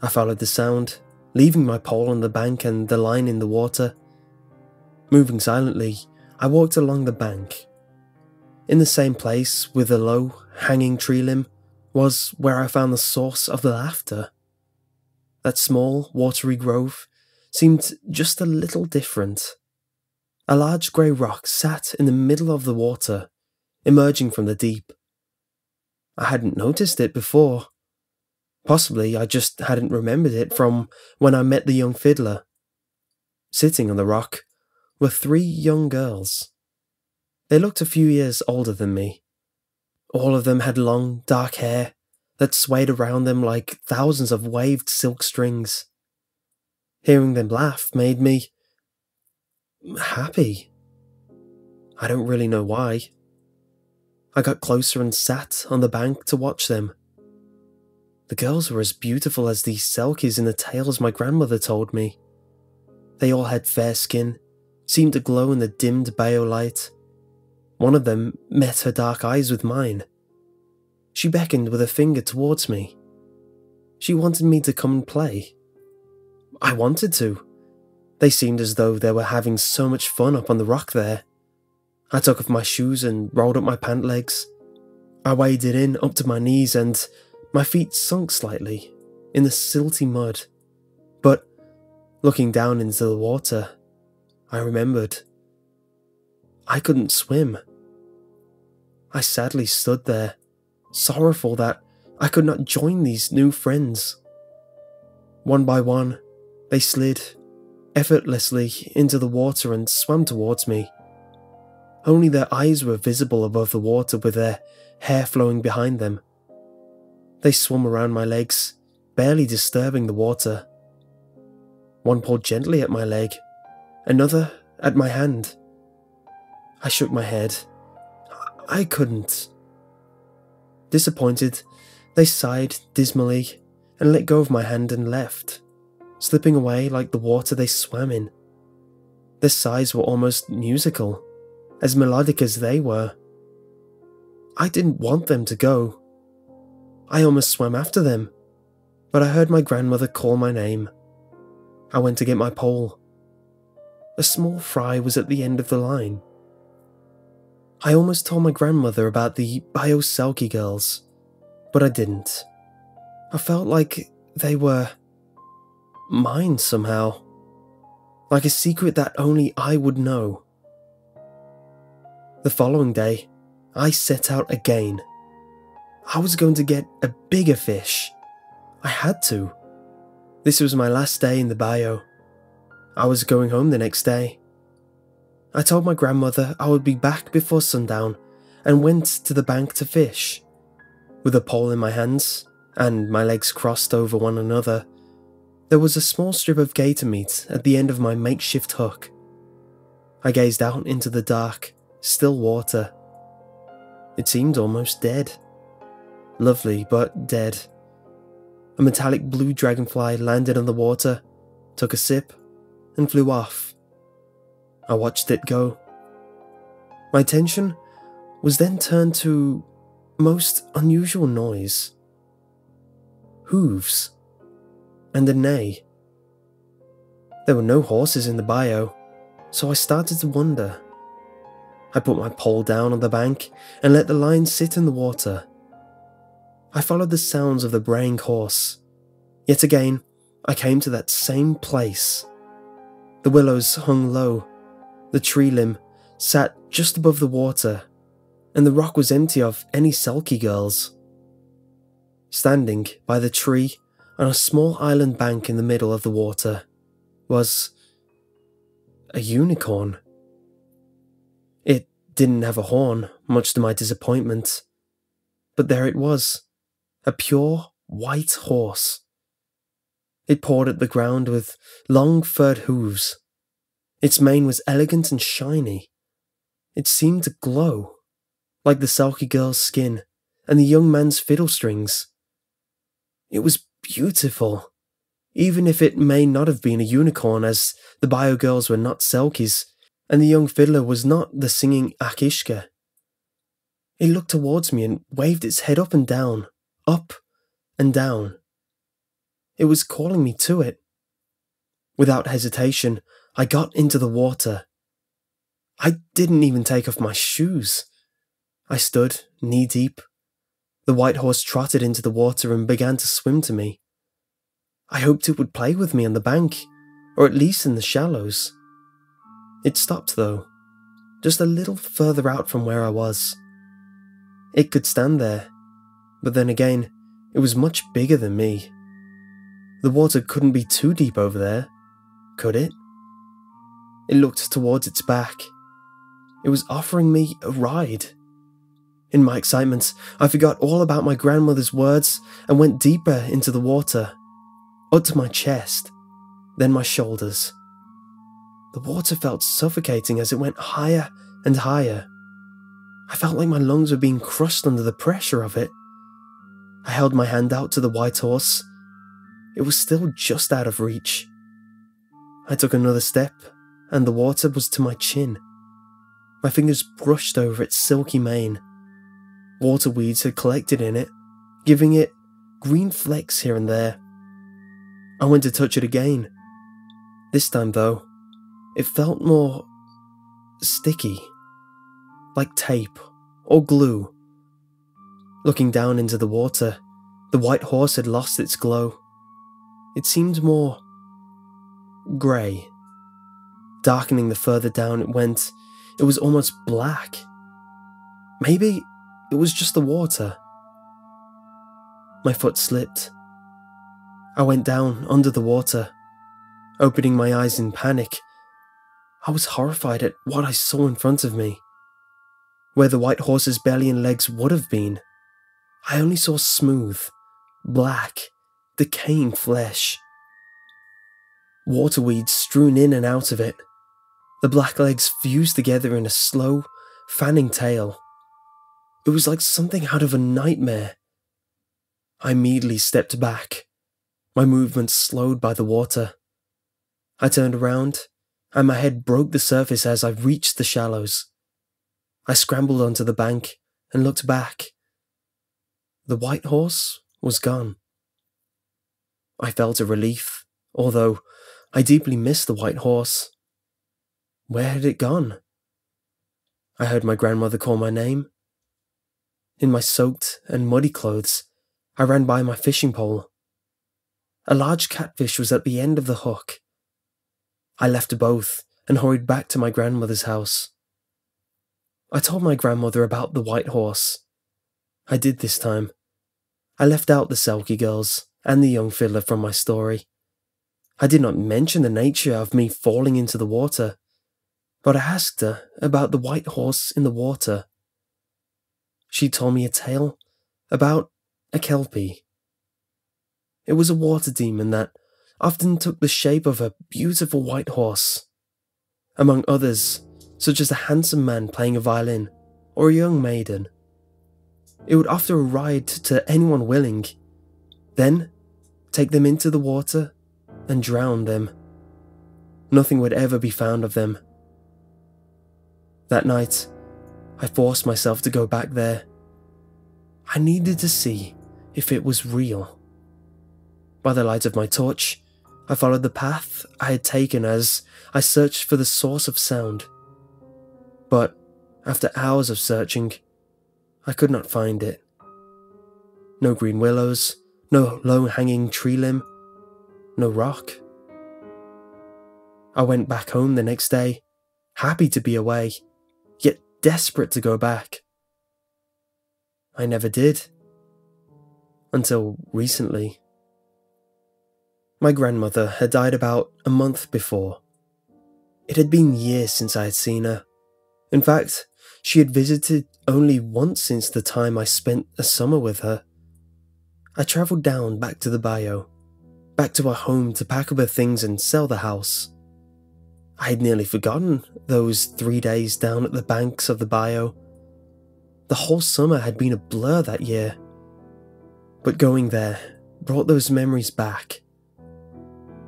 I followed the sound, leaving my pole on the bank and the line in the water. Moving silently, I walked along the bank. In the same place, with a low, hanging tree limb, was where I found the source of the laughter. That small, watery grove seemed just a little different. A large grey rock sat in the middle of the water, emerging from the deep. I hadn't noticed it before. Possibly I just hadn't remembered it from when I met the young fiddler. Sitting on the rock were 3 young girls. They looked a few years older than me. All of them had long, dark hair that swayed around them like thousands of waved silk strings. Hearing them laugh made me happy. I don't really know why. I got closer and sat on the bank to watch them. The girls were as beautiful as the selkies in the tales my grandmother told me. They all had fair skin, seemed to glow in the dimmed bayou light. One of them met her dark eyes with mine. She beckoned with a finger towards me. She wanted me to come and play. I wanted to. They seemed as though they were having so much fun up on the rock there. I took off my shoes and rolled up my pant legs. I waded in up to my knees and my feet sunk slightly in the silty mud. But looking down into the water, I remembered. I couldn't swim. I sadly stood there, sorrowful that I could not join these new friends. One by one, they slid effortlessly into the water and swam towards me. Only their eyes were visible above the water with their hair flowing behind them. They swam around my legs, barely disturbing the water. One pulled gently at my leg, another at my hand. I shook my head. I couldn't. Disappointed, they sighed dismally and let go of my hand and left, slipping away like the water they swam in. Their sighs were almost musical, as melodic as they were. I didn't want them to go. I almost swam after them, but I heard my grandmother call my name. I went to get my pole. A small fry was at the end of the line. I almost told my grandmother about the bayou selkie girls, but I didn't. I felt like they were mine somehow, like a secret that only I would know. The following day, I set out again. I was going to get a bigger fish. I had to. This was my last day in the bayou. I was going home the next day. I told my grandmother I would be back before sundown and went to the bank to fish. With a pole in my hands and my legs crossed over one another, there was a small strip of gator meat at the end of my makeshift hook. I gazed out into the dark, still water. It seemed almost dead. Lovely, but dead. A metallic blue dragonfly landed on the water, took a sip, and flew off. I watched it go. My attention was then turned to most unusual noise. Hooves and a neigh. There were no horses in the bayou, so I started to wonder. I put my pole down on the bank and let the line sit in the water. I followed the sounds of the braying horse. Yet again, I came to that same place. The willows hung low, the tree limb sat just above the water, and the rock was empty of any sulky girls. Standing by the tree on a small island bank in the middle of the water was a unicorn. It didn't have a horn, much to my disappointment, but there it was, a pure white horse. It pawed at the ground with long furred hooves. Its mane was elegant and shiny. It seemed to glow, like the sulky girl's skin and the young man's fiddle strings. It was beautiful, even if it may not have been a unicorn, as the bayou girls were not selkies, and the young fiddler was not the singing Akishka. It looked towards me and waved its head up and down, up and down. It was calling me to it. Without hesitation, I got into the water. I didn't even take off my shoes. I stood knee-deep. The white horse trotted into the water and began to swim to me. I hoped it would play with me on the bank, or at least in the shallows. It stopped though, just a little further out from where I was. It could stand there, but then again, it was much bigger than me. The water couldn't be too deep over there, could it? It looked towards its back. It was offering me a ride. In my excitement, I forgot all about my grandmother's words and went deeper into the water, up to my chest, then my shoulders. The water felt suffocating as it went higher and higher. I felt like my lungs were being crushed under the pressure of it. I held my hand out to the white horse. It was still just out of reach. I took another step, and the water was to my chin. My fingers brushed over its silky mane. Water weeds had collected in it, giving it green flecks here and there. I went to touch it again. This time, though, it felt more sticky, like tape or glue. Looking down into the water, the white horse had lost its glow. It seemed more grey. Darkening the further down it went, it was almost black. Maybe it was just the water. My foot slipped. I went down under the water, opening my eyes in panic. I was horrified at what I saw in front of me. Where the white horse's belly and legs would have been, I only saw smooth, black, decaying flesh. Water weeds strewn in and out of it. The black legs fused together in a slow, fanning tail. It was like something out of a nightmare. I immediately stepped back, my movements slowed by the water. I turned around, and my head broke the surface as I reached the shallows. I scrambled onto the bank and looked back. The white horse was gone. I felt a relief, although I deeply missed the white horse. Where had it gone? I heard my grandmother call my name. In my soaked and muddy clothes, I ran by my fishing pole. A large catfish was at the end of the hook. I left both and hurried back to my grandmother's house. I told my grandmother about the white horse. I did this time. I left out the Selkie girls and the young fiddler from my story. I did not mention the nature of me falling into the water, but I asked her about the white horse in the water. She told me a tale about a kelpie. It was a water demon that often took the shape of a beautiful white horse. Among others, such as a handsome man playing a violin or a young maiden. It would offer a ride to anyone willing, then take them into the water and drown them. Nothing would ever be found of them. That night, I forced myself to go back there. I needed to see if it was real. By the light of my torch, I followed the path I had taken as I searched for the source of sound. But after hours of searching, I could not find it. No green willows, no low-hanging tree limb, no rock. I went back home the next day, happy to be away, yet desperate to go back. I never did. Until recently. My grandmother had died about a month before. It had been years since I had seen her. In fact, she had visited only once since the time I spent a summer with her. I travelled down back to the bayou, back to our home to pack up her things and sell the house. I had nearly forgotten those 3 days down at the banks of the bayou. The whole summer had been a blur that year. But going there brought those memories back.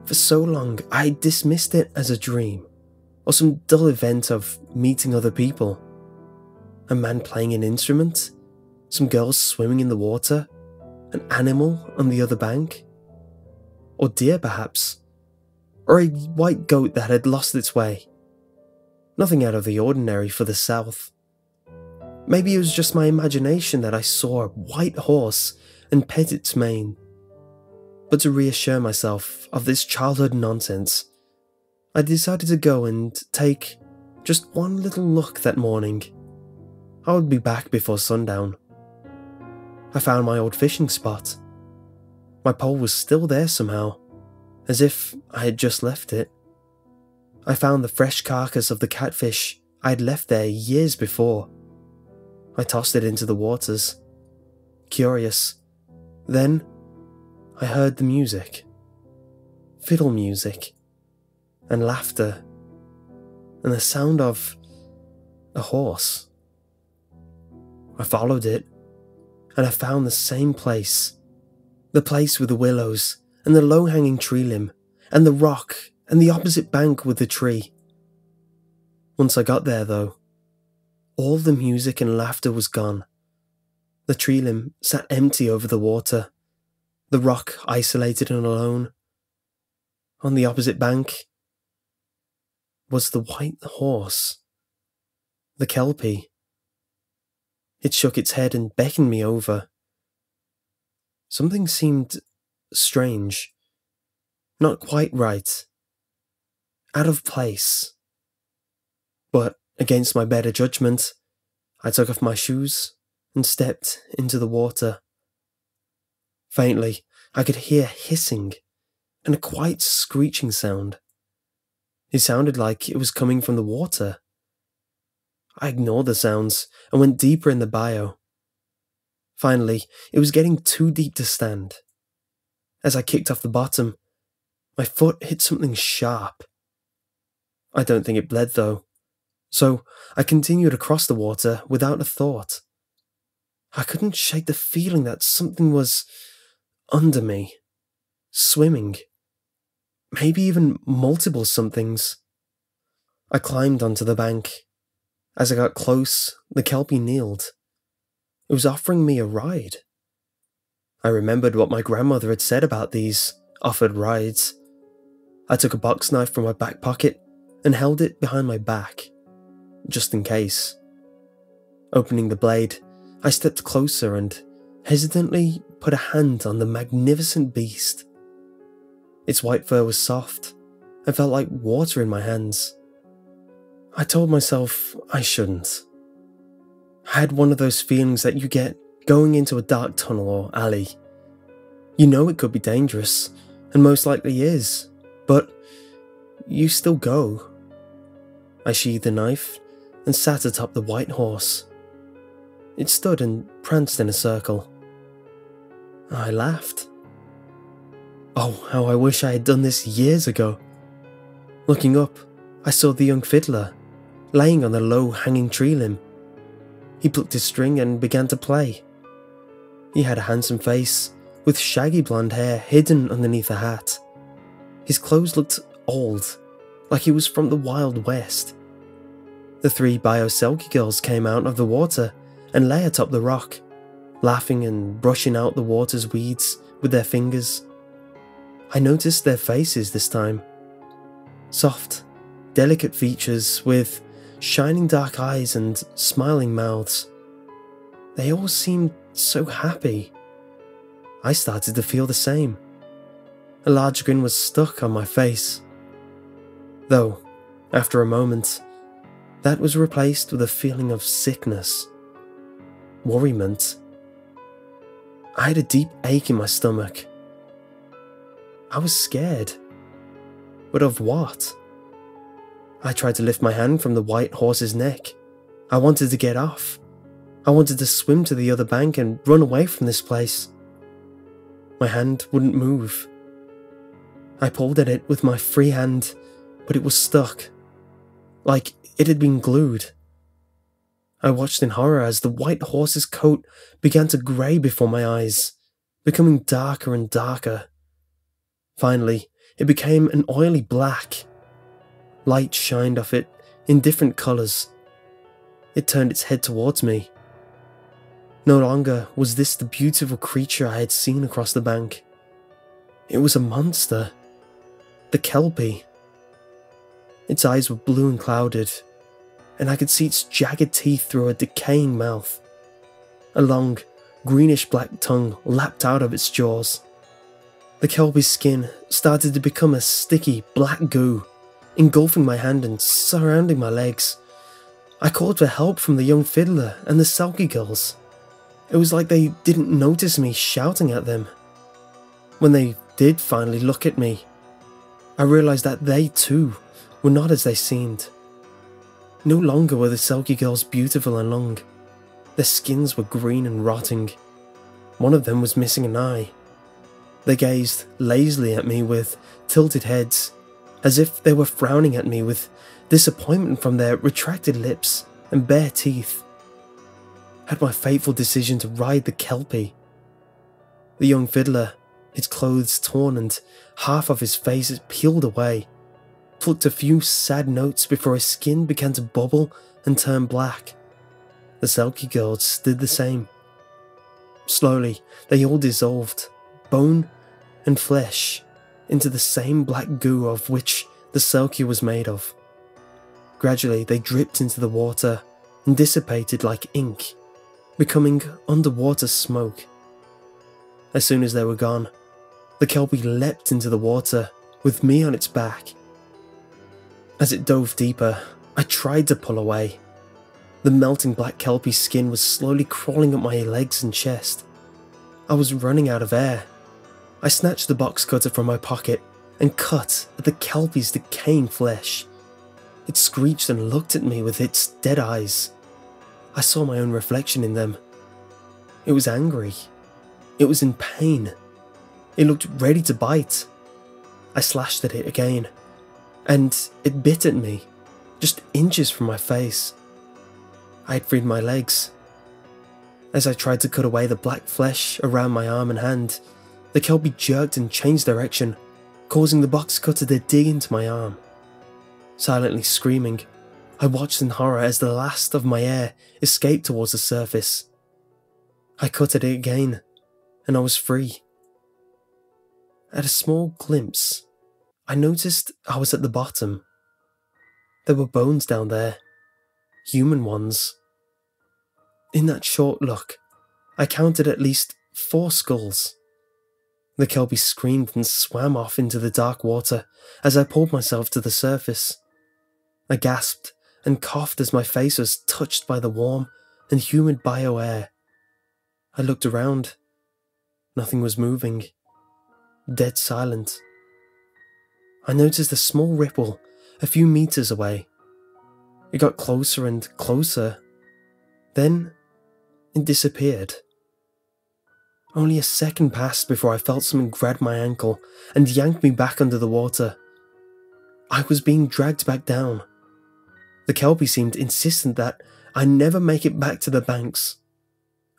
For so long, I dismissed it as a dream, or some dull event of meeting other people. A man playing an instrument, some girls swimming in the water, an animal on the other bank, or deer perhaps, or a white goat that had lost its way. Nothing out of the ordinary for the South. Maybe it was just my imagination that I saw a white horse and pet its mane. But to reassure myself of this childhood nonsense, I decided to go and take just one little look that morning. I would be back before sundown. I found my old fishing spot. My pole was still there somehow, as if I had just left it. I found the fresh carcass of the catfish I had left there years before. I tossed it into the waters. Curious. Then, I heard the music. Fiddle music. And laughter. And the sound of a horse. I followed it, and I found the same place. The place with the willows, and the low-hanging tree limb, and the rock, and the opposite bank with the tree. Once I got there, though, all the music and laughter was gone. The tree limb sat empty over the water, the rock isolated and alone. On the opposite bank was the white horse, the kelpie. It shook its head and beckoned me over. Something seemed strange, not quite right, out of place. But against my better judgment, I took off my shoes and stepped into the water. Faintly, I could hear hissing and a quite screeching sound. It sounded like it was coming from the water. I ignored the sounds and went deeper in the bayou. Finally, it was getting too deep to stand. As I kicked off the bottom, my foot hit something sharp. I don't think it bled though, so I continued across the water without a thought. I couldn't shake the feeling that something was under me, swimming. Maybe even multiple somethings. I climbed onto the bank. As I got close, the kelpie kneeled. It was offering me a ride. I remembered what my grandmother had said about these offered rides. I took a box knife from my back pocket and held it behind my back, just in case. Opening the blade, I stepped closer and hesitantly put a hand on the magnificent beast. Its white fur was soft and felt like water in my hands. I told myself I shouldn't. I had one of those feelings that you get going into a dark tunnel or alley. You know it could be dangerous, and most likely is, but you still go. I sheathed the knife and sat atop the white horse. It stood and pranced in a circle. I laughed. Oh, how I wish I had done this years ago. Looking up, I saw the young fiddler, laying on the low-hanging tree limb. He plucked his string and began to play. He had a handsome face, with shaggy blonde hair hidden underneath a hat. His clothes looked old, like he was from the Wild West. The 3 bayou selkie girls came out of the water and lay atop the rock, laughing and brushing out the water's weeds with their fingers. I noticed their faces this time. Soft, delicate features with shining dark eyes and smiling mouths. They all seemed so happy. I started to feel the same. A large grin was stuck on my face. Though, after a moment, that was replaced with a feeling of sickness, worriment. I had a deep ache in my stomach. I was scared. But of what? I tried to lift my hand from the white horse's neck. I wanted to get off. I wanted to swim to the other bank and run away from this place. My hand wouldn't move. I pulled at it with my free hand, but it was stuck, like it had been glued. I watched in horror as the white horse's coat began to grey before my eyes, becoming darker and darker. Finally, it became an oily black. Light shined off it in different colours. It turned its head towards me. No longer was this the beautiful creature I had seen across the bank. It was a monster. The kelpie. Its eyes were blue and clouded, and I could see its jagged teeth through a decaying mouth. A long, greenish-black tongue lapped out of its jaws. The kelpie's skin started to become a sticky, black goo, engulfing my hand and surrounding my legs. I called for help from the young fiddler and the selkie girls. It was like they didn't notice me shouting at them. When they did finally look at me, I realised that they too were not as they seemed. No longer were the selkie girls beautiful and long. Their skins were green and rotting. One of them was missing an eye. They gazed lazily at me with tilted heads, as if they were frowning at me with disappointment from their retracted lips and bare teeth. Had my fateful decision to ride the kelpie. The young fiddler, his clothes torn and half of his face peeled away, plucked a few sad notes before his skin began to bubble and turn black. The selkie girls did the same. Slowly, they all dissolved, bone and flesh, into the same black goo of which the selkie was made of. Gradually, they dripped into the water and dissipated like ink, becoming underwater smoke. As soon as they were gone, the kelpie leapt into the water with me on its back. As it dove deeper, I tried to pull away. The melting black kelpie's skin was slowly crawling up my legs and chest. I was running out of air. I snatched the box cutter from my pocket and cut at the kelpie's decaying flesh. It screeched and looked at me with its dead eyes. I saw my own reflection in them. It was angry. It was in pain. It looked ready to bite. I slashed at it again, and it bit at me, just inches from my face. I had freed my legs. As I tried to cut away the black flesh around my arm and hand, the kelpie jerked and changed direction, causing the box cutter to dig into my arm. Silently screaming, I watched in horror as the last of my air escaped towards the surface. I cut at it again, and I was free. At a small glimpse, I noticed I was at the bottom. There were bones down there, human ones. In that short look, I counted at least 4 skulls. The kelpie screamed and swam off into the dark water as I pulled myself to the surface. I gasped and coughed as my face was touched by the warm and humid bayou air. I looked around. Nothing was moving. Dead silent. I noticed a small ripple a few meters away. It got closer and closer. Then it disappeared. Only a second passed before I felt something grab my ankle and yank me back under the water. I was being dragged back down. The kelpie seemed insistent that I never make it back to the banks.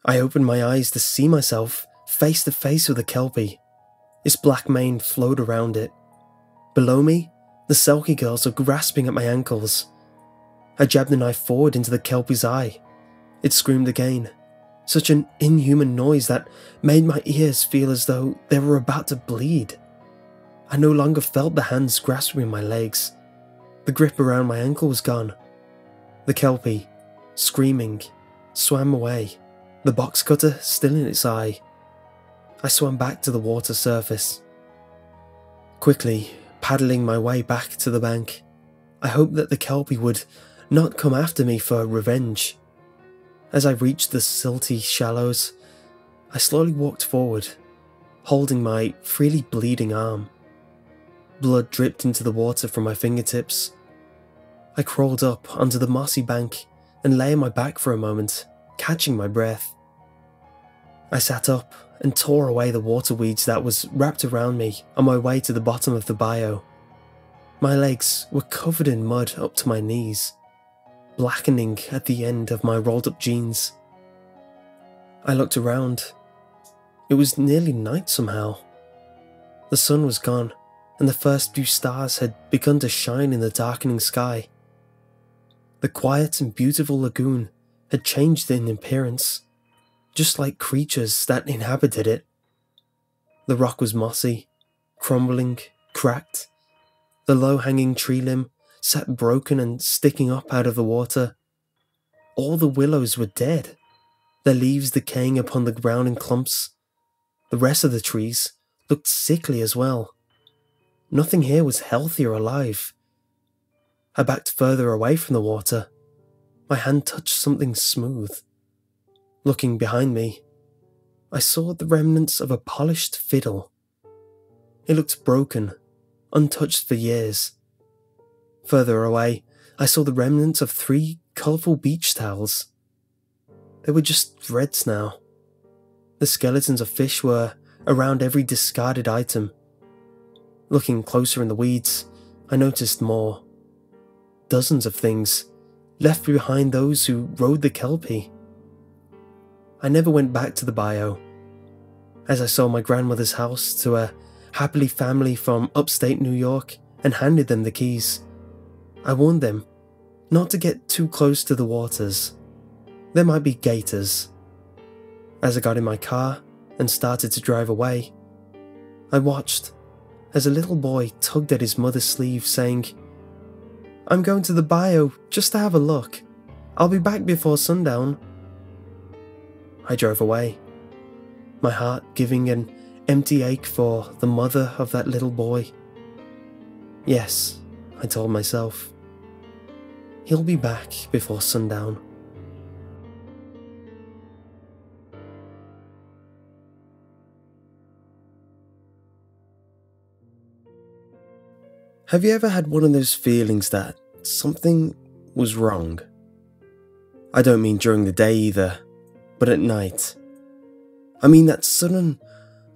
I opened my eyes to see myself face to face with the kelpie. Its black mane flowed around it. Below me, the selkie girls were grasping at my ankles. I jabbed the knife forward into the kelpie's eye. It screamed again, such an inhuman noise that made my ears feel as though they were about to bleed. I no longer felt the hands grasping my legs. The grip around my ankle was gone. The kelpie, screaming, swam away, the box cutter still in its eye. I swam back to the water surface. Quickly, paddling my way back to the bank, I hoped that the kelpie would not come after me for revenge. As I reached the silty shallows, I slowly walked forward, holding my freely bleeding arm. Blood dripped into the water from my fingertips. I crawled up onto the mossy bank and lay on my back for a moment, catching my breath. I sat up and tore away the water weeds that was wrapped around me on my way to the bottom of the bayou. My legs were covered in mud up to my knees, blackening at the end of my rolled up jeans. I looked around. It was nearly night somehow. The sun was gone, and the first few stars had begun to shine in the darkening sky. The quiet and beautiful lagoon had changed in appearance, just like creatures that inhabited it. The rock was mossy, crumbling, cracked. The low-hanging tree limb sat broken and sticking up out of the water. All the willows were dead, their leaves decaying upon the ground in clumps. The rest of the trees looked sickly as well. Nothing here was healthy or alive. I backed further away from the water. My hand touched something smooth. Looking behind me, I saw the remnants of a polished fiddle. It looked broken, untouched for years. Further away, I saw the remnants of 3 colourful beach towels. They were just threads now. The skeletons of fish were around every discarded item. Looking closer in the weeds, I noticed more. Dozens of things, left behind those who rode the kelpie. I never went back to the bayou. As I sold my grandmother's house to a happily family from upstate New York and handed them the keys, I warned them not to get too close to the waters. There might be gators. As I got in my car and started to drive away, I watched as a little boy tugged at his mother's sleeve, saying, "I'm going to the bayou just to have a look. I'll be back before sundown." I drove away, my heart giving an empty ache for the mother of that little boy. Yes, I told myself, he'll be back before sundown. Have you ever had one of those feelings that something was wrong? I don't mean during the day either, but at night. I mean that sudden,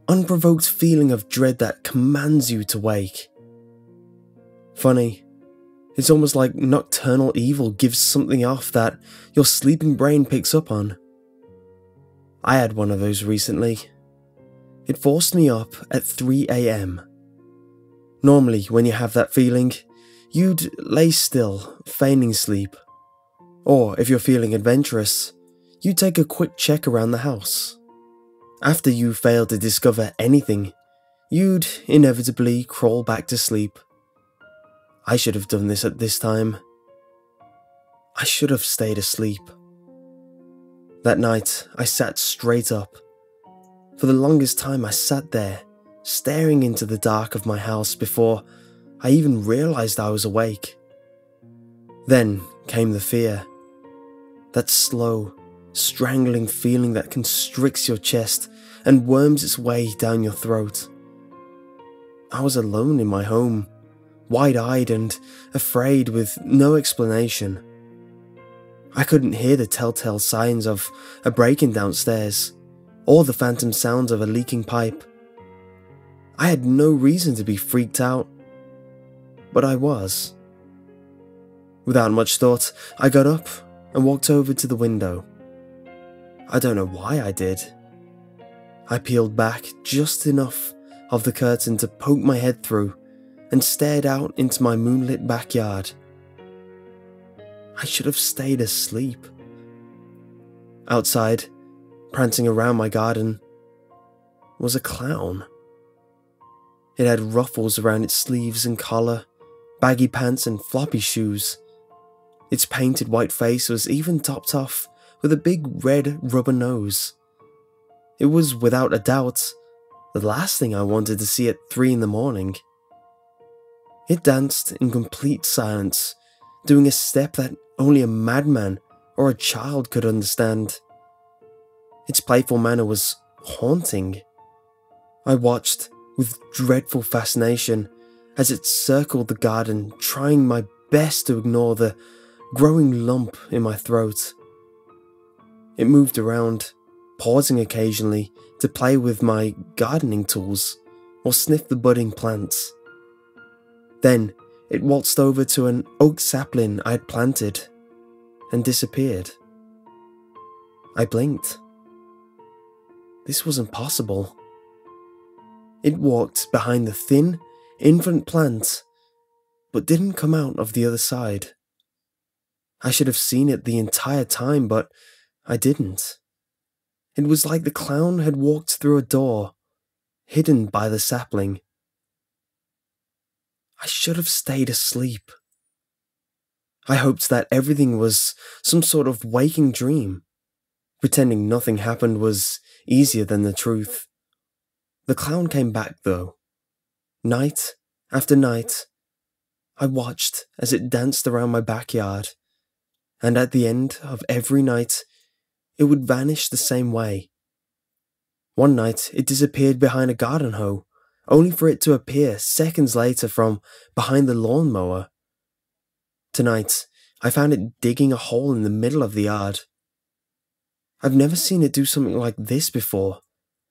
unprovoked feeling of dread that commands you to wake. Funny, it's almost like nocturnal evil gives something off that your sleeping brain picks up on. I had one of those recently. It forced me up at 3 a.m. Normally, when you have that feeling, you'd lay still, feigning sleep. Or, if you're feeling adventurous, you'd take a quick check around the house. After you fail to discover anything, you'd inevitably crawl back to sleep. I should have done this at this time. I should have stayed asleep. That night, I sat straight up. For the longest time, I sat there, staring into the dark of my house before I even realized I was awake. Then came the fear. That slow, strangling feeling that constricts your chest and worms its way down your throat. I was alone in my home, wide-eyed and afraid with no explanation. I couldn't hear the telltale signs of a break-in downstairs, or the phantom sounds of a leaking pipe. I had no reason to be freaked out, but I was. Without much thought, I got up and walked over to the window. I don't know why I did. I peeled back just enough of the curtain to poke my head through and stared out into my moonlit backyard. I should have stayed asleep. Outside, prancing around my garden, was a clown. It had ruffles around its sleeves and collar, baggy pants and floppy shoes. Its painted white face was even topped off with a big red rubber nose. It was without a doubt the last thing I wanted to see at 3 in the morning. It danced in complete silence, doing a step that only a madman or a child could understand. Its playful manner was haunting. I watched with dreadful fascination as it circled the garden, trying my best to ignore the growing lump in my throat. It moved around, pausing occasionally to play with my gardening tools or sniff the budding plants. Then it waltzed over to an oak sapling I had planted and disappeared. I blinked. This wasn't possible. It walked behind the thin, infant plant, but didn't come out of the other side. I should have seen it the entire time, but I didn't. It was like the clown had walked through a door, hidden by the sapling. I should have stayed asleep. I hoped that everything was some sort of waking dream. Pretending nothing happened was easier than the truth. The clown came back though. Night after night, I watched as it danced around my backyard, and at the end of every night, it would vanish the same way. One night, it disappeared behind a garden hoe, only for it to appear seconds later from behind the lawnmower. Tonight, I found it digging a hole in the middle of the yard. I've never seen it do something like this before,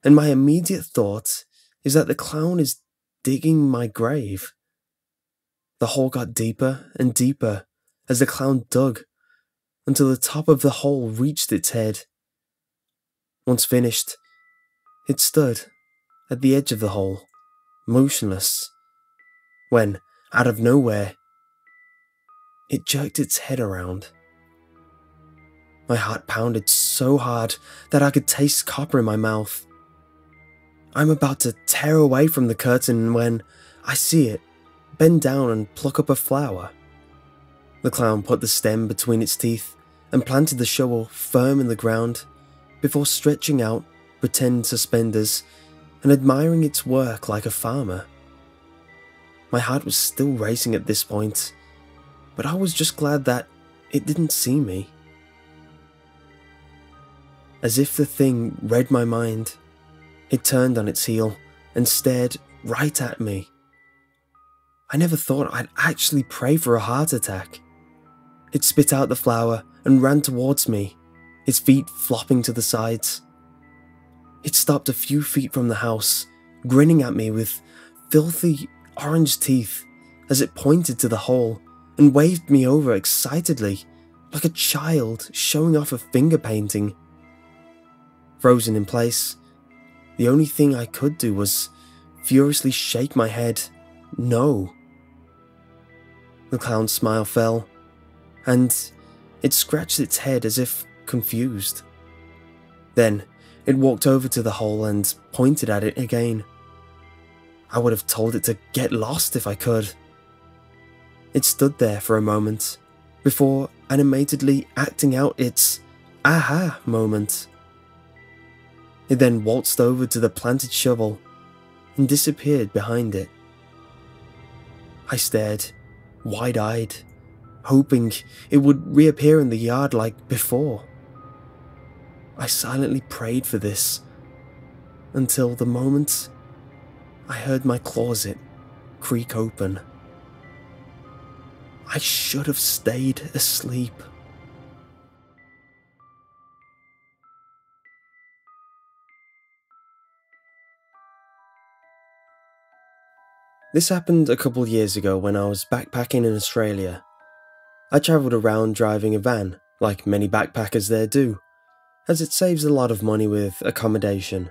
and my immediate thought is that the clown is digging my grave. The hole got deeper and deeper as the clown dug, until the top of the hole reached its head. Once finished, it stood at the edge of the hole, motionless, when, out of nowhere, it jerked its head around. My heart pounded so hard that I could taste copper in my mouth. I'm about to tear away from the curtain when I see it bend down and pluck up a flower. The clown put the stem between its teeth and planted the shovel firm in the ground before stretching out pretend suspenders and admiring its work like a farmer. My heart was still racing at this point, but I was just glad that it didn't see me. As if the thing read my mind, it turned on its heel and stared right at me. I never thought I'd actually pray for a heart attack. It spit out the flower and ran towards me, its feet flopping to the sides. It stopped a few feet from the house, grinning at me with filthy orange teeth as it pointed to the hole and waved me over excitedly, like a child showing off a finger painting. Frozen in place, the only thing I could do was furiously shake my head, no. The clown's smile fell, and it scratched its head as if confused. Then it walked over to the hole and pointed at it again. I would have told it to get lost if I could. It stood there for a moment, before animatedly acting out its aha moment. It then waltzed over to the planted shovel and disappeared behind it. I stared, wide-eyed, hoping it would reappear in the yard like before. I silently prayed for this, until the moment I heard my closet creak open. I should have stayed asleep. This happened a couple years ago when I was backpacking in Australia. I travelled around driving a van, like many backpackers there do, as it saves a lot of money with accommodation.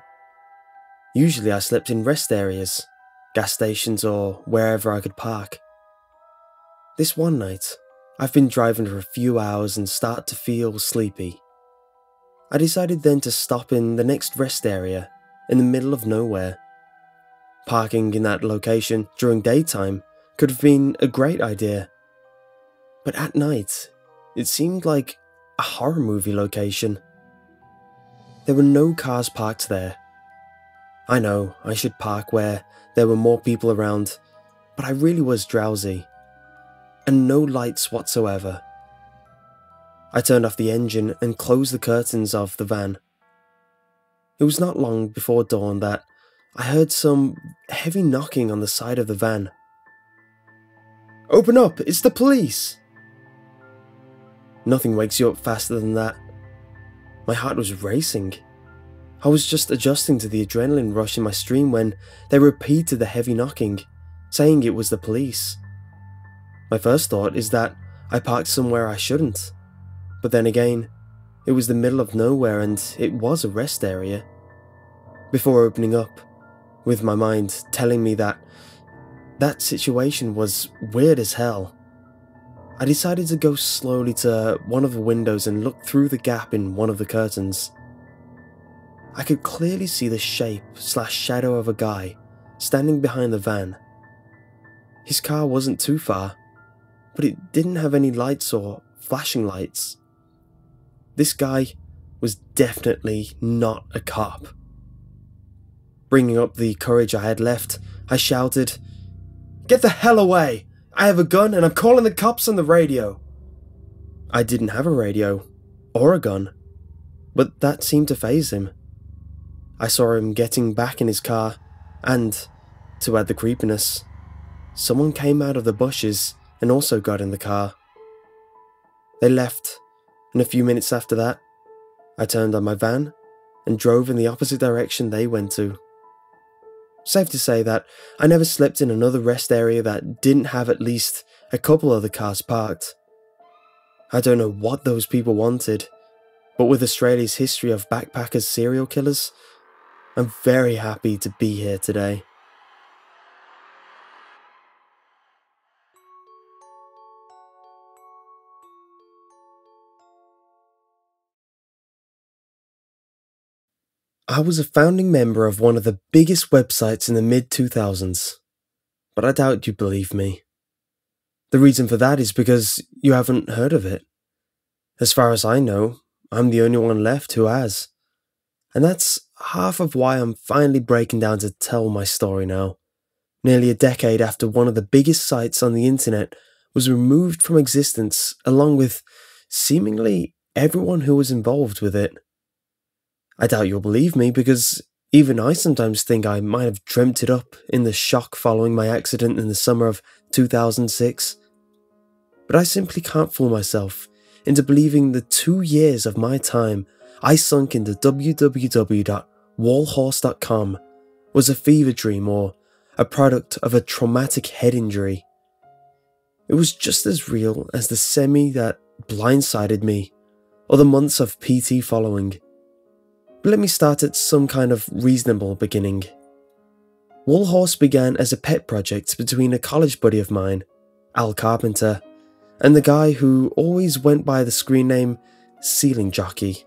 Usually I slept in rest areas, gas stations or wherever I could park. This one night, I've been driving for a few hours and start to feel sleepy. I decided then to stop in the next rest area in the middle of nowhere. Parking in that location during daytime could have been a great idea, but at night, it seemed like a horror movie location. There were no cars parked there. I know I should park where there were more people around, but I really was drowsy, and no lights whatsoever. I turned off the engine and closed the curtains of the van. It was not long before dawn that I heard some heavy knocking on the side of the van. "Open up, it's the police!" Nothing wakes you up faster than that. My heart was racing. I was just adjusting to the adrenaline rush in my stream when they repeated the heavy knocking, saying it was the police. My first thought is that I parked somewhere I shouldn't, but then again, it was the middle of nowhere and it was a rest area. Before opening up, with my mind telling me that that situation was weird as hell, I decided to go slowly to one of the windows and look through the gap in one of the curtains. I could clearly see the shape/shadow of a guy standing behind the van. His car wasn't too far, but it didn't have any lights or flashing lights. This guy was definitely not a cop. Bringing up the courage I had left, I shouted, "Get the hell away! I have a gun and I'm calling the cops on the radio." I didn't have a radio, or a gun, but that seemed to faze him. I saw him getting back in his car, and, to add the creepiness, someone came out of the bushes and also got in the car. They left, and a few minutes after that, I turned on my van and drove in the opposite direction they went to. Safe to say that I never slept in another rest area that didn't have at least a couple of the cars parked. I don't know what those people wanted, but with Australia's history of backpackers serial killers, I'm very happy to be here today. I was a founding member of one of the biggest websites in the mid-2000s, but I doubt you believe me. The reason for that is because you haven't heard of it. As far as I know, I'm the only one left who has. And that's half of why I'm finally breaking down to tell my story now. Nearly a decade after one of the biggest sites on the internet was removed from existence, along with seemingly everyone who was involved with it. I doubt you'll believe me because even I sometimes think I might have dreamt it up in the shock following my accident in the summer of 2006. But I simply can't fool myself into believing the 2 years of my time I sunk into www.wallhorse.com was a fever dream or a product of a traumatic head injury. It was just as real as the semi that blindsided me or the months of PT following. But let me start at some kind of reasonable beginning. Wallhorse began as a pet project between a college buddy of mine, Al Carpenter, and the guy who always went by the screen name Ceiling Jockey,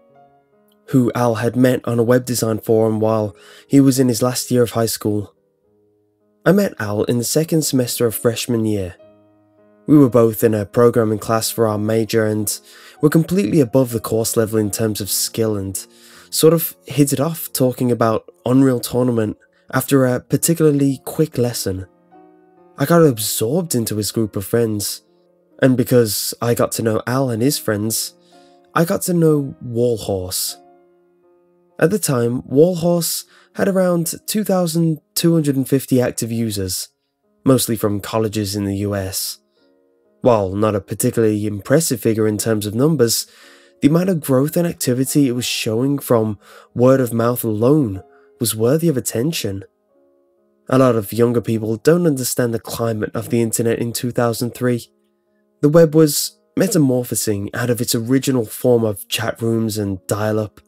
who Al had met on a web design forum while he was in his last year of high school. I met Al in the second semester of freshman year. We were both in a programming class for our major and were completely above the course level in terms of skill and sort of hit it off talking about Unreal Tournament after a particularly quick lesson. I got absorbed into his group of friends, and because I got to know Al and his friends, I got to know Wallhorse. At the time, Wallhorse had around 2,250 active users, mostly from colleges in the US. While not a particularly impressive figure in terms of numbers, the amount of growth and activity it was showing from word of mouth alone was worthy of attention. A lot of younger people don't understand the climate of the internet in 2003. The web was metamorphosing out of its original form of chat rooms and dial-up,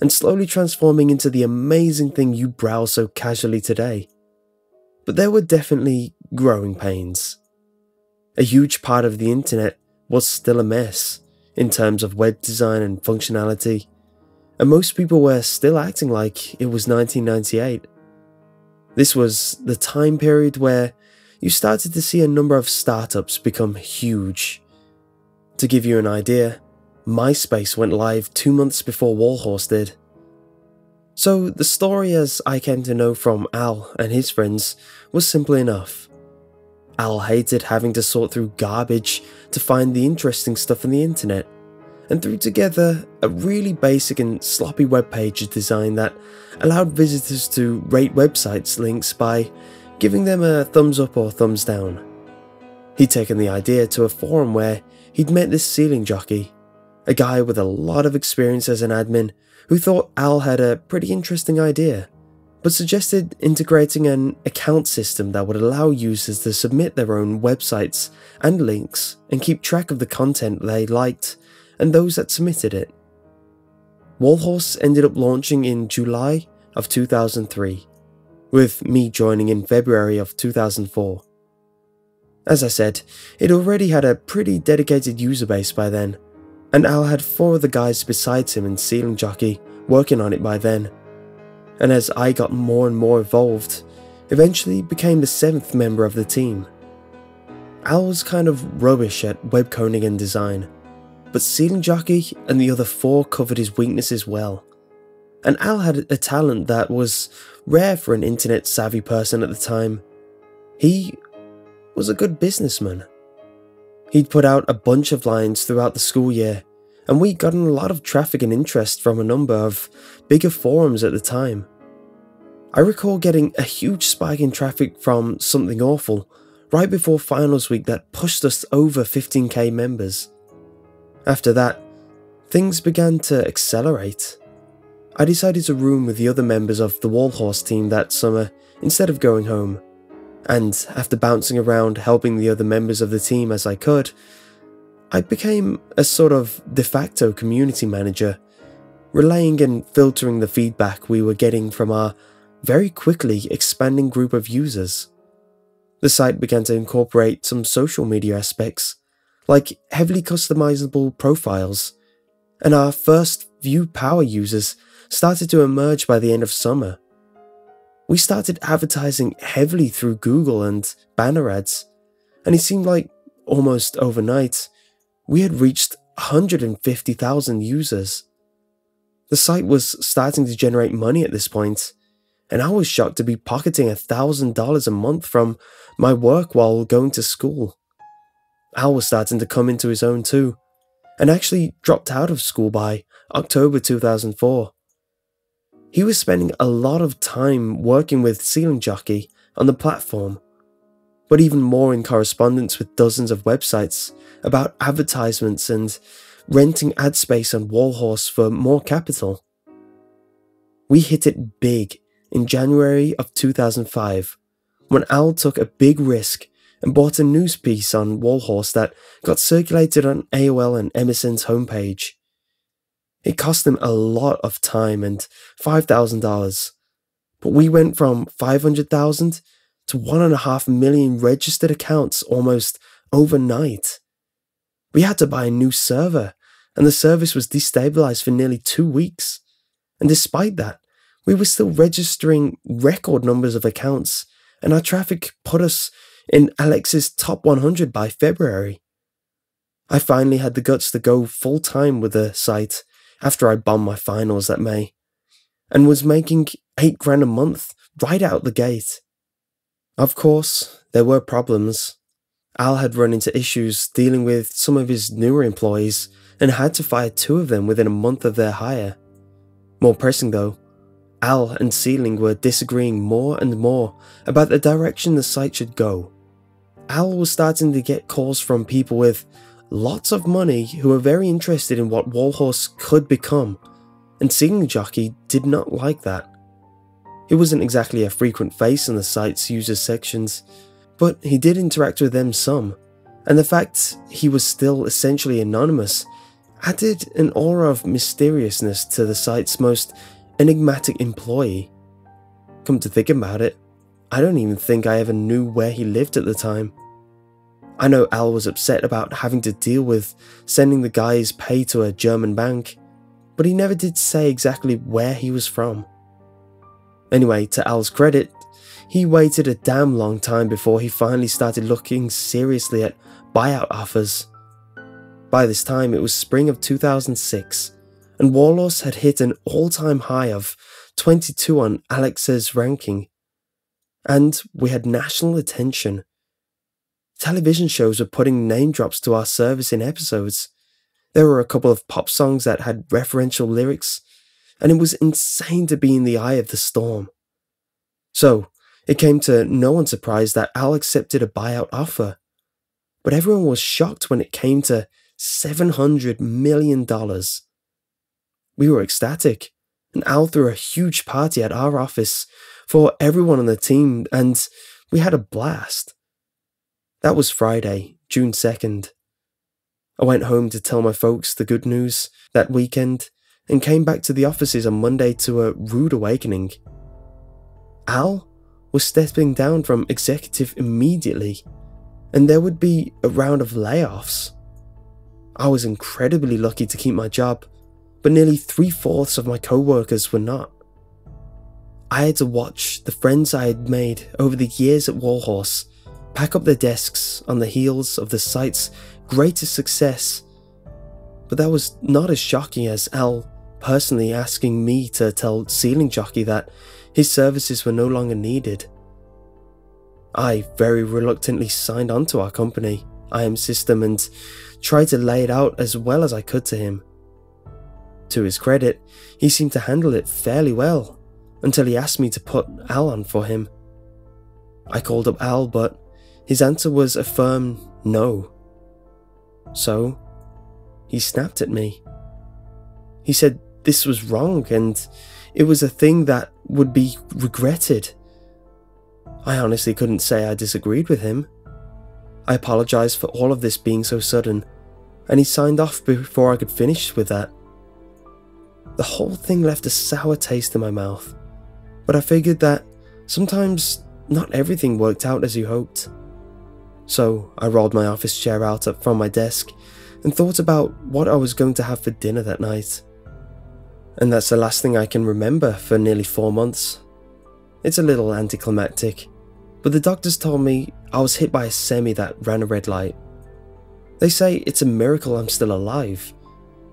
and slowly transforming into the amazing thing you browse so casually today. But there were definitely growing pains. A huge part of the internet was still a mess in terms of web design and functionality, and most people were still acting like it was 1998. This was the time period where you started to see a number of startups become huge. To give you an idea, MySpace went live 2 months before Warhorse did. So the story, as I came to know from Al and his friends, was simple enough. Al hated having to sort through garbage to find the interesting stuff on the internet, and threw together a really basic and sloppy web page design that allowed visitors to rate websites links by giving them a thumbs up or thumbs down. He'd taken the idea to a forum where he'd met this ceiling jockey, a guy with a lot of experience as an admin who thought Al had a pretty interesting idea, but suggested integrating an account system that would allow users to submit their own websites and links and keep track of the content they liked and those that submitted it. Warhorse ended up launching in July of 2003, with me joining in February of 2004. As I said, it already had a pretty dedicated user base by then, and Al had 4 other guys besides him and Ceiling Jockey working on it by then. And as I got more and more involved, eventually became the 7th member of the team. Al was kind of rubbish at web coding and design, but Ceiling Jockey and the other 4 covered his weaknesses well. And Al had a talent that was rare for an internet savvy person at the time. He was a good businessman. He'd put out a bunch of lines throughout the school year, and we'd gotten a lot of traffic and interest from a number of bigger forums at the time. I recall getting a huge spike in traffic from Something Awful right before finals week that pushed us over 15k members. After that, things began to accelerate. I decided to room with the other members of the Warhorse team that summer instead of going home, and after bouncing around helping the other members of the team as I could, I became a sort of de facto community manager, relaying and filtering the feedback we were getting from our very quickly expanding group of users. The site began to incorporate some social media aspects, like heavily customizable profiles, and our first few power users started to emerge by the end of summer. We started advertising heavily through Google and banner ads, and it seemed like almost overnight, we had reached 150,000 users. The site was starting to generate money at this point, and I was shocked to be pocketing $1,000 a month from my work while going to school. Al was starting to come into his own too, and actually dropped out of school by October 2004. He was spending a lot of time working with Ceiling Jockey on the platform, but even more in correspondence with dozens of websites about advertisements and renting ad space on Warhorse for more capital. We hit it big in January of 2005 when Al took a big risk and bought a news piece on Warhorse that got circulated on AOL and MSN's homepage. It cost him a lot of time and $5,000, but we went from 500,000 to 1.5 million registered accounts almost overnight. We had to buy a new server, and the service was destabilized for nearly 2 weeks. And despite that, we were still registering record numbers of accounts, and our traffic put us in Alex's top 100 by February. I finally had the guts to go full-time with the site after I bombed my finals that May, and was making $8,000 a month right out the gate. Of course, there were problems. Al had run into issues dealing with some of his newer employees and had to fire 2 of them within a month of their hire. More pressing though, Al and Ceiling were disagreeing more and more about the direction the site should go. Al was starting to get calls from people with lots of money who were very interested in what Warhorse could become, and Ceiling Jockey did not like that. He wasn't exactly a frequent face in the site's user sections, but he did interact with them some, and the fact he was still essentially anonymous added an aura of mysteriousness to the site's most enigmatic employee. Come to think about it, I don't even think I ever knew where he lived at the time. I know Al was upset about having to deal with sending the guy's pay to a German bank, but he never did say exactly where he was from. Anyway, to Al's credit, he waited a damn long time before he finally started looking seriously at buyout offers. By this time, it was spring of 2006, and Warlords had hit an all-time high of 22 on Alex's ranking, and we had national attention. Television shows were putting name drops to our service in episodes. There were a couple of pop songs that had referential lyrics, and it was insane to be in the eye of the storm. So, it came to no one's surprise that Al accepted a buyout offer, but everyone was shocked when it came to $700 million. We were ecstatic, and Al threw a huge party at our office for everyone on the team, and we had a blast. That was Friday, June 2nd. I went home to tell my folks the good news that weekend and came back to the offices on Monday to a rude awakening. Al was stepping down from executive immediately, and there would be a round of layoffs. I was incredibly lucky to keep my job, but nearly 3/4 of my co-workers were not. I had to watch the friends I had made over the years at Warhorse pack up their desks on the heels of the site's greatest success, but that was not as shocking as Al personally asking me to tell Ceiling Jockey that his services were no longer needed. I very reluctantly signed on to our company, IM System, and tried to lay it out as well as I could to him. To his credit, he seemed to handle it fairly well, until he asked me to put Al on for him. I called up Al, but his answer was a firm no. So, he snapped at me. He said this was wrong and it was a thing that would be regretted. I honestly couldn't say I disagreed with him. I apologized for all of this being so sudden, and he signed off before I could finish with that. The whole thing left a sour taste in my mouth, but I figured that sometimes not everything worked out as you hoped. So I rolled my office chair out from my desk and thought about what I was going to have for dinner that night. And that's the last thing I can remember for nearly 4 months. It's a little anticlimactic, but the doctors told me I was hit by a semi that ran a red light. They say it's a miracle I'm still alive,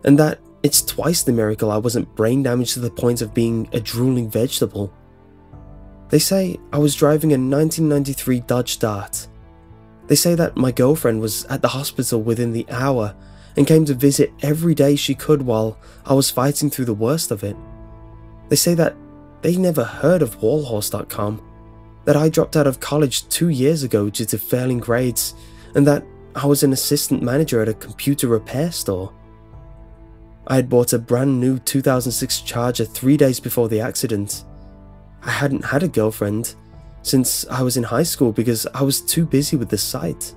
and that it's twice the miracle I wasn't brain damaged to the point of being a drooling vegetable. They say I was driving a 1993 Dodge Dart. They say that my girlfriend was at the hospital within the hour and came to visit every day she could while I was fighting through the worst of it. They say that they never heard of wallhorse.com, that I dropped out of college 2 years ago due to failing grades, and that I was an assistant manager at a computer repair store. I had bought a brand new 2006 Charger 3 days before the accident. I hadn't had a girlfriend since I was in high school because I was too busy with the site.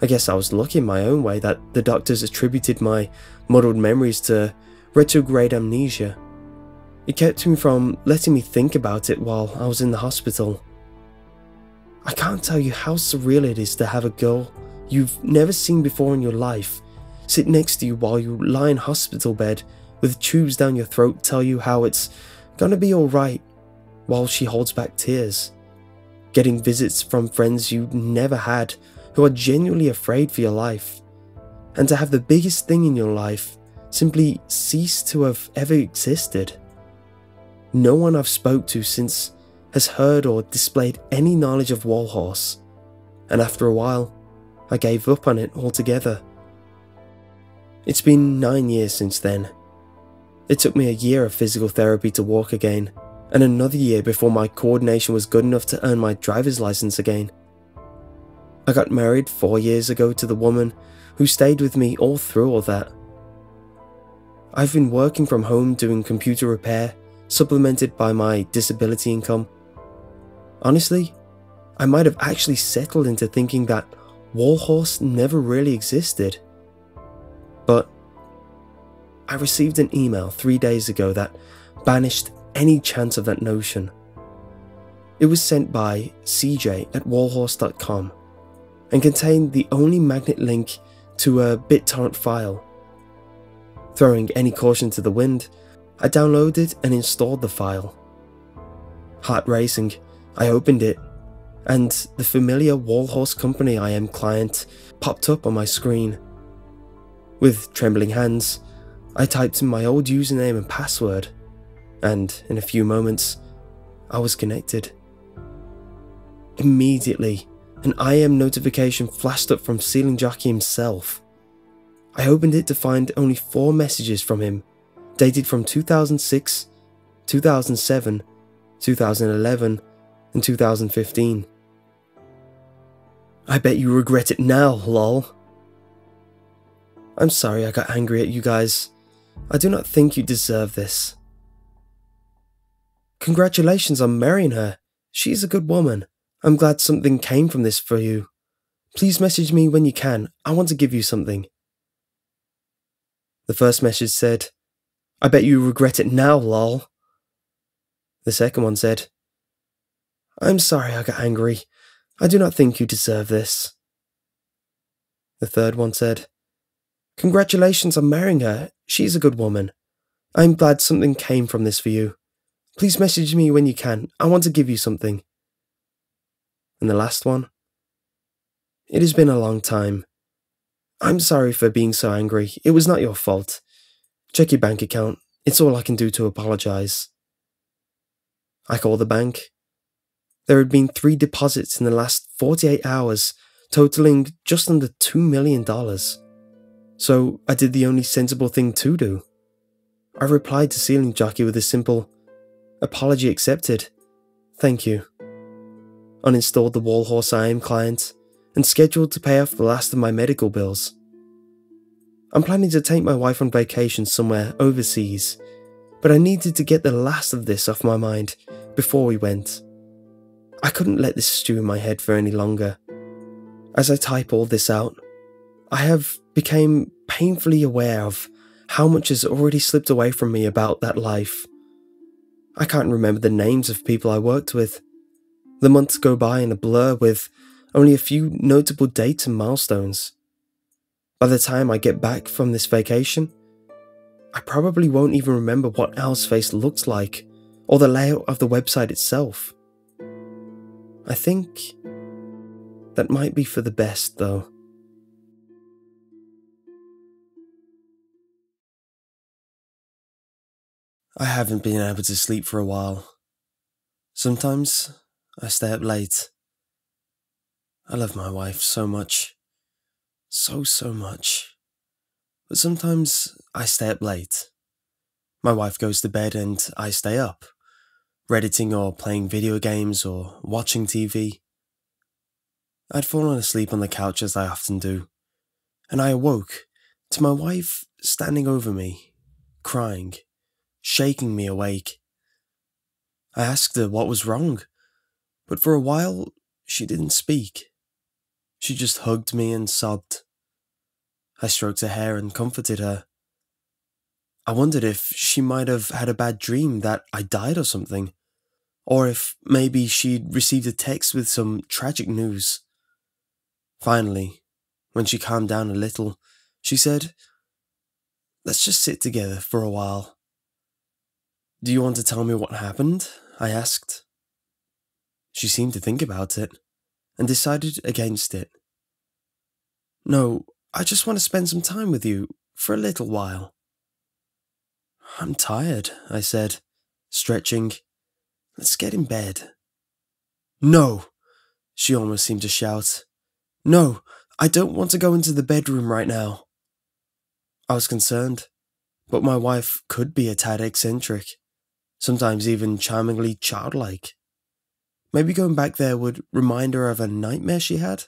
I guess I was lucky in my own way that the doctors attributed my muddled memories to retrograde amnesia. It kept me from letting me think about it while I was in the hospital. I can't tell you how surreal it is to have a girl you've never seen before in your life sit next to you while you lie in hospital bed with tubes down your throat tell you how it's gonna be alright while she holds back tears. Getting visits from friends you never had who are genuinely afraid for your life. And to have the biggest thing in your life simply cease to have ever existed. No one I've spoke to since has heard or displayed any knowledge of Warhorse, and after a while, I gave up on it altogether. It's been 9 years since then. It took me a year of physical therapy to walk again, and another year before my coordination was good enough to earn my driver's license again. I got married 4 years ago to the woman who stayed with me all through all that. I've been working from home doing computer repair, supplemented by my disability income. Honestly, I might have actually settled into thinking that Warhorse never really existed. But I received an email 3 days ago that banished any chance of that notion. It was sent by CJ at wallhorse.com, and contained the only magnet link to a BitTorrent file. Throwing any caution to the wind, I downloaded and installed the file. Heart racing, I opened it, and the familiar Warhorse Company I Am client popped up on my screen. With trembling hands, I typed in my old username and password, and in a few moments, I was connected. Immediately, an IM notification flashed up from Ceiling Jockey himself. I opened it to find only 4 messages from him, dated from 2006, 2007, 2011, and 2015. I bet you regret it now, lol. I'm sorry I got angry at you guys. I do not think you deserve this. Congratulations on marrying her. She is a good woman. I'm glad something came from this for you. Please message me when you can. I want to give you something. The first message said, I bet you regret it now, lol. The second one said, I'm sorry I got angry. I do not think you deserve this. The third one said, Congratulations on marrying her. She's a good woman. I'm glad something came from this for you. Please message me when you can. I want to give you something. And the last one, It has been a long time. I'm sorry for being so angry. It was not your fault. Check your bank account. It's all I can do to apologize. I called the bank. There had been 3 deposits in the last 48 hours, totaling just under $2 million. So I did the only sensible thing to do. I replied to Ceiling Jockey with a simple, apology accepted. Thank you. Uninstalled the Warhorse IM client and scheduled to pay off the last of my medical bills. I'm planning to take my wife on vacation somewhere overseas, but I needed to get the last of this off my mind before we went. I couldn't let this stew in my head for any longer. As I type all this out, I have become painfully aware of how much has already slipped away from me about that life. I can't remember the names of people I worked with. The months go by in a blur with only a few notable dates and milestones. By the time I get back from this vacation, I probably won't even remember what Al's face looked like or the layout of the website itself. I think that might be for the best, though. I haven't been able to sleep for a while. Sometimes I stay up late. I love my wife so much. So much. But sometimes I stay up late. My wife goes to bed and I stay up, Redditing or playing video games or watching TV. I'd fallen asleep on the couch as I often do, and I awoke to my wife standing over me, crying, shaking me awake. I asked her what was wrong, but for a while she didn't speak. She just hugged me and sobbed. I stroked her hair and comforted her. I wondered if she might have had a bad dream that I died or something, or if maybe she'd received a text with some tragic news. Finally, when she calmed down a little, she said, "Let's just sit together for a while." "Do you want to tell me what happened?" I asked. She seemed to think about it, and decided against it. "No, I just want to spend some time with you, for a little while." "I'm tired," I said, stretching. "Let's get in bed." "No!" She almost seemed to shout. "No, I don't want to go into the bedroom right now." I was concerned, but my wife could be a tad eccentric, sometimes even charmingly childlike. Maybe going back there would remind her of a nightmare she had?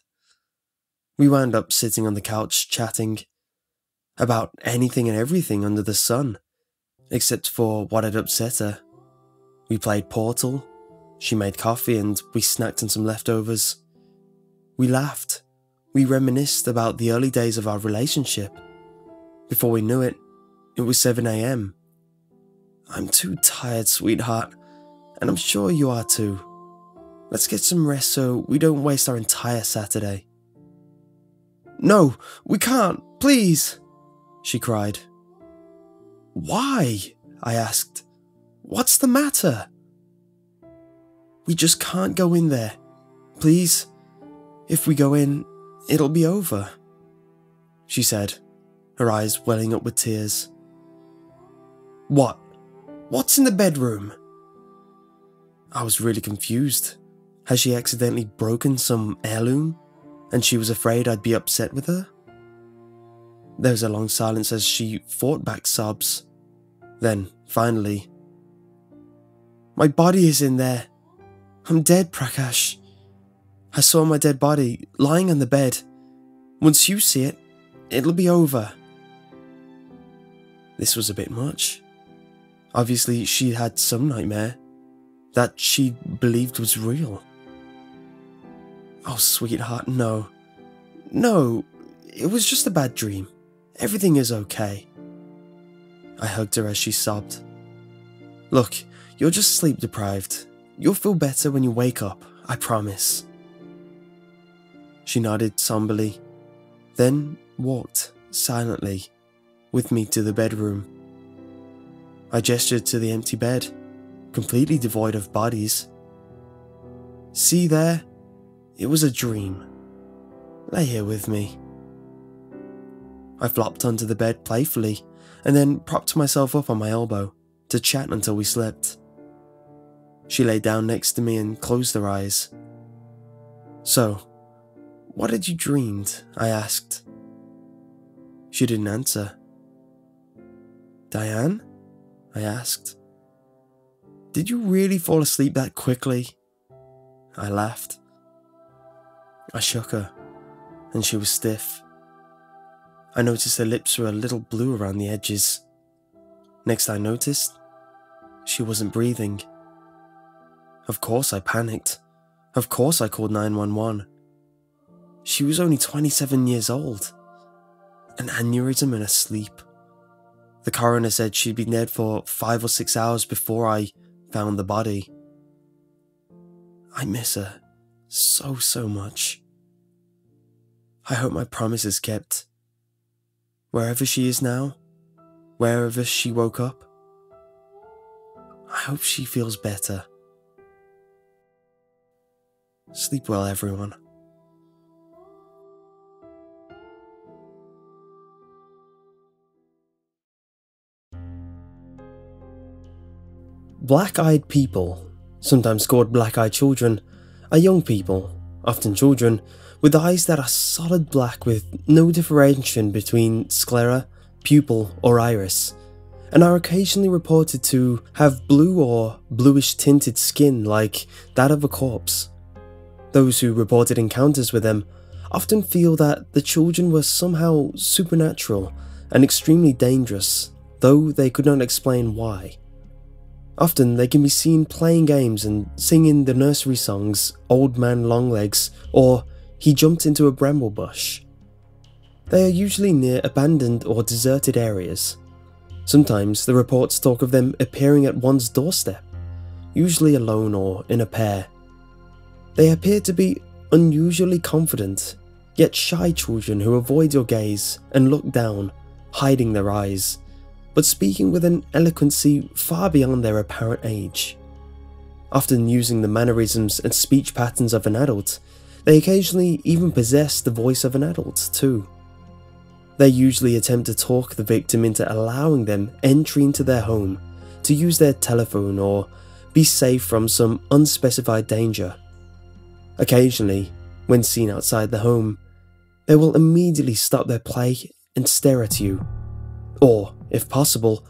We wound up sitting on the couch chatting about anything and everything under the sun, except for what had upset her. We played Portal, she made coffee, and we snacked on some leftovers. We laughed, we reminisced about the early days of our relationship. Before we knew it, it was 7 a.m. "I'm too tired, sweetheart, and I'm sure you are too. Let's get some rest so we don't waste our entire Saturday." No, we can't, please, she cried. Why? I asked. What's the matter? We just can't go in there. Please, if we go in, it'll be over, she said, her eyes welling up with tears. What? What's in the bedroom? I was really confused. Had she accidentally broken some heirloom, and she was afraid I'd be upset with her? There was a long silence as she fought back sobs. Then, finally, my body is in there. I'm dead, Prakash. I saw my dead body lying on the bed. Once you see it, it'll be over. This was a bit much. Obviously, she had some nightmare that she believed was real. Oh, sweetheart, no. No, it was just a bad dream. Everything is okay. I hugged her as she sobbed. Look, you're just sleep deprived. You'll feel better when you wake up, I promise. She nodded somberly, then walked silently with me to the bedroom. I gestured to the empty bed, completely devoid of bodies. See there? It was a dream. Lay here with me. I flopped onto the bed playfully and then propped myself up on my elbow to chat until we slept. She lay down next to me and closed her eyes. So, what had you dreamed? I asked. She didn't answer. Diane? I asked. Did you really fall asleep that quickly? I laughed. I shook her, and she was stiff. I noticed her lips were a little blue around the edges. Next I noticed, she wasn't breathing. Of course I panicked. Of course I called 911. She was only 27 years old. An aneurysm in her sleep. The coroner said she'd been dead for 5 or 6 hours before I found the body. I miss her so much. I hope my promise is kept. Wherever she is now, wherever she woke up, I hope she feels better. Sleep well, everyone. Black-eyed people, sometimes called black-eyed children, are young people, often children, with eyes that are solid black with no differentiation between sclera, pupil or iris, and are occasionally reported to have blue or bluish tinted skin like that of a corpse. Those who reported encounters with them often feel that the children were somehow supernatural and extremely dangerous, though they could not explain why. Often they can be seen playing games and singing the nursery songs Old Man Longlegs or He Jumped into a Bramble Bush. They are usually near abandoned or deserted areas. Sometimes the reports talk of them appearing at one's doorstep, usually alone or in a pair. They appear to be unusually confident, yet shy children who avoid your gaze and look down, hiding their eyes, but speaking with an eloquency far beyond their apparent age. Often using the mannerisms and speech patterns of an adult, they occasionally even possess the voice of an adult too. They usually attempt to talk the victim into allowing them entry into their home to use their telephone or be safe from some unspecified danger. Occasionally, when seen outside the home, they will immediately stop their play and stare at you, or, if possible,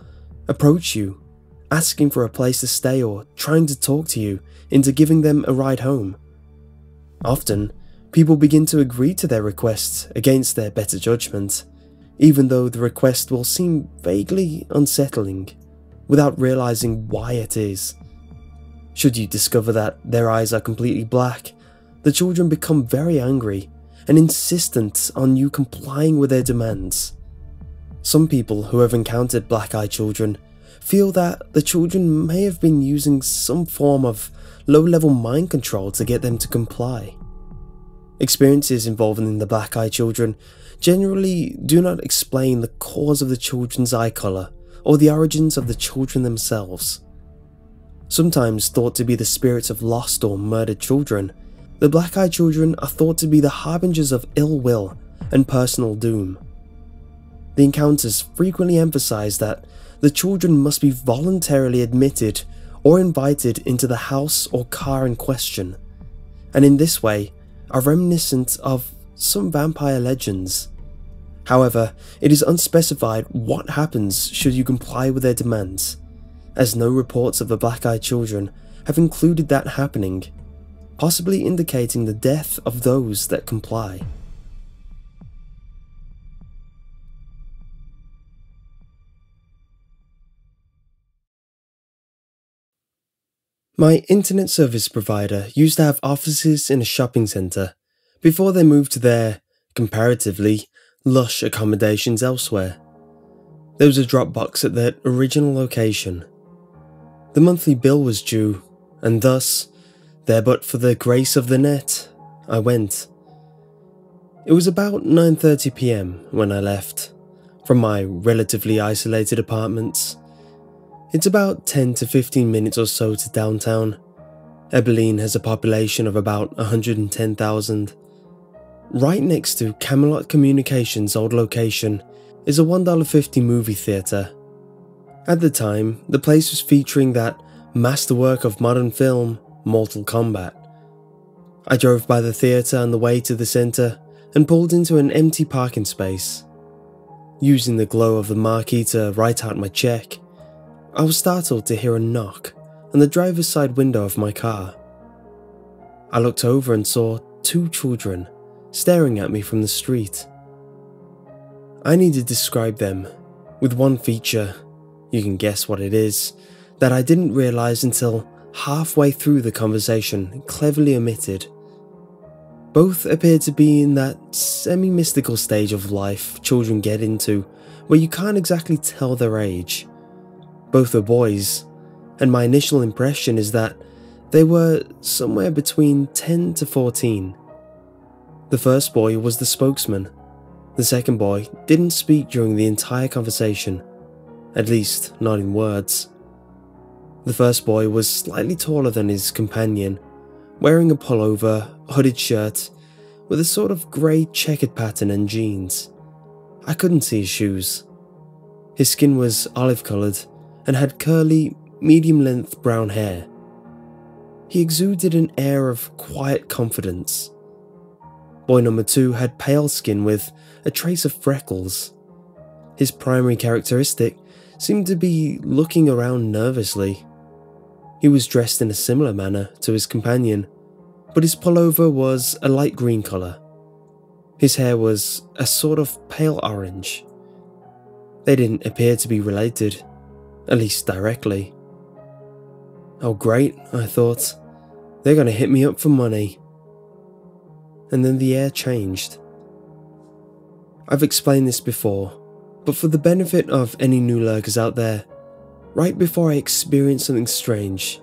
approach you, asking for a place to stay or trying to talk to you into giving them a ride home. Often, people begin to agree to their requests against their better judgment, even though the request will seem vaguely unsettling, without realizing why it is. Should you discover that their eyes are completely black, the children become very angry and insistent on you complying with their demands. Some people who have encountered black-eyed children feel that the children may have been using some form of low-level mind control to get them to comply. Experiences involving the black-eyed children generally do not explain the cause of the children's eye colour or the origins of the children themselves. Sometimes thought to be the spirits of lost or murdered children, the black-eyed children are thought to be the harbingers of ill will and personal doom. The encounters frequently emphasize that the children must be voluntarily admitted or invited into the house or car in question, and in this way are reminiscent of some vampire legends. However, it is unspecified what happens should you comply with their demands, as no reports of the black-eyed children have included that happening, possibly indicating the death of those that comply. My internet service provider used to have offices in a shopping centre before they moved to their, comparatively, lush accommodations elsewhere. There was a Dropbox at that original location. The monthly bill was due, and thus, there but for the grace of the net, I went. It was about 9:30 PM when I left, from my relatively isolated apartments. It's about 10 to 15 minutes or so to downtown. Abilene has a population of about 110,000. Right next to Camelot Communications' old location is a $1.50 movie theatre. At the time, the place was featuring that masterwork of modern film, Mortal Kombat. I drove by the theatre on the way to the centre and pulled into an empty parking space. Using the glow of the marquee to write out my check, I was startled to hear a knock on the driver's side window of my car. I looked over and saw two children staring at me from the street. I need to describe them with one feature, you can guess what it is, that I didn't realise until halfway through the conversation cleverly omitted. Both appeared to be in that semi-mystical stage of life children get into where you can't exactly tell their age. Both were boys, and my initial impression is that they were somewhere between 10 to 14. The first boy was the spokesman. The second boy didn't speak during the entire conversation, at least not in words. The first boy was slightly taller than his companion, wearing a pullover, hooded shirt, with a sort of grey checkered pattern and jeans. I couldn't see his shoes. His skin was olive-coloured and had curly, medium-length brown hair. He exuded an air of quiet confidence. Boy number 2 had pale skin with a trace of freckles. His primary characteristic seemed to be looking around nervously. He was dressed in a similar manner to his companion, but his pullover was a light green colour. His hair was a sort of pale orange. They didn't appear to be related, at least directly. Oh great, I thought. They're gonna hit me up for money. And then the air changed. I've explained this before, but for the benefit of any new lurkers out there, right before I experience something strange,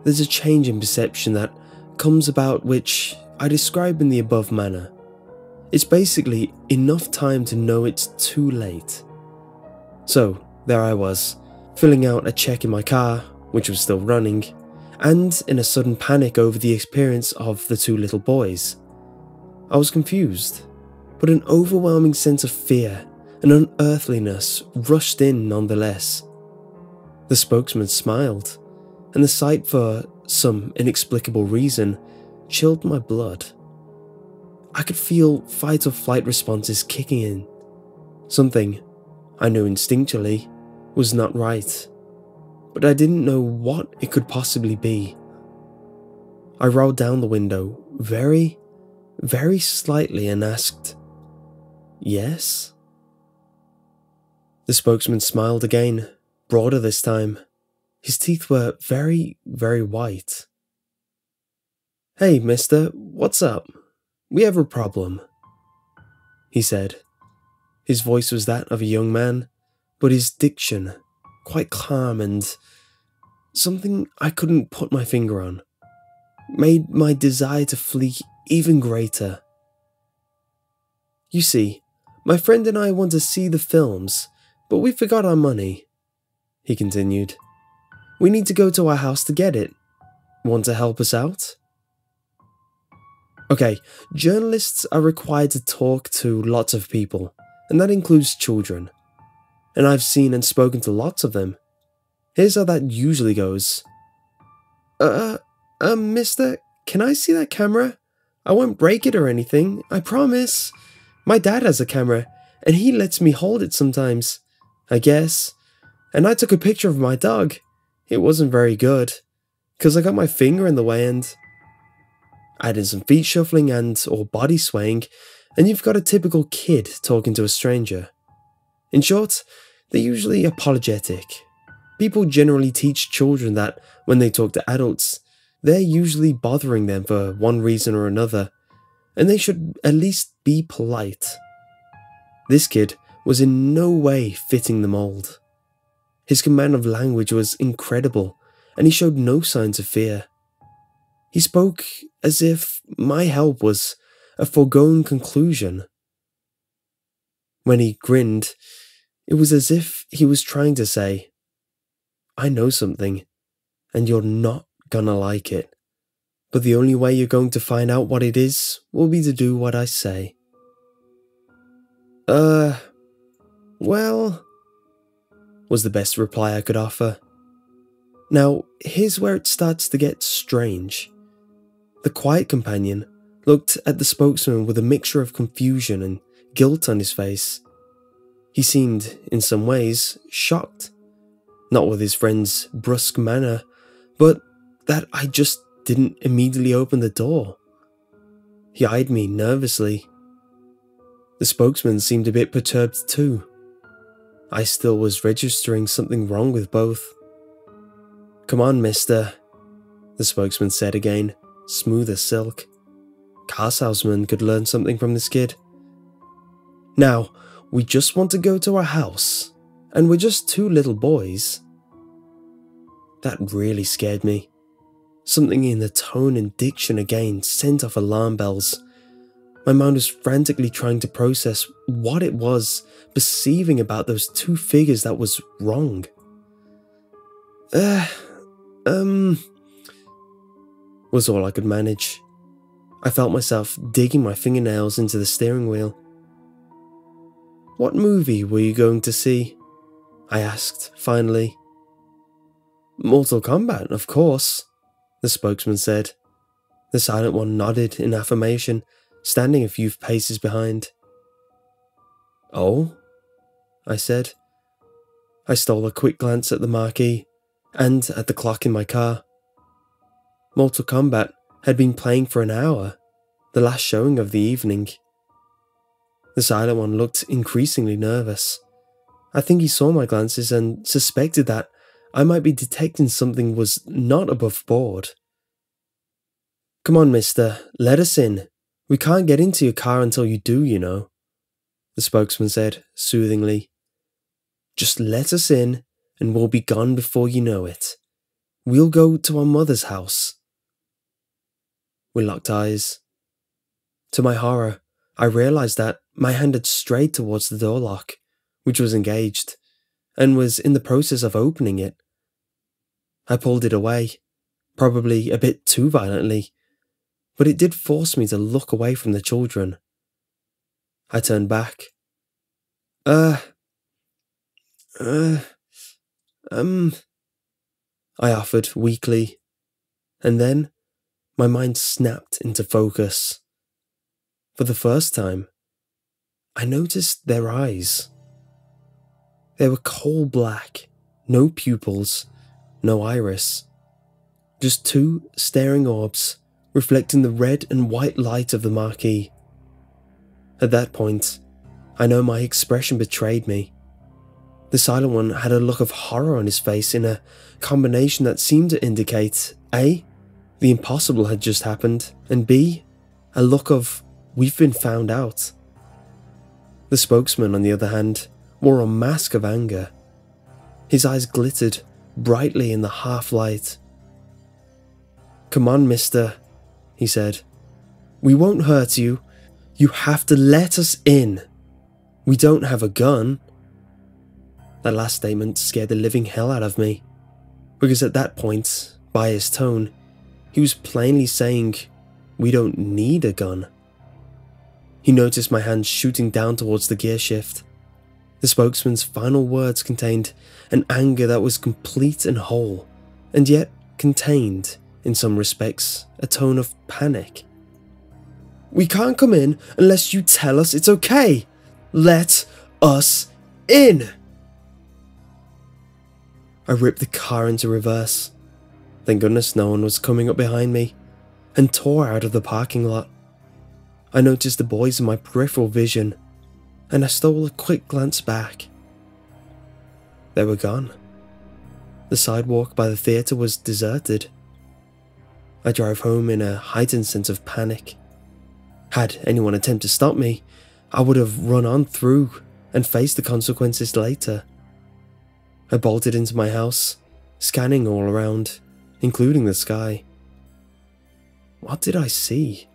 there's a change in perception that comes about which I describe in the above manner. It's basically enough time to know it's too late. So, there I was, filling out a check in my car, which was still running, and in a sudden panic over the appearance of the two little boys. I was confused, but an overwhelming sense of fear and unearthliness rushed in nonetheless. The spokesman smiled, and the sight, for some inexplicable reason, chilled my blood. I could feel fight or flight responses kicking in. Something, I knew instinctually, was not right, but I didn't know what it could possibly be. I rolled down the window very slightly and asked, "Yes?" The spokesman smiled again, broader this time. His teeth were very white. "Hey, mister, what's up? We have a problem," he said. His voice was that of a young man, but his diction, quite calm and something I couldn't put my finger on, made my desire to flee even greater. You see, my friend and I want to see the films, but we forgot our money," he continued. "We need to go to our house to get it. Want to help us out?" Okay, journalists are required to talk to lots of people, and that includes children. And I've seen and spoken to lots of them. Here's how that usually goes. Mister, can I see that camera? I won't break it or anything, I promise. My dad has a camera, and he lets me hold it sometimes, I guess. And I took a picture of my dog. It wasn't very good, 'cause I got my finger in the way and... Add in some feet shuffling or body swaying, and you've got a typical kid talking to a stranger. In short, they're usually apologetic. People generally teach children that when they talk to adults, they're usually bothering them for one reason or another, and they should at least be polite. This kid was in no way fitting the mold. His command of language was incredible, and he showed no signs of fear. He spoke as if my help was a foregone conclusion. When he grinned, it was as if he was trying to say, "I know something, and you're not gonna like it, but the only way you're going to find out what it is will be to do what I say." Well, was the best reply I could offer. Now, here's where it starts to get strange. The quiet companion looked at the spokesman with a mixture of confusion and guilt on his face. He seemed, in some ways, shocked. Not with his friend's brusque manner, but that I just didn't immediately open the door. He eyed me nervously. The spokesman seemed a bit perturbed too. I still was registering something wrong with both. "Come on, mister," the spokesman said again, smooth as silk. Car salesman could learn something from this kid. "Now, we just want to go to our house, and we're just two little boys." That really scared me. Something in the tone and diction again sent off alarm bells. My mind was frantically trying to process what it was perceiving about those two figures that was wrong. Was all I could manage. I felt myself digging my fingernails into the steering wheel. "What movie were you going to see?" I asked, finally. "Mortal Kombat, of course," the spokesman said. The silent one nodded in affirmation, standing a few paces behind. "Oh?" I said. I stole a quick glance at the marquee, and at the clock in my car. Mortal Kombat had been playing for an hour, the last showing of the evening. The silent one looked increasingly nervous. I think he saw my glances and suspected that I might be detecting something was not above board. "Come on, mister, let us in. We can't get into your car until you do, you know," the spokesman said soothingly. "Just let us in, and we'll be gone before you know it. We'll go to our mother's house." We locked eyes. To my horror, I realized that my hand had strayed towards the door lock, which was engaged, and was in the process of opening it. I pulled it away, probably a bit too violently, but it did force me to look away from the children. I turned back. I offered weakly, and then my mind snapped into focus. For the first time, I noticed their eyes. They were coal black, no pupils, no iris. Just two staring orbs reflecting the red and white light of the marquee. At that point, I know my expression betrayed me. The silent one had a look of horror on his face in a combination that seemed to indicate A, the impossible had just happened, and B, a look of "we've been found out." The spokesman, on the other hand, wore a mask of anger. His eyes glittered brightly in the half-light. "Come on, mister," he said. "We won't hurt you. You have to let us in. We don't have a gun. That last statement scared the living hell out of me, because at that point, by his tone, he was plainly saying, we don't need a gun. He noticed my hand shooting down towards the gear shift. The spokesman's final words contained an anger that was complete and whole, and yet contained, in some respects, a tone of panic. We can't come in unless you tell us it's okay. Let us in. I ripped the car into reverse. Thank goodness no one was coming up behind me, and tore out of the parking lot. I noticed the boys in my peripheral vision, and I stole a quick glance back. They were gone. The sidewalk by the theatre was deserted. I drove home in a heightened sense of panic. Had anyone attempted to stop me, I would have run on through and faced the consequences later. I bolted into my house, scanning all around, including the sky. What did I see?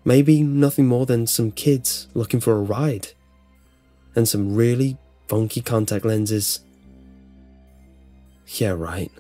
Maybe nothing more than some kids looking for a ride, and some really funky contact lenses. Yeah, right,